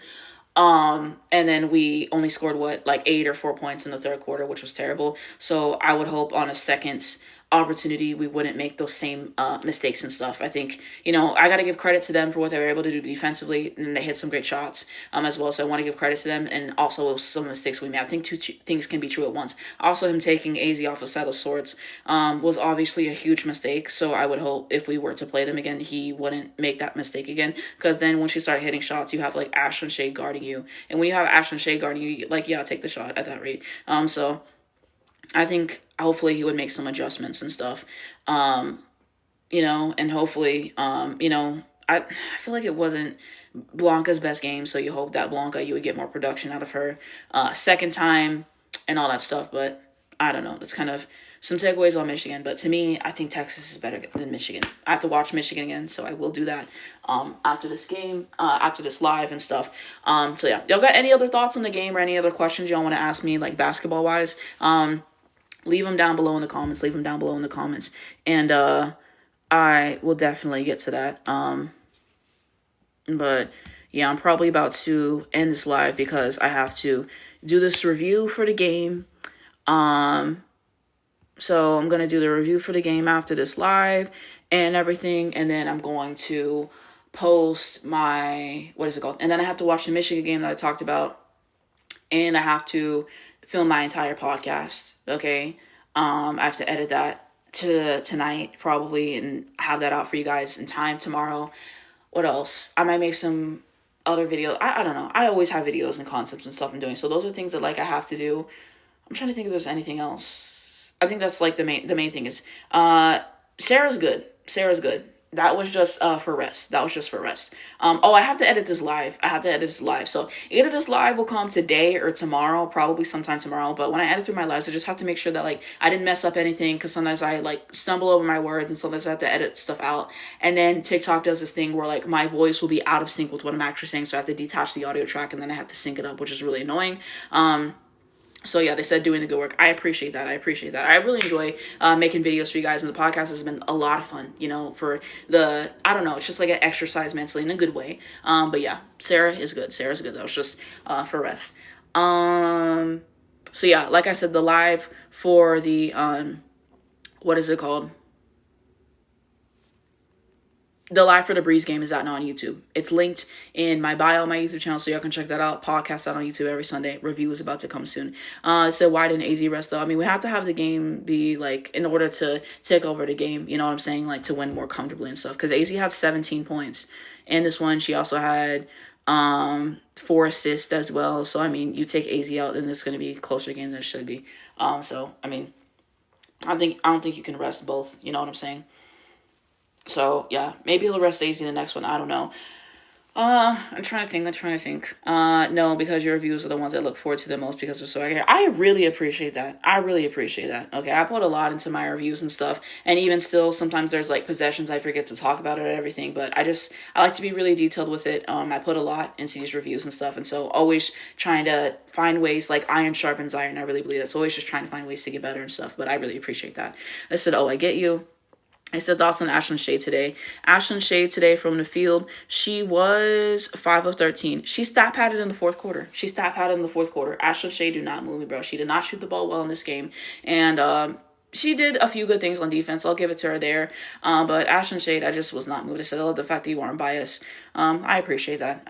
And then we only scored 8 or 4 points in the third quarter, which was terrible. So I would hope on a second opportunity, we wouldn't make those same mistakes and stuff. I think, I got to give credit to them for what they were able to do defensively, and they hit some great shots as well. So I want to give credit to them, and also some mistakes we made. I think two things can be true at once. Also, him taking AZ off of Side of Swords was obviously a huge mistake. So I would hope if we were to play them again, he wouldn't make that mistake again. Because then once you start hitting shots, you have like Ashlyn Shea guarding you, and when you have Ashlyn Shea guarding you, like, yeah, take the shot at that rate. So I think hopefully he would make some adjustments and stuff, and hopefully, I feel like it wasn't Blanca's best game, so you hope that Blanca, you would get more production out of her second time and all that stuff, but I don't know. That's kind of some takeaways on Michigan, but to me, I think Texas is better than Michigan. I have to watch Michigan again, so I will do that after this game, after this live and stuff. So yeah, y'all got any other thoughts on the game or any other questions y'all want to ask me, like basketball-wise? Leave them down below in the comments. And I will definitely get to that. But yeah, I'm probably about to end this live because I have to do this review for the game. So I'm going to do the review for the game after this live and everything. And then I'm going to post my, and then I have to watch the Michigan game that I talked about. And I have to film my entire podcast. Okay. I have to edit that tonight probably and have that out for you guys in time tomorrow. What else? I might make some other videos. I don't know. I always have videos and concepts and stuff I'm doing. So those are things that like I have to do. I'm trying to think if there's anything else. I think that's like the main thing is Sarah's good. That was just for rest. I have to edit this live. So either this live will come today or tomorrow, probably sometime tomorrow. But when I edit through my lives, I just have to make sure that like I didn't mess up anything, because sometimes I like stumble over my words and sometimes I have to edit stuff out. And then TikTok does this thing where like my voice will be out of sync with what I'm actually saying, so I have to detach the audio track and then I have to sync it up, which is really annoying. So yeah, they said doing the good work. I appreciate that. I really enjoy making videos for you guys, and the podcast has been a lot of fun, for I don't know, it's just like an exercise mentally in a good way. But yeah, Sarah's good. That was just for rest. So yeah, like I said, the live for the, what is it called? The live for the Breeze game is out now on YouTube. It's linked in my bio on my YouTube channel, so y'all can check that out. Podcast out on YouTube every Sunday. Review is about to come soon. So why didn't AZ rest though? I mean, we have to have the game be like, in order to take over the game, you know what I'm saying? Like to win more comfortably and stuff. Because AZ had 17 points. In this one, she also had 4 assists as well. So I mean, you take AZ out and it's going to be a closer game than it should be. So I mean, I don't think you can rest both, you know what I'm saying? So, yeah, maybe he'll rest AZ in the next one. I don't know. I'm trying to think. No, because your reviews are the ones I look forward to the most because they're so accurate. I really appreciate that. Okay, I put a lot into my reviews and stuff. And even still, sometimes there's, like, possessions I forget to talk about it and everything. But I like to be really detailed with it. I put a lot into these reviews and stuff. And so, always trying to find ways, like, iron sharpens iron. I really believe that's always just trying to find ways to get better and stuff. But I really appreciate that. I said, I get you. I said thoughts on Ashlyn Shea today. Ashlyn Shea today from the field, she was 5 of 13. She stat padded in the fourth quarter. Ashlyn Shea do not move me, bro. She did not shoot the ball well in this game. And she did a few good things on defense. I'll give it to her there. But Ashlyn Shea, I just was not moved. I said, I love the fact that you weren't biased. I appreciate that.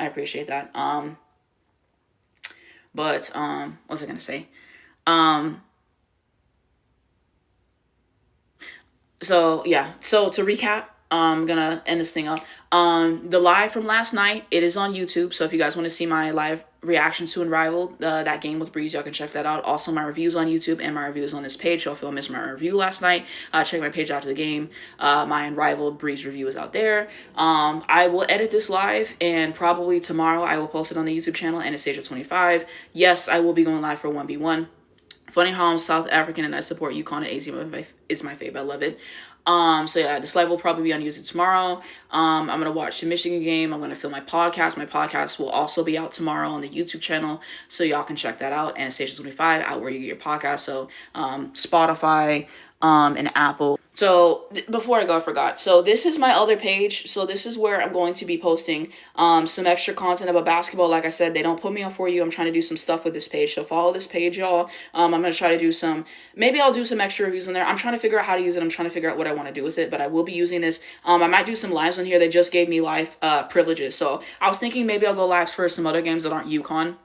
But what was I going to say? So, yeah. So, to recap, I'm going to end this thing up. The live from last night, it is on YouTube. So, if you guys want to see my live reaction to Unrivaled, that game with Breeze, y'all can check that out. Also, my reviews on YouTube and my reviews on this page. So, if y'all missed my review last night, check my page after the game. My Unrivaled Breeze review is out there. I will edit this live, and probably tomorrow I will post it on the YouTube channel, Anastasia 25. Yes, I will be going live for 1v1. Funny how I'm South African and I support UConn, and AZ is my favorite. I love it. So yeah, this live will probably be on YouTube tomorrow. I'm going to watch the Michigan game. I'm going to film my podcast. My podcast will also be out tomorrow on the YouTube channel. So y'all can check that out. Anastasia 25, out where you get your podcast. So, Spotify, and Apple. So before I go, I forgot. So this is my other page. So this is where I'm going to be posting some extra content about basketball. Like I said, they don't put me on For You. I'm trying to do some stuff with this page. So follow this page, y'all. I'm going to try to do maybe I'll do some extra reviews in there. I'm trying to figure out how to use it. I'm trying to figure out what I want to do with it, but I will be using this. I might do some lives on here. They just gave me live privileges. So I was thinking maybe I'll go lives for some other games that aren't UConn,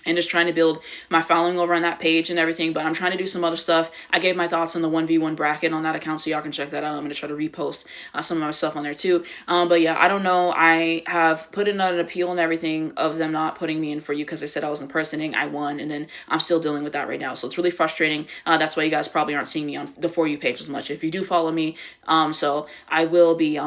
and just trying to build my following over on that page and everything. But I'm trying to do some other stuff. I gave my thoughts on the 1v1 bracket on that account, so y'all can check that out. I'm going to try to repost some of my stuff on there too. But yeah, I don't know. I have put in an appeal and everything of them not putting me in For You because they said I was impersonating. I won, and then I'm still dealing with that right now. So it's really frustrating. That's why you guys probably aren't seeing me on the For You page as much. If you do follow me, so I will be,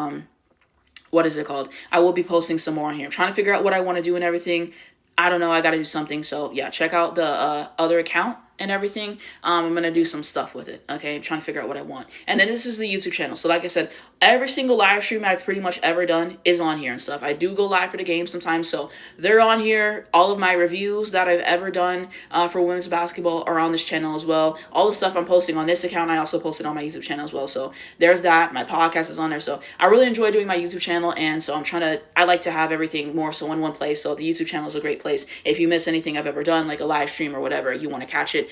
what is it called? I will be posting some more on here. I'm trying to figure out what I want to do and everything. I don't know. I got to do something. So yeah, check out the other account and everything. I'm going to do some stuff with it. Okay. I'm trying to figure out what I want. And then this is the YouTube channel. So like I said, every single live stream I've pretty much ever done is on here and stuff. I do go live for the game sometimes. So they're on here. All of my reviews that I've ever done for women's basketball are on this channel as well. All the stuff I'm posting on this account, I also posted on my YouTube channel as well. So there's that. My podcast is on there. So I really enjoy doing my YouTube channel. And so I like to have everything more so in one place. So the YouTube channel is a great place. If you miss anything I've ever done, like a live stream or whatever, you want to catch it,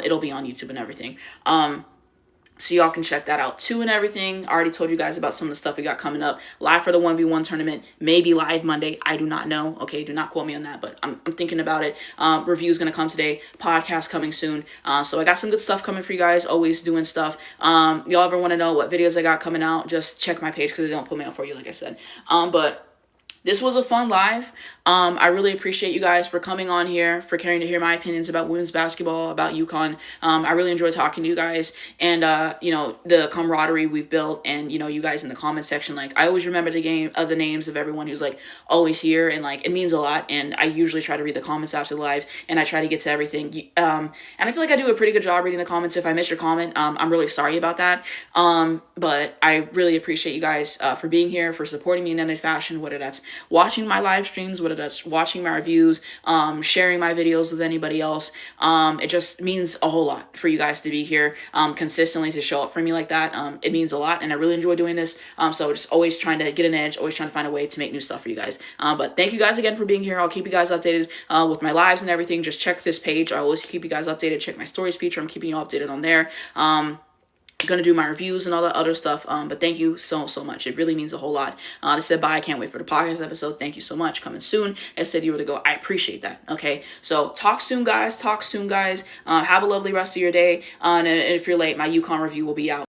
it'll be on YouTube and everything. So y'all can check that out too and everything. I already told you guys about some of the stuff we got coming up. Live for the 1v1 tournament, maybe live Monday. I do not know. Okay, do not quote me on that, but I'm thinking about it. Review's going to come today. Podcast coming soon. So I got some good stuff coming for you guys. Always doing stuff. Y'all ever want to know what videos I got coming out, just check my page because they don't put me on For You, like I said. But this was a fun live. I really appreciate you guys for coming on here, for caring to hear my opinions about women's basketball, about UConn. I really enjoy talking to you guys, and the camaraderie we've built, and you guys in the comment section. Like, I always remember the names of everyone who's like always here, and like it means a lot. And I usually try to read the comments after the live, and I try to get to everything. And I feel like I do a pretty good job reading the comments. If I miss your comment, I'm really sorry about that. But I really appreciate you guys for being here, for supporting me in any fashion, whether that's watching my live streams, whether that's watching my reviews, sharing my videos with anybody else. It just means a whole lot for you guys to be here consistently, to show up for me like that. It means a lot, and I really enjoy doing this. So just always trying to get an edge, always trying to find a way to make new stuff for you guys. But thank you guys again for being here. I'll keep you guys updated with my lives and everything. Just check this page. I always keep you guys updated. Check my stories feature. I'm keeping you updated on there. Gonna do my reviews and all that other stuff, but thank you so much. It really means a whole lot. I said bye. I can't wait for the podcast episode. Thank you so much. Coming soon. I said you were to go. I appreciate that. Okay, so talk soon, guys. Have a lovely rest of your day. And if you're late, my UConn review will be out